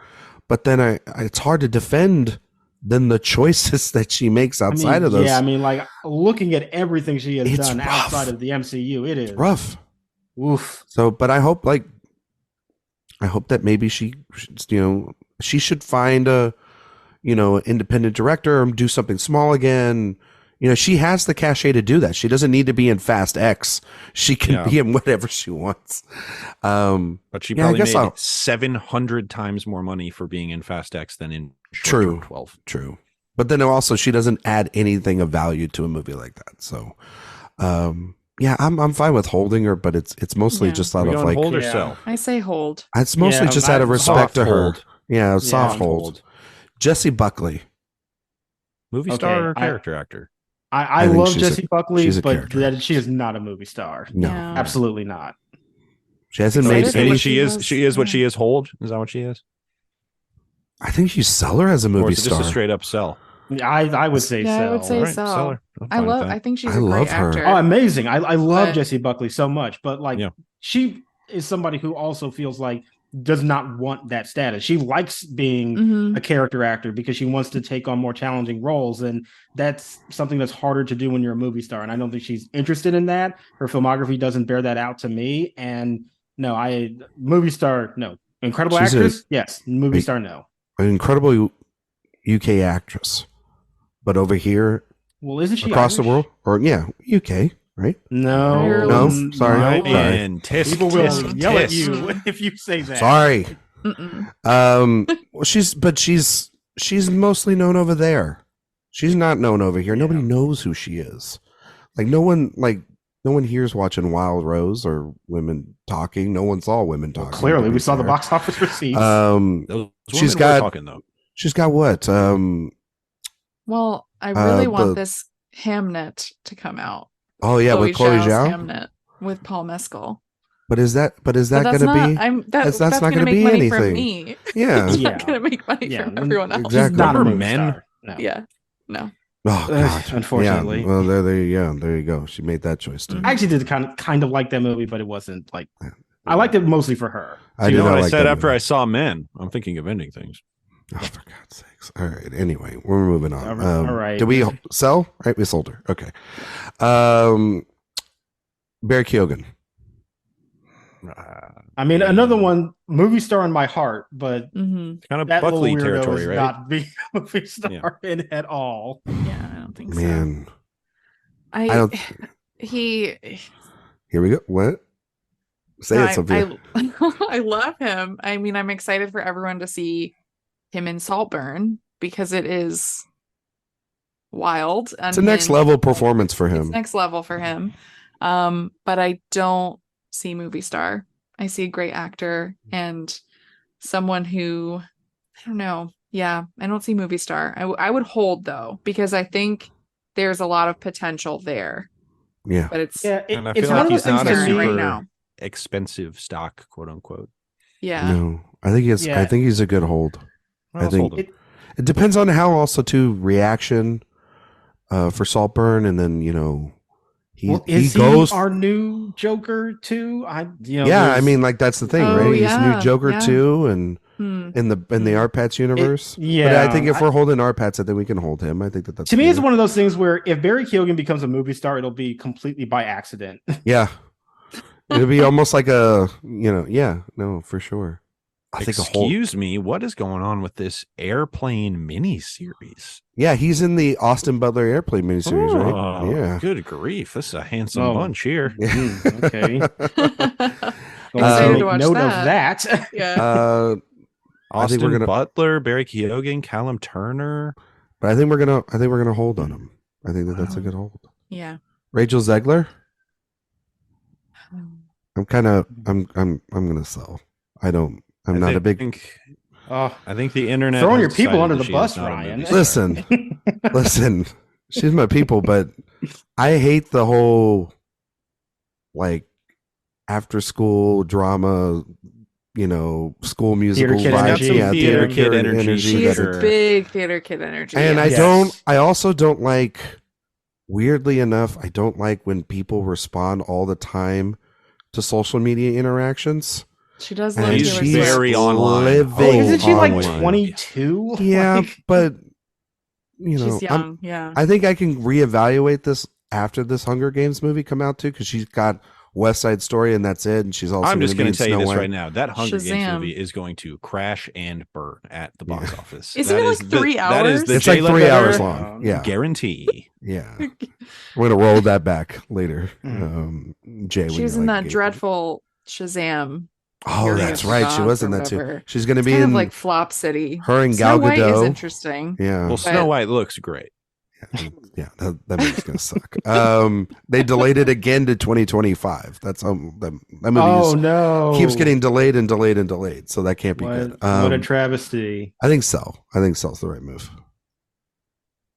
but then it's hard to defend then the choices that she makes outside of those. Yeah, like looking at everything she has done outside of the MCU, it is rough. Oof. So, but I hope that maybe she should find a, independent director or do something small again. She has the cachet to do that. She doesn't need to be in Fast X. She can be in whatever she wants. But she probably made 700 times more money for being in Fast X than in True 12. True. But then also she doesn't add anything of value to a movie like that. So, I'm fine with holding her, but it's mostly just out of like hold or sell. I say hold. It's mostly just out of respect to her. Hold. Yeah, soft hold. Jessie Buckley, movie star or character actor? I love Jessie Buckley, but she is not a movie star. No, absolutely not. She hasn't made any. She is what she is. Hold, is that what she is? I think you sell her as a movie star. Just a straight up sell. I would say so. I would say so. I think she's a great actor. Oh, amazing. I love Jessie Buckley so much, but she is somebody who also feels like does not want that status. She likes being a character actor because she wants to take on more challenging roles, and that's something that's harder to do when you're a movie star, and I don't think she's interested in that. Her filmography doesn't bear that out to me, and movie star, no. Incredible actress? Yes. Movie star, no. An incredible UK actress, but over here, isn't she across Irish? The world? Or right? No, sorry. People will yell at you if you say that. Sorry. She's mostly known over there. She's not known over here. Nobody knows who she is. No one here's watching Wild Rose or Women Talking. No one saw Women Talking. Clearly, we saw the box office receipts. She's got what? Well, I really want this Hamnet to come out. Oh yeah, with Chloe Zhao. Hamnet with Paul Mescal. But is that going to be? That's not going to be anything. For me. Yeah, it's not going to make money from everyone else. Exactly. Not a men. No. Yeah, no. Oh God! Unfortunately, well, there you go. She made that choice too. I actually did kind of like that movie, but it wasn't like I liked it mostly for her. You know what I said after I saw Men? I'm thinking of ending things. Oh, for God's sakes! All right. Anyway, we're moving on. All right. Did we sell? Right, we sold her. Okay. Barry Keoghan. Another one, movie star in my heart, but kind of Buckley territory, right? Not being a movie star in at all. Yeah, I don't think so. Man. I don't. He. Here we go. What? Say it, Sophia. I love him. I mean, I'm excited for everyone to see him in Saltburn because it is wild. It's a next level performance for him. It's next level for him. But I don't see movie star. I see a great actor and someone who, I don't know. Yeah, I don't see movie star. I would hold though, because I think there's a lot of potential there. Yeah. But it's and I it's feel one like of those he's not things a to me super right now. expensive stock, quote unquote. Yeah. No, I think it's. Yeah. I think he's a good hold. Well, I think hold him. it depends on how also too reaction for Saltburn, and then is he goes. our new Joker too? I I mean, like that's the thing, Oh, right? He's yeah, new Joker yeah. too, and in the Art Pats universe. But I think if we're holding Art Pats, I think we can hold him. I think that's to me, fair. it's one of those things where if Barry Keoghan becomes a movie star, it'll be completely by accident. Yeah, it'll be almost like a no, for sure. I think Excuse me, what is going on with this airplane miniseries? Yeah, he's in the Austin Butler Airplane miniseries, right? Yeah. Good grief, this is a handsome bunch here. Okay. Excited to watch note that. of that. Yeah. I think we're Austin gonna Butler, Barry Keoghan, Callum Turner. But I think we're gonna hold on him. I think that's a good hold. Yeah. Rachel Zegler. I'm gonna sell. I'm not a big. I think the internet throwing has your people decided under that the she bus, is not a Ryan. movie star. Listen. She's my people, but I hate the whole like after school drama, school musical kid vibe. energy. Yeah, Theater kid energy. She is Sure. big theater kid energy. And Yes. I also don't like, weirdly enough, I don't like when people respond all the time to social media interactions. She does And love she's Taylor Swift. very online. living Isn't she like online. 22? Yeah, but She's young. Yeah. I think I can reevaluate this after this Hunger Games movie come out too, because she's got West Side Story and that's it. And she's also I'm just going to tell you this White. right now. That Hunger Games Shazam. movie is going to crash and burn at the box office. Isn't That it is like 3 That is hours? the It's like Jay 3 Ledbetter hours long. Yeah. guarantee. Yeah. We're going to roll that back later. Jay, She was in that dreadful Shazam. Oh, Fury that's of right. She God was in or that too. whatever. She's going to It's be kind in of like Flop City. her and Snow Gal White is Gadot. interesting. Yeah. Well, Snow White looks great. Yeah, that movie's gonna suck. They delayed it again to 2025 That's that movie keeps getting delayed and delayed and delayed, so that can't be good. What a travesty. I think Cell's the right move,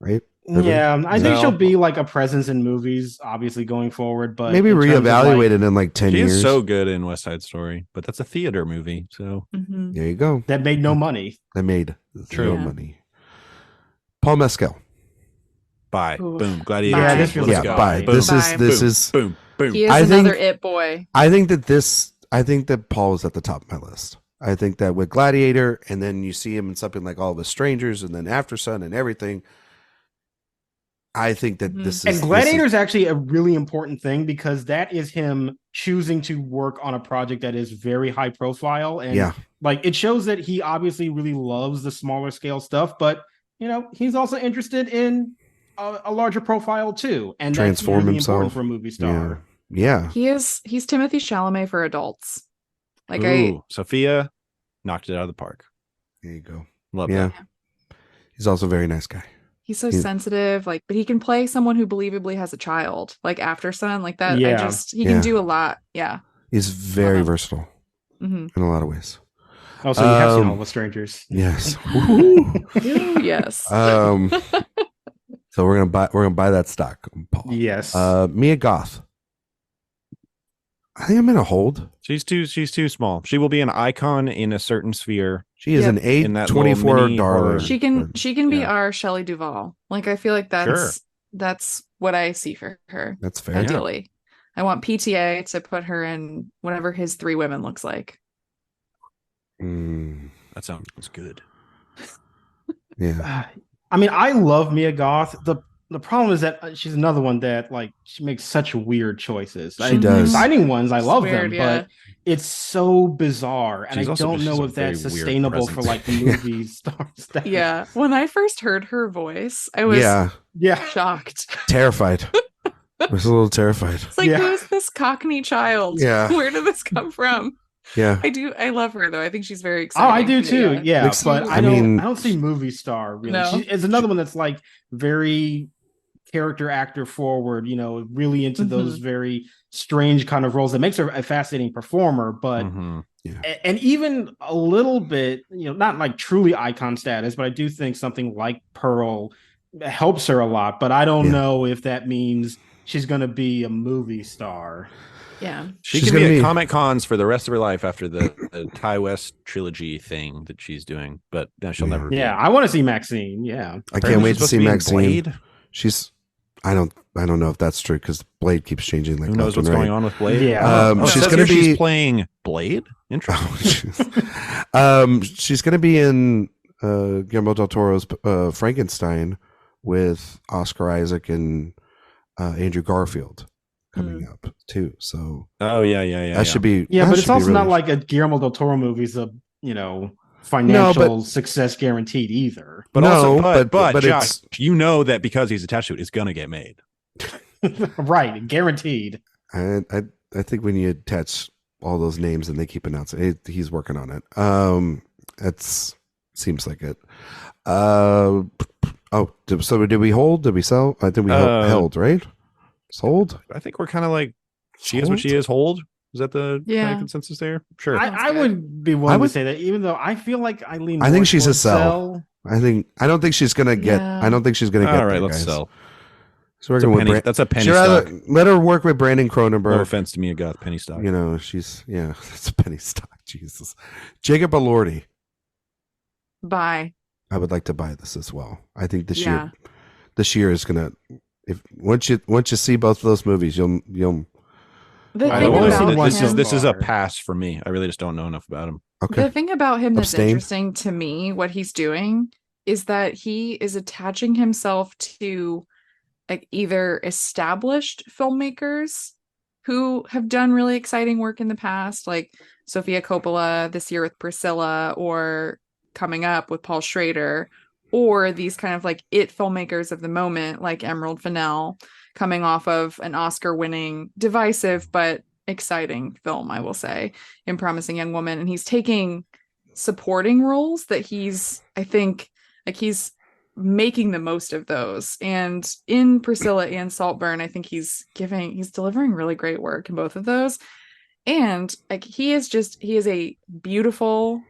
right? Yeah, I think No. she'll be like a presence in movies, obviously going forward. But Maybe in terms of, reevaluate it in like 10 She years. is so good in West Side Story, but that's a theater movie. So Mhm. There you go. that made no money. They made True. no money. Paul Mescal. bye. Oof. Boom. Gladiator. Bye. Yeah, this feels Yeah, good. bye. Boom. This Bye. is. boom. Boom. He is I another think- it boy. I think that Paul is at the top of my list. I think that with Gladiator, and then you see him in something like All of Us Strangers, and then After Sun and everything. I think that this is And Gladiator is actually a really important thing because that is him choosing to work on a project that is very high profile. And like it shows that he obviously really loves the smaller scale stuff, but he's also interested in a larger profile too. And Transform that's really himself. important for a movie star. Yeah. He's Timothée Chalamet for adults. Like Ooh, Sophia knocked it out of the park. There you go. Love Yeah. that. He's also a very nice guy. he's so sensitive, but he can play someone who believably has a child, like After Sun, like that. Yeah. He can do a lot. Yeah. He's very versatile in a lot of ways. Oh, so you have seen All of Us Strangers. Yes. Yes. So we're gonna buy that stock, Paul. Yes. Mia Goth. I think I'm gonna hold. She's too small. She will be an icon in a certain sphere. She is an In that 8/24 little mini darling. horror. she can be Yeah. our Shelley Duvall. Like I feel like that's what I see for her. That's fair. Ideally. I want PTA to put her in whatever his 3 women looks like. That sounds good. Yeah. I mean, I love Mia Goth. The problem is that she's another one that like she makes such weird choices. She does. Exciting ones, I love weird, them, yeah. but it's so bizarre, and She's I also don't just know a if that's very weird sustainable for presence. like the movie stars. Yeah. When I first heard her voice, I was Yeah. Yeah. shocked. Terrified. I was a little terrified. It's like, who's this Cockney child? Yeah. Where did this come from? Yeah. I love her though. I think she's very exciting. Oh, I do too. Yeah, but I don't see movie star really. No. It's another one that's like very character actor forward, really into those very strange kind of roles. That makes her a fascinating performer, but and even a little bit, not like truly icon status, but I do think something like Pearl helps her a lot. But I don't know if that means she's going to be a movie star. Yeah, she's can be at Comic Cons for the rest of her life after the Ty West trilogy thing that she's doing, but now she'll never. Yeah, I want to see Maxine. Yeah, I can't wait to see Maxine. She's. I don't know if that's true because Blade keeps changing. Like, who knows what's going on with Blade? Yeah, she's going to be she's playing Blade. Interesting. She's going to be in Guillermo del Toro's Frankenstein with Oscar Isaac and Andrew Garfield coming up too. So that should be but it's also not like a Guillermo del Toro movie's a financial success guaranteed either. But Josh, that because he's attached to it, it's gonna get made. Right, guaranteed. I think when you attach all those names and they keep announcing it, he's working on it. It seems like it. So did we hold? Did we sell? I think we held, right? Sold? I think we're kind of like she is what she is. Hold. Is that the kind of consensus there? Sure. I would be willing to say that, even though I feel like I lean. I think she's a sell. I don't think she's gonna get. I don't think she's gonna get. All right, there, let's guys. sell. So that's a penny stock. Let her work with Brandon Cronenberg. No offense to me, got penny stock. She's that's a penny stock. Jesus, Jacob Elordi. Buy. I would like to buy this as well. I think this year is gonna. If once you see both of those movies, you'll. This is a pass for me. I really just don't know enough about him. Okay. The thing about him that's interesting to me, what he's doing, is that he is attaching himself to like either established filmmakers who have done really exciting work in the past, like Sophia Coppola this year with Priscilla, or coming up with Paul Schrader, or these kind of like it filmmakers of the moment, like Emerald Fennell, coming off of an Oscar-winning, divisive but exciting film, I will say, in Promising Young Woman. And he's taking supporting roles that he's making the most of those. And in Priscilla and Saltburn, I think he's delivering really great work in both of those. And like he is a beautiful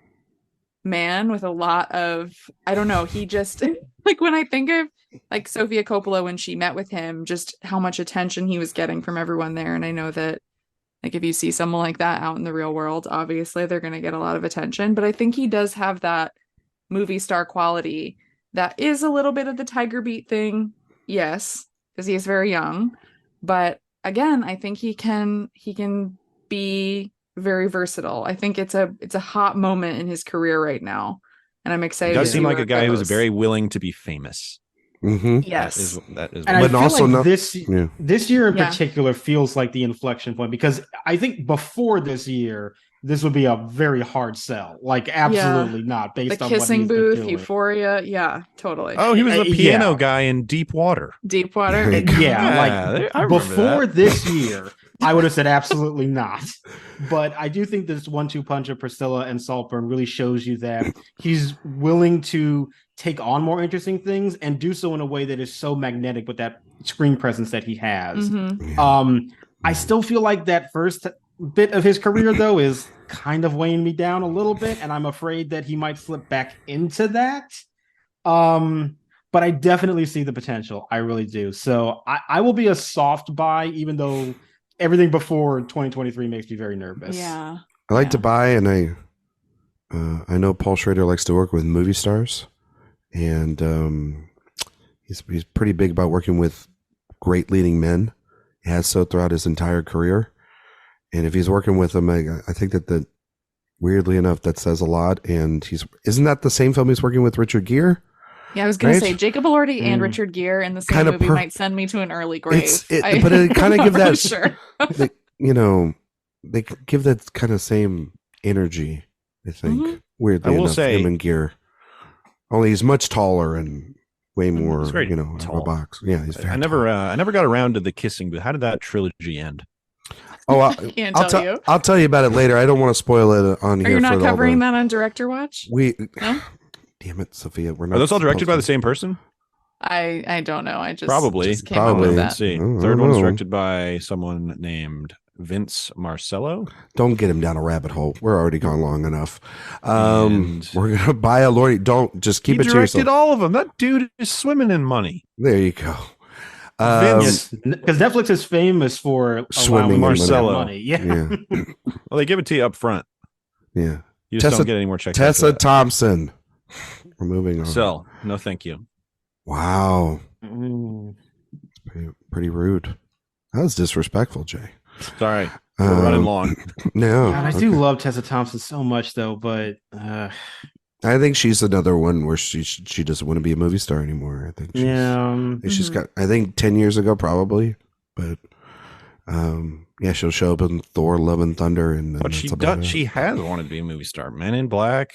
man with a lot of, I don't know, he just like when I think of like Sophia Coppola, when she met with him, just how much attention he was getting from everyone there. And I know that like if you see someone like that out in the real world, obviously they're going to get a lot of attention. But I think he does have that movie star quality that is a little bit of the Tiger Beat thing. Yes, because he is very young. But again, I think he can be very versatile. I think it's a hot moment in his career right now. And I'm excited. He does seem like a guy who's very willing to be famous. Mm-hmm. Yes, that is. And but I feel like this year in particular feels like the inflection point, because I think before this year, this would be a very hard sell. Like absolutely not based on Kissing what Booth, been doing. Euphoria. Yeah, totally. Oh, he was the piano guy in Deep Water. Deep Water. Like before this year, I would have said absolutely not. But I do think this 1-2 punch of Priscilla and Saltburn really shows you that he's willing to take on more interesting things and do so in a way that is so magnetic with that screen presence that he has. Mm-hmm. I still feel like that first bit of his career, though, is kind of weighing me down a little bit, and I'm afraid that he might slip back into that. But I definitely see the potential. I really do. So I will be a soft buy, even though everything before 2023 makes me very nervous. Yeah. I like to buy, and I know Paul Schrader likes to work with movie stars, and he's pretty big about working with great leading men. He has so throughout his entire career. And if he's working with them, I think that weirdly enough, that says a lot. And isn't that the same film he's working with Richard Gere? Yeah, I was going to say Jacob Elordi and Richard Gere in the same movie might send me to an early grave. But it kind of gives that, sure. They give that kind of same energy, I think. Weirdly enough, him and Gere. Only he's much taller and way more, He's very out of a tall. box. Yeah, he's very I never got around to the kissing, but how did that trilogy end? Oh, Can't tell you. I'll tell you about it later. I don't want to spoil it on here. Are you not covering that on Director Watch? No? Damn it, Sophia. We're not. Are those all directed by the same person? I don't know. I just probably came up with that. Let's see. Third one's directed by someone named Vince Marcello. Don't get him down a rabbit hole. We're already gone long enough. We're gonna buy a lorry. Don't just keep it to yourself. He directed all of them. That dude is swimming in money. There you go. Vince, because Netflix is famous for swimming Marcello money. Yeah. Well, they give it to you up front. Yeah. You just don't get any more checks. Tessa Thompson. We're moving on. So, no, thank you. Wow. Pretty rude. That was disrespectful, Jay. Sorry. We're running long. No. God, I do love Tessa Thompson so much, though, but I think she's another one where she doesn't want to be a movie star anymore. I think she's got, I think 10 years ago, probably. But she'll show up in Thor, Love and Thunder. But she has wanted to be a movie star. Men in Black.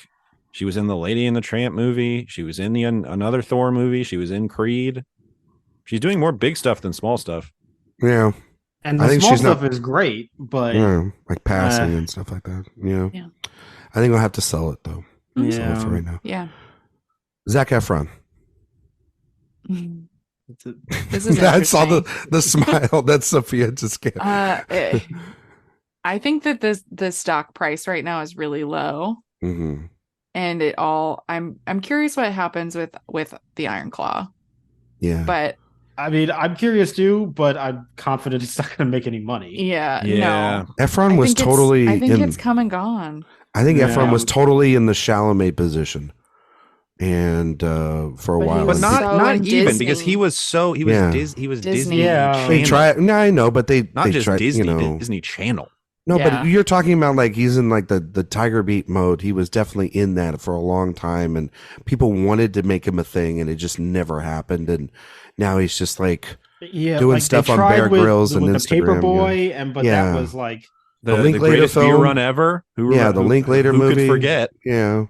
She was in the Lady and the Tramp movie. She was in another Thor movie. She was in Creed. She's doing more big stuff than small stuff. Yeah. And the small stuff is great, but like passing and stuff like that. Yeah. I think we'll have to sell it though. Sell it for right now. Yeah. Zac Efron. This is I saw the smile that Sophia just gave. I think that the stock price right now is really low. Mm-hmm. And I'm curious what happens with the Iron Claw. Yeah. But I mean, I'm curious too, but I'm confident it's not going to make any money. Yeah. No. Efron was totally. I think it's come and gone. I think Efron was totally in the Chalamet position, and for a while, but not even because he was Disney. Yeah, they try. No, I know, but they just try, Disney, Disney Channel. No, but you're talking about like he's in like the Tiger Beat mode. He was definitely in that for a long time, and people wanted to make him a thing, and it just never happened. And now he's just like doing stuff on Bear Grylls and Instagram. Paperboy, but that was like the Linklater film, beer run ever. The Linklater movie. Who could forget? Yeah.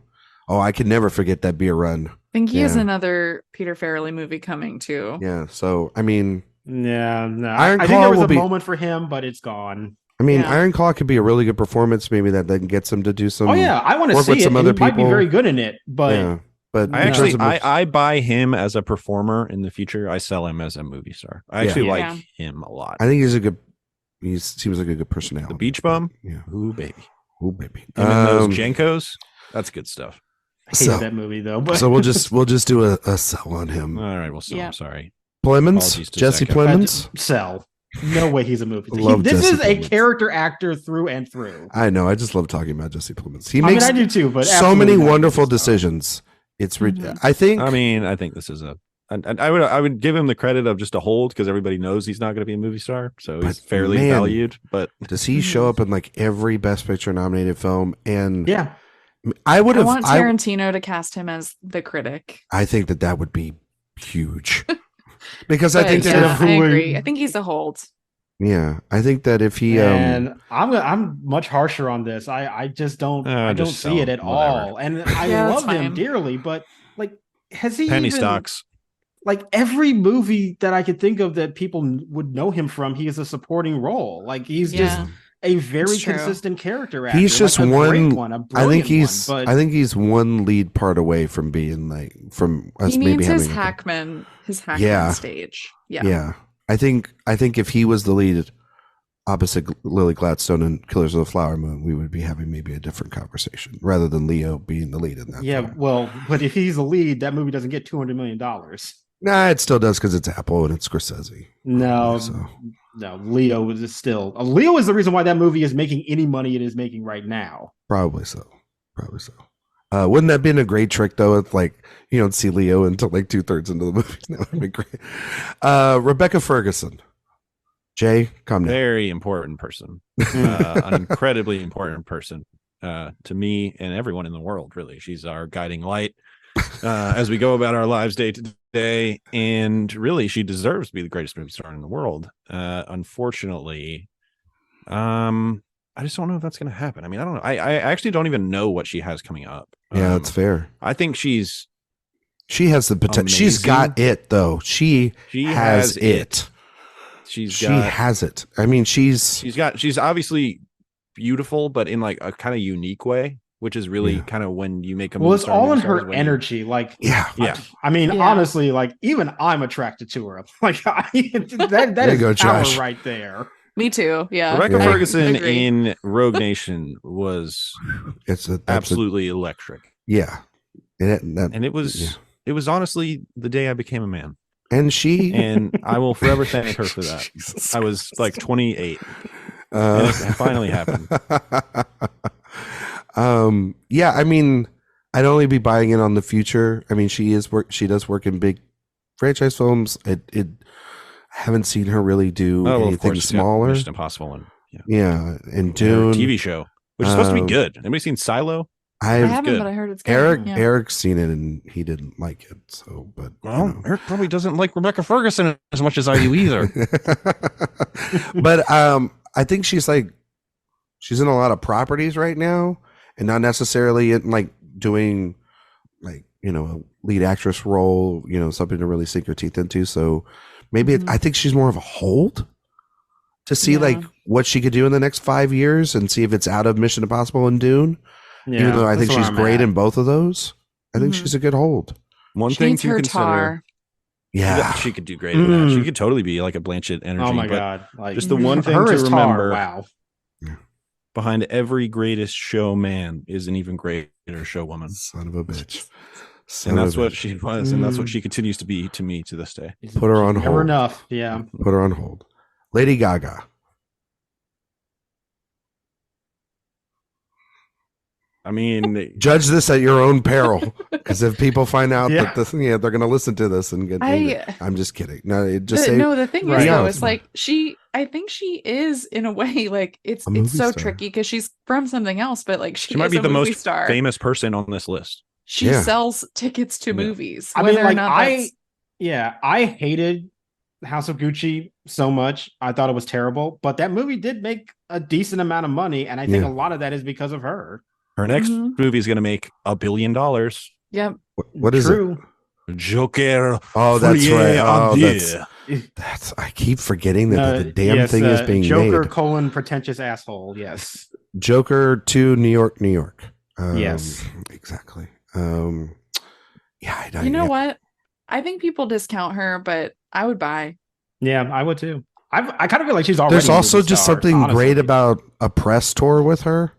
Oh, I could never forget that beer run. I think he has another Peter Farrelly movie coming too. Yeah. So I mean, I think there was a moment for him, but it's gone. I mean, Iron Claw could be a really good performance. Maybe that then gets him to do some. Oh yeah, I want to see it. He might be very good in it, but but I buy him as a performer in the future. I sell him as a movie star. I actually like him a lot. I think he's a good. He seems like a good personality. The Beach Bum. Yeah. Ooh baby. And those Jenkos. That's good stuff. I hated that movie though. But so we'll just do a sell on him. All right, we'll sell. I'm sorry. Plemons, Jesse Plemons. Sell. No way he's a movie. This is a character actor through and through. I know. I just love talking about Jesse Plemons. He makes. I do too. But so many wonderful decisions. It's. I think. I mean, I think this is a. I would give him the credit of just a hold because everybody knows he's not going to be a movie star, so he's fairly valued. But does he show up in like every Best Picture nominated film? And I want Tarantino to cast him as the critic. I think that would be huge. Because I think I agree. I think he's a hold. Yeah, I think that if he and I'm much harsher on this. I just don't see it at all. And I love him dearly, but like has he penny stocks? Like every movie that I could think of that people would know him from, he is a supporting role. Like he's just a very consistent character actor. He's just one. I think he's. But I think he's one lead part away from being like from us. He maybe needs having his Hackman stage. Yeah. I think if he was the lead opposite Lily Gladstone and Killers of the Flower Moon, we would be having maybe a different conversation rather than Leo being the lead in that. Yeah, film. well, but if he's the lead, that movie doesn't get $200 million. Nah, it still does because it's Apple and it's Scorsese. No, Leo is still. Leo is the reason why that movie is making any money it is making right now. Probably so. Wouldn't that have been a great trick though? If like you don't see Leo until like 2/3 into the movie. That would be great. Rebecca Ferguson. Jay, come down. Very important person. An incredibly important person to me and everyone in the world, really. She's our guiding light as we go about our lives day to day. And really, she deserves to be the greatest movie star in the world. Unfortunately, I just don't know if that's going to happen. I mean, I don't know. I actually don't even know what she has coming up. Yeah, that's fair. I think she's She has the potential. She's got it, though. She has it. She has it. I mean, she's obviously beautiful, but in like a kind of unique way, which is really kind of when you make a movie. Well, it's all in her energy. Like, I mean, honestly, like even I'm attracted to her. Like, that is power right there. Me too. Yeah. Rebecca Ferguson in Rogue Nation was absolutely electric. Yeah. And it was honestly the day I became a man. And I will forever thank her for that. I was like 28. And it finally happened. Yeah, I mean, I'd only be buying in on the future. I mean, she does work in big franchise films. I haven't seen her really do anything smaller. Mission Impossible one. And Dune TV show, which is supposed to be good. Anybody seen Silo? I haven't, but I heard it's good. Eric's seen it and he didn't like it. So, but Eric probably doesn't like Rebecca Ferguson as much as I do either. But I think she's in a lot of properties right now, and not necessarily in like doing like a lead actress role. Something to really sink her teeth into. So maybe I think she's more of a hold to see like what she could do in the next 5 years and see if it's out of Mission Impossible and Dune. Yeah, even though I think she's great in both of those, I think she's a good hold. One thing to consider. Yeah, she could do great in that. She could totally be like a Blanchett energy. Oh my god! Like, just the one thing to remember. Wow. Behind every greatest showman is an even greater showwoman. Son of a bitch. And that's what she was, and that's what she continues to be to me to this day. Put her on hold. Never enough. Yeah. Put her on hold. Lady Gaga. I mean, judge this at your own peril, because if people find out that they're going to listen to this and get. I'm just kidding. No, the thing is though, it's like I think she is in a way like it's so tricky because she's from something else, but like she might be the most star. Famous person on this list. She sells tickets to movies. I mean, like I hated House of Gucci so much. I thought it was terrible, but that movie did make a decent amount of money, and I think a lot of that is because of her. Her next movie is going to make $1 billion. Yep. What is it? Joker. Oh, that's right. That's. I keep forgetting that the damn thing is being Joker made. Joker : pretentious asshole. Yes. Joker 2 New York. Yes. Exactly. You know what? I think people discount her, but I would buy. Yeah, I would too. I kind of feel like she's already. There's also just something great about a press tour with her.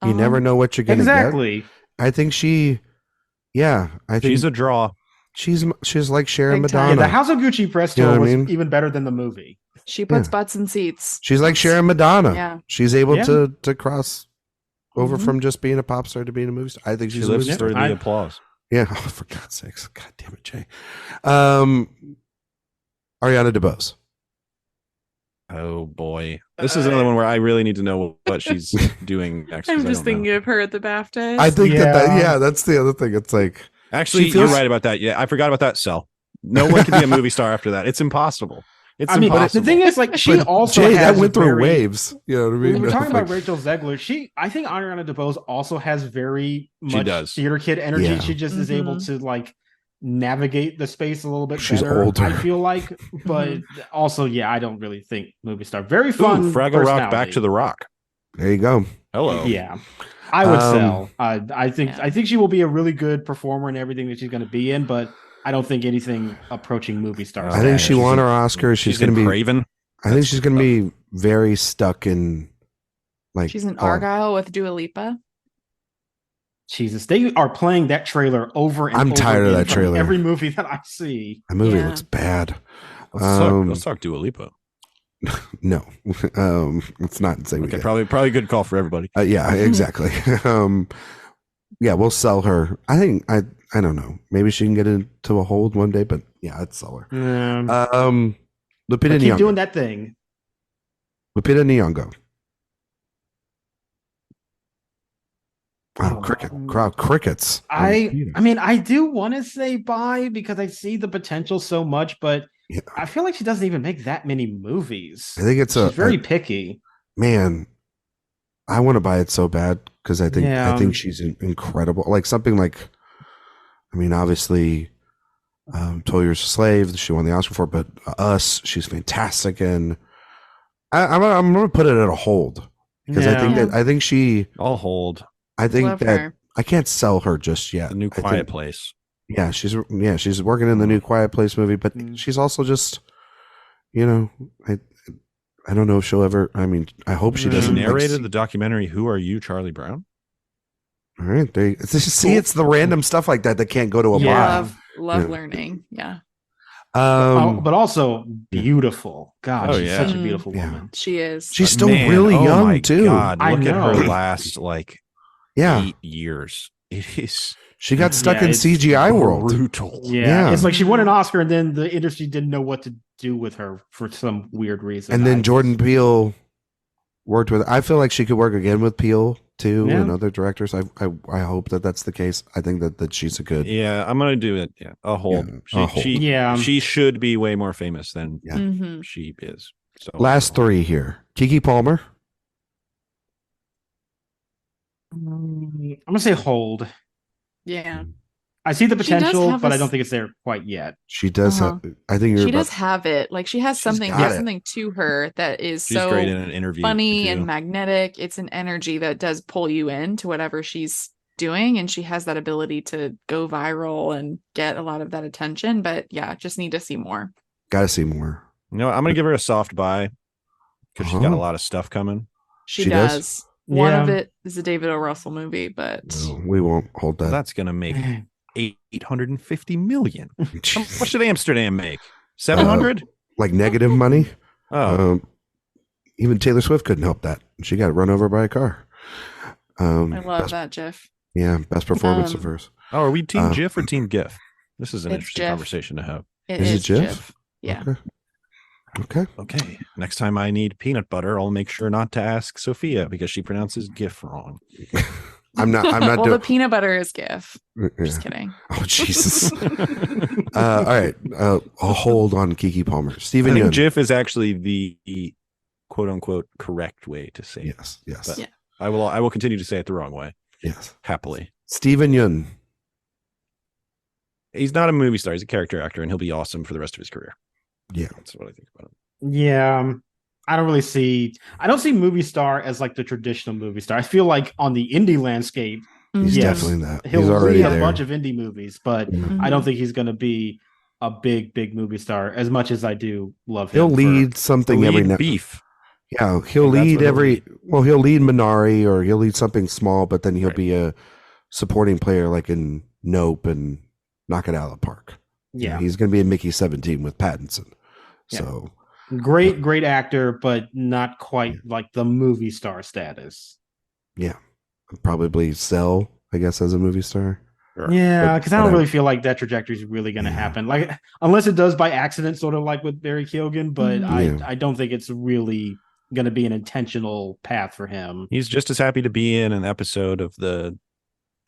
You never know what you're going to get. Exactly. I think I think she's a draw. She's like Sharon Madonna. The House of Gucci press tour was even better than the movie. She puts butts in seats. She's like Sharon Madonna. Yeah. She's able to cross over from just being a pop star to being a movie star. I think she's a movie star. The applause. Yeah. Oh, for God's sakes. God damn it, Jay. Ariana DeBose. Oh boy, this is another one where I really need to know what she's doing next. I'm just thinking of her at the BAFTAs. I think that's the other thing. It's like actually, you're right about that. Yeah, I forgot about that. No one can be a movie star after that. It's impossible. It's impossible. But the thing is, like, she also Jay, that went through waves. You know what I mean? When we're talking about Rachel Zegler, I think Ariana DeBose also has very much theater kid energy. Yeah. She just is able to like navigate the space a little bit better, older. I feel like, but also I don't really think movie star. Very fun. Fraggle Rock, Back to the Rock. There you go. Hello. Yeah, I would sell. I think she will be a really good performer in everything that she's going to be in, but I don't think anything approaching movie stars. I think she won her Oscar. She's going to be Craven. I think she's going to be very stuck in like she's in Argyle with Dua Lipa. Jesus, they are playing that trailer over and over. I'm tired of that trailer. Every movie that I see. That movie looks bad. Let's talk Dua Lipa. No, it's not the same. Okay, probably a good call for everybody. Yeah, exactly. We'll sell her. I think I don't know. Maybe she can get into a hold one day, but I'd sell her. Lupita Nyong'o. Keep doing that thing. Lupita Nyong'o. Crickets. I mean, I do want to say buy because I see the potential so much, but I feel like she doesn't even make that many movies. I think she's very picky. Man, I want to buy it so bad because I think she's incredible. Like something like, I mean, obviously, 12 Years a Slave. She won the Oscar for it, but Us, she's fantastic. And I'm going to put it at a hold because I think she. I'll hold. I think Love that her. I can't sell her just yet. The New Quiet Place. Yeah, she's working in the New Quiet Place movie, but she's also just, I don't know if she'll ever. I mean, I hope she doesn't. Narrated the documentary "Who Are You, Charlie Brown." All right, it's the random stuff like that can't go to a bar. Love learning. Yeah. But also beautiful. God, she's such a beautiful woman. She is. She's still really young too. God, look at her last 8 years. It is. She got stuck in CGI world. Brutal. Yeah, it's like she won an Oscar, and then the industry didn't know what to do with her for some weird reason. And then Jordan Peele worked with. I feel like she could work again with Peele too, and other directors. I hope that's the case. I think that she's a good. Yeah, I'm gonna do it. Yeah, a hold. She should be way more famous than she is. So last three here: Keke Palmer. I'm gonna say hold. Yeah, I see the potential, but I don't think it's there quite yet. She does have. I think she does have it. Like she has something. There's something to her that is so great in an interview, funny and magnetic. It's an energy that does pull you into whatever she's doing, and she has that ability to go viral and get a lot of that attention. But yeah, just need to see more. Got to see more. I'm gonna give her a soft buy because she's got a lot of stuff coming. She does. One of it is a David O. Russell movie, but we won't hold that. That's gonna make $850 million. How much did Amsterdam make? 700? Like negative money. Even Taylor Swift couldn't help that. She got run over by a car. I love that GIF. Yeah, best performance of hers. Oh, are we team GIF or team GIF? This is an interesting conversation to have. Is it GIF? Yeah. Okay. Next time I need peanut butter, I'll make sure not to ask Sophia because she pronounces GIF wrong. I'm not well, the peanut butter is GIF. Just kidding. Oh, Jesus. All right. I'll hold on Keke Palmer. Stephen Yeun. GIF is actually the quote unquote correct way to say it. Yes. But I will continue to say it the wrong way. Yes. Happily. Stephen Yeun. He's not a movie star. He's a character actor, and he'll be awesome for the rest of his career. Yeah. That's what I think about him. Yeah. I don't see movie star as like the traditional movie star. I feel like on the indie landscape, he's definitely that. He's already a bunch of indie movies, but I don't think he's going to be a big movie star as much as I do love him. He'll lead something every now. Beef. Yeah, he'll lead he'll lead Minari or he'll lead something small, but then he'll be a supporting player like in Nope and Knock It Out of the Park. Yeah, he's going to be in Mickey 17 with Pattinson. So great actor, but not quite like the movie star status. Yeah, probably sell, I guess, as a movie star. Yeah, because I don't really feel like that trajectory is really going to happen. Like, unless it does by accident, sort of like with Barry Keoghan, but I don't think it's really going to be an intentional path for him. He's just as happy to be in an episode of the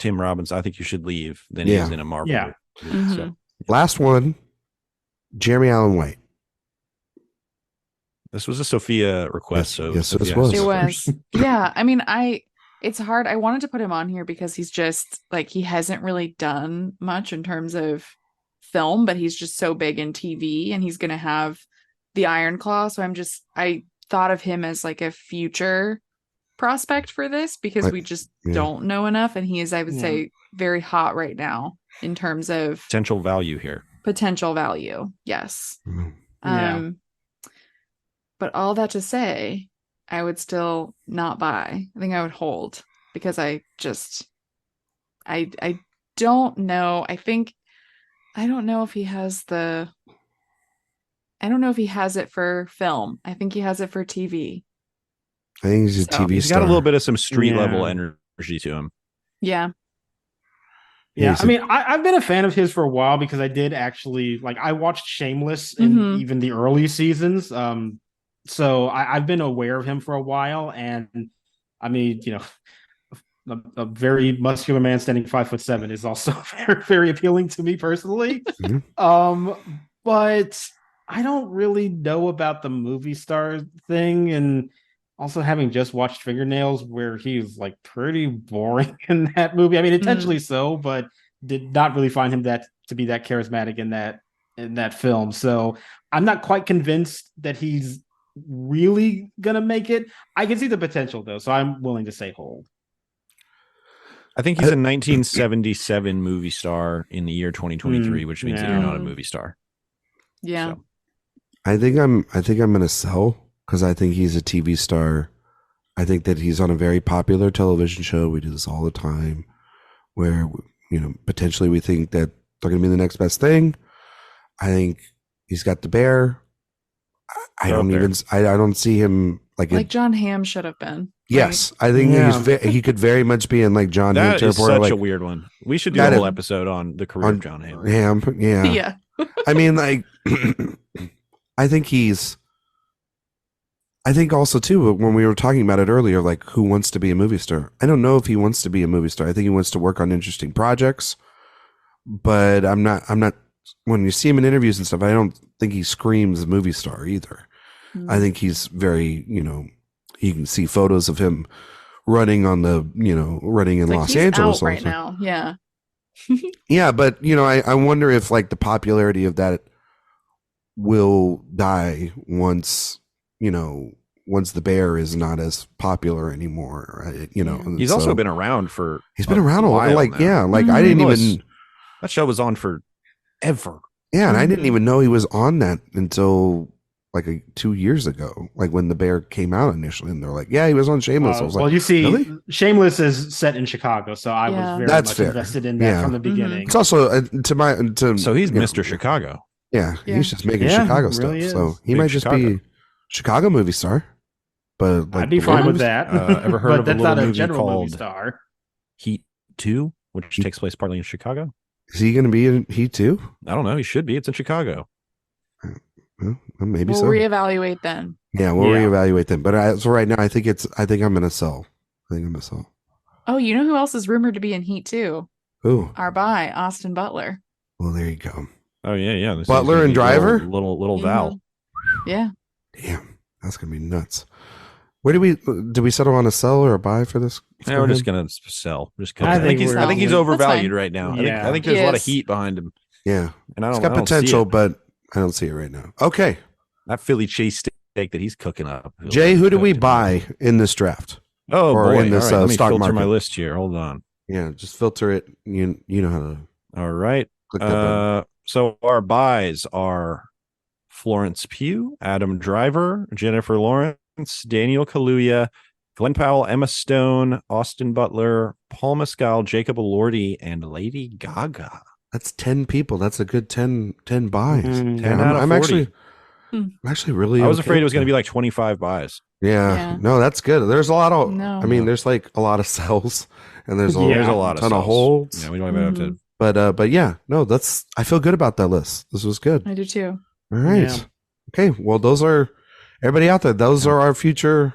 Tim Robbins I Think You Should Leave than he is in a Marvel movie. Mm-hmm. So. Last one, Jeremy Allen White. This was a Sophia request. Yes, it was. Yeah, I mean, it's hard. I wanted to put him on here because he's just like, he hasn't really done much in terms of film, but he's just so big in TV and he's going to have the Iron Claw. So I thought of him as like a future prospect for this because we just don't know enough. And he is, I would say, very hot right now in terms of potential value here. Potential value. Yes. Mm-hmm. But all that to say, I would still not buy. I think I would hold because I don't know. I don't know if he has it for film. I think he has it for TV. I think he's a TV star. He's got a little bit of some street level energy to him. Yeah. Yeah, I mean, I've been a fan of his for a while because I did actually I watched Shameless in even the early seasons. So I've been aware of him for a while, and I mean, a very muscular man standing 5'7" is also very, very appealing to me personally. Mm-hmm. But I don't really know about the movie star thing, and also having just watched Fingernails, where he's like pretty boring in that movie. I mean, intentionally so, but did not really find him to be that charismatic in that film. So I'm not quite convinced that he's really gonna make it. I can see the potential though, so I'm willing to say hold. I think he's a 1977 movie star in the year 2023, which means that you're not a movie star. Yeah. So. I think I'm gonna sell because I think he's a TV star. I think that he's on a very popular television show. We do this all the time, where potentially we think that they're gonna be the next best thing. I think he's got the bear. I don't see him like John Hamm should have been. Yes, right? I think he could very much be in like John Hamm. That is such a weird one. We should do a whole episode on the career of John Hamm. Yeah. I mean, like, I think also too, when we were talking about it earlier, like who wants to be a movie star? I don't know if he wants to be a movie star. I think he wants to work on interesting projects, but I'm not, when you see him in interviews and stuff, I don't think he screams movie star either. I think he's very, you can see photos of him running on the, running in Los Angeles right now. Yeah. Yeah. But, I wonder if like the popularity of that will die once the bear is not as popular anymore. He's also been around for, he's been around a while. Like, now. I didn't even, that show was on for ever. Yeah. And I didn't even know he was on that until like 2 years ago, like when the bear came out initially, and they're like, yeah, he was on Shameless. I was like, you see, really? Shameless is set in Chicago, so I was very much invested in that from the beginning. It's also so he's Mr. Chicago. Yeah, he's just making Chicago stuff. Really so he might just be Chicago movie star. But like, I'd be fine with that. Ever heard of a little movie general called movie star. Heat 2, which takes place partly in Chicago? Is he going to be in Heat 2? I don't know. He should be. It's in Chicago. Well, maybe we'll reevaluate then. Yeah, we'll reevaluate then. But as right now, I think I'm gonna sell. Oh, you know who else is rumored to be in Heat 2? Who? Our guy, Austin Butler. Well, there you go. Oh yeah. This Butler and Driver. Little Val. Yeah. Damn, that's gonna be nuts. Where did we settle on a sell or a buy for this? Yeah, we're just gonna sell. I think he's overvalued right now. I think there's a lot of heat behind him. Yeah, and he's got potential, but I don't see it right now. Okay. That Philly cheesesteak that he's cooking up. Jay, who do we buy in this draft? Oh, boy. In this Let me stock filter market? my list here. Hold on. Yeah, just filter it. You know how to. All right. So our buys are Florence Pugh, Adam Driver, Jennifer Lawrence, Daniel Kaluuya, Glenn Powell, Emma Stone, Austin Butler, Paul Mescal, Jacob Elordi, and Lady Gaga. That's 10 people. That's a good 10 buys. 10 out of 40. I'm actually really. I was afraid it was going to be like 25 buys. Yeah. No, that's good. There's a lot of. There's like a lot of sells, and there's a lot of holds. Yeah, we don't even have to. But yeah, no, I feel good about that list. This was good. I do too. All right. Yeah. Okay. Well, those are everybody out there. Those are our future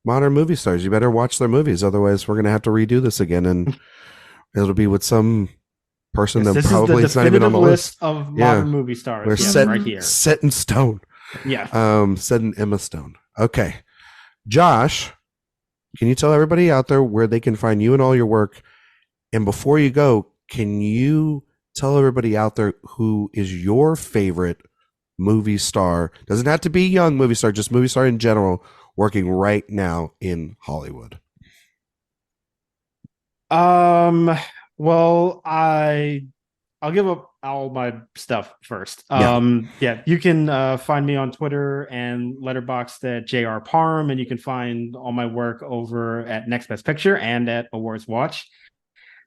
modern movie stars. You better watch their movies, otherwise we're going to have to redo this again, and it'll be with some person that probably is not even on the list of modern movie stars. We're set right here, set in stone. Yeah. Set in Emma Stone. Okay, Josh, can you tell everybody out there where they can find you and all your work? And before you go, can you tell everybody out there who is your favorite movie star? Doesn't have to be young movie star, just movie star in general, working right now in Hollywood. Well, I'll give up all my stuff first. You can find me on Twitter and Letterboxd at JR Parham, and you can find all my work over at Next Best Picture and at AwardsWatch.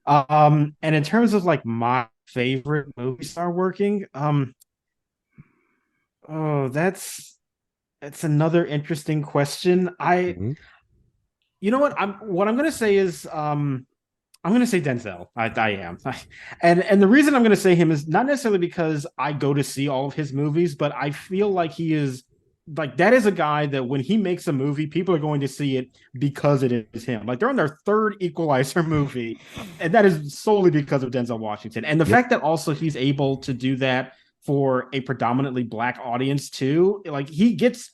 And in terms of like my favorite movie star working, that's another interesting question. You know what? I'm gonna say is I'm going to say Denzel. I am. And the reason I'm going to say him is not necessarily because I go to see all of his movies, but I feel like he is like, that is a guy that when he makes a movie, people are going to see it because it is him. Like they're on their third Equalizer movie, and that is solely because of Denzel Washington. And the fact that also he's able to do that for a predominantly Black audience too, like he gets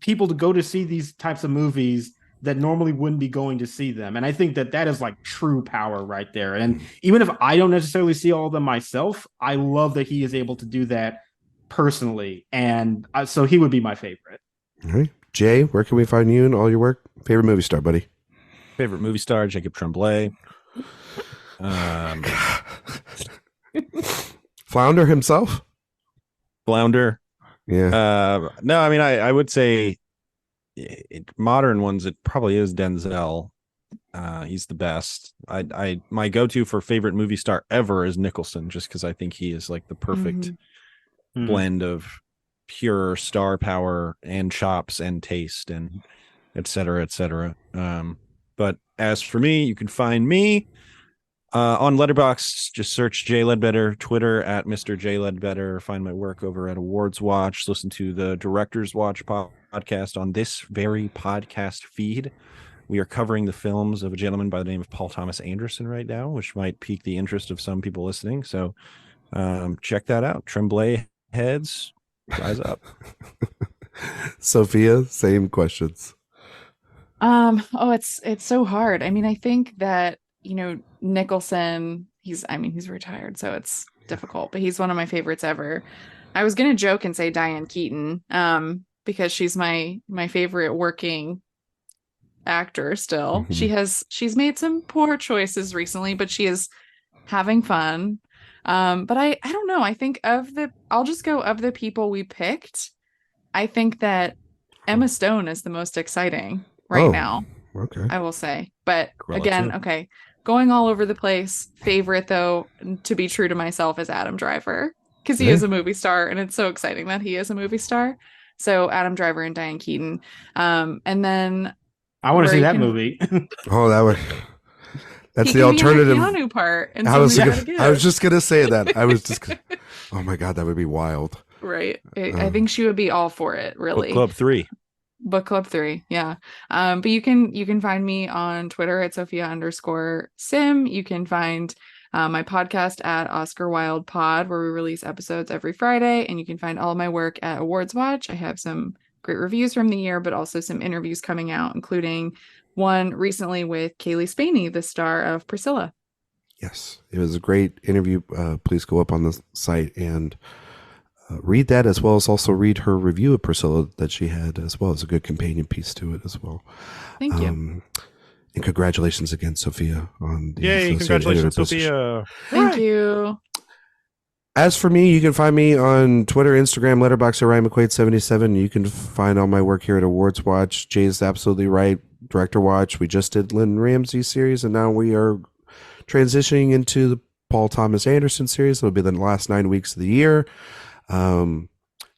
people to go to see these types of movies that normally wouldn't be going to see them. And I think that is like true power right there. And even if I don't necessarily see all of them myself, I love that he is able to do that personally. And so he would be my favorite. All right. Jay, where can we find you and all your work? Favorite movie star, buddy? Favorite movie star, Jacob Tremblay. Flounder himself? Flounder. Yeah. No, I mean, I would say modern ones, it probably is Denzel. He's the best. My go-to for favorite movie star ever is Nicholson, just because I think he is like the perfect blend of pure star power and chops and taste and et cetera, et cetera. But as for me, you can find me on Letterboxd. Just search J Ledbetter, Twitter at Mr. J Ledbetter. Find my work over at AwardsWatch. Listen to the Director's Watch podcast on this very podcast feed. We are covering the films of a gentleman by the name of Paul Thomas Anderson right now, which might pique the interest of some people listening. So check that out. Tremblay heads, rise up. Sophia, same questions. It's so hard. I mean, I think that, Nicholson, he's retired, so it's difficult, but he's one of my favorites ever. I was going to joke and say Diane Keaton, because she's my favorite working actor still. She's made some poor choices recently, but she is having fun. But I don't know. I think I'll just go of the people we picked. I think that Emma Stone is the most exciting now. Okay. I will say. But again, okay, going all over the place. Favorite, though, to be true to myself, is Adam Driver, because he is a movie star, and it's so exciting that he is a movie star. So Adam Driver and Diane Keaton. And then I want to see that movie. That's the alternative. Keanu part. And I was just gonna say that. Oh my God, that would be wild. Right. I think she would be all for it, really. Book Club 3, yeah. But you can find me on Twitter at Sophia_Sim. You can find my podcast at Oscar Wilde Pod, where we release episodes every Friday. And you can find all of my work at AwardsWatch. I have some great reviews from the year, but also some interviews coming out, including one recently with Kaylee Spaney, the star of Priscilla. Yes, it was a great interview. Please go up on the site and read that, as well as also read her review of Priscilla that she had, as well as a good companion piece to it as well. Thank you. And congratulations again, Sophia, on the congratulations, Sophia. Thank you. As for me, you can find me on Twitter, Instagram, Letterboxd at Ryan McQuade 77. You can find all my work here at AwardsWatch. Jay's absolutely right. Director Watch. We just did Lynn Ramsey series, and now we are transitioning into the Paul Thomas Anderson series. It'll be the last 9 weeks of the year. Some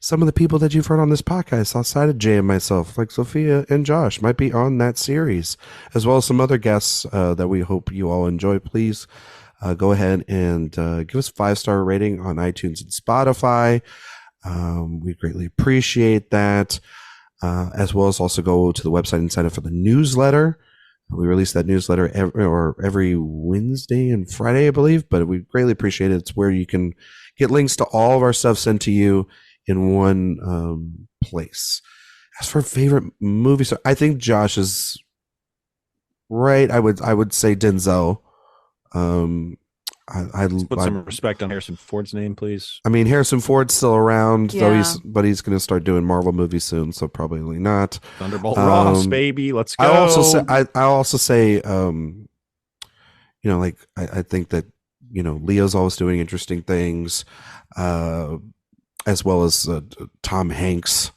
of the people that you've heard on this podcast outside of Jay and myself, like Sophia and Josh, might be on that series, as well as some other guests that we hope you all enjoy. Please go ahead and give us a 5-star rating on iTunes and Spotify. We greatly appreciate that, as well as also go to the website and sign up for the newsletter. We release that newsletter every Wednesday and Friday, I believe, but we greatly appreciate it. It's where you can get links to all of our stuff sent to you in one place. As for favorite movies, I think Josh is right. I would say Denzel. Let's put some respect on Harrison Ford's name, please. I mean, Harrison Ford's still around, Yeah. though he's going to start doing Marvel movies soon, so probably not. Thunderbolt Ross, baby, let's go. I also say, I think that Leo's always doing interesting things, as well as Tom Hanks.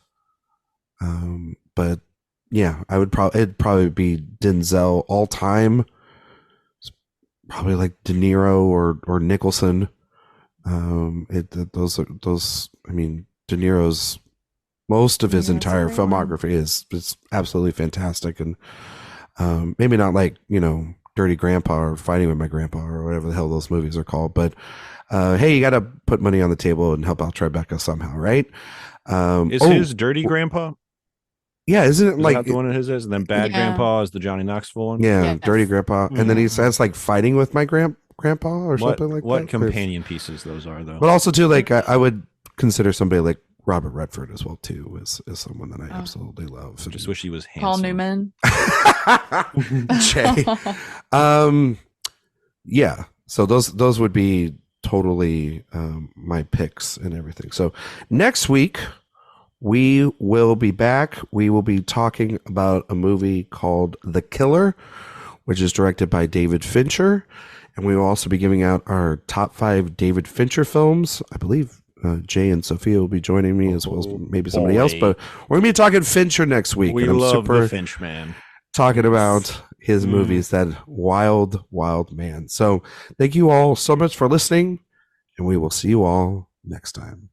But yeah, it'd probably be Denzel all time. Probably like De Niro or Nicholson. Those. I mean, De Niro's most of his entire filmography is absolutely fantastic, and maybe not like Dirty Grandpa or Fighting with My Grandpa or whatever the hell those movies are called. But hey, you got to put money on the table and help out Tribeca somehow, right? Is his Dirty Grandpa? Yeah, isn't it like that the one of his is? And then Bad Grandpa is the Johnny Knoxville one? Yeah, Yes. Dirty Grandpa. And then he says like Fighting with My Grandpa or something like that. What companion pieces those are, though? But also too, like I would consider somebody like Robert Redford as well too is someone that I absolutely love. Just wish he was handsome. Paul Newman. Jay. Yeah. So those would be totally my picks and everything. So next week we will be back. We will be talking about a movie called The Killer, which is directed by David Fincher. And we will also be giving out our top 5 David Fincher films. I believe Jay and Sophia will be joining me as well as maybe somebody else. But we're going to be talking Fincher next week. We love the Finch man. Talking about his movies, that wild, wild man. So thank you all so much for listening, and we will see you all next time.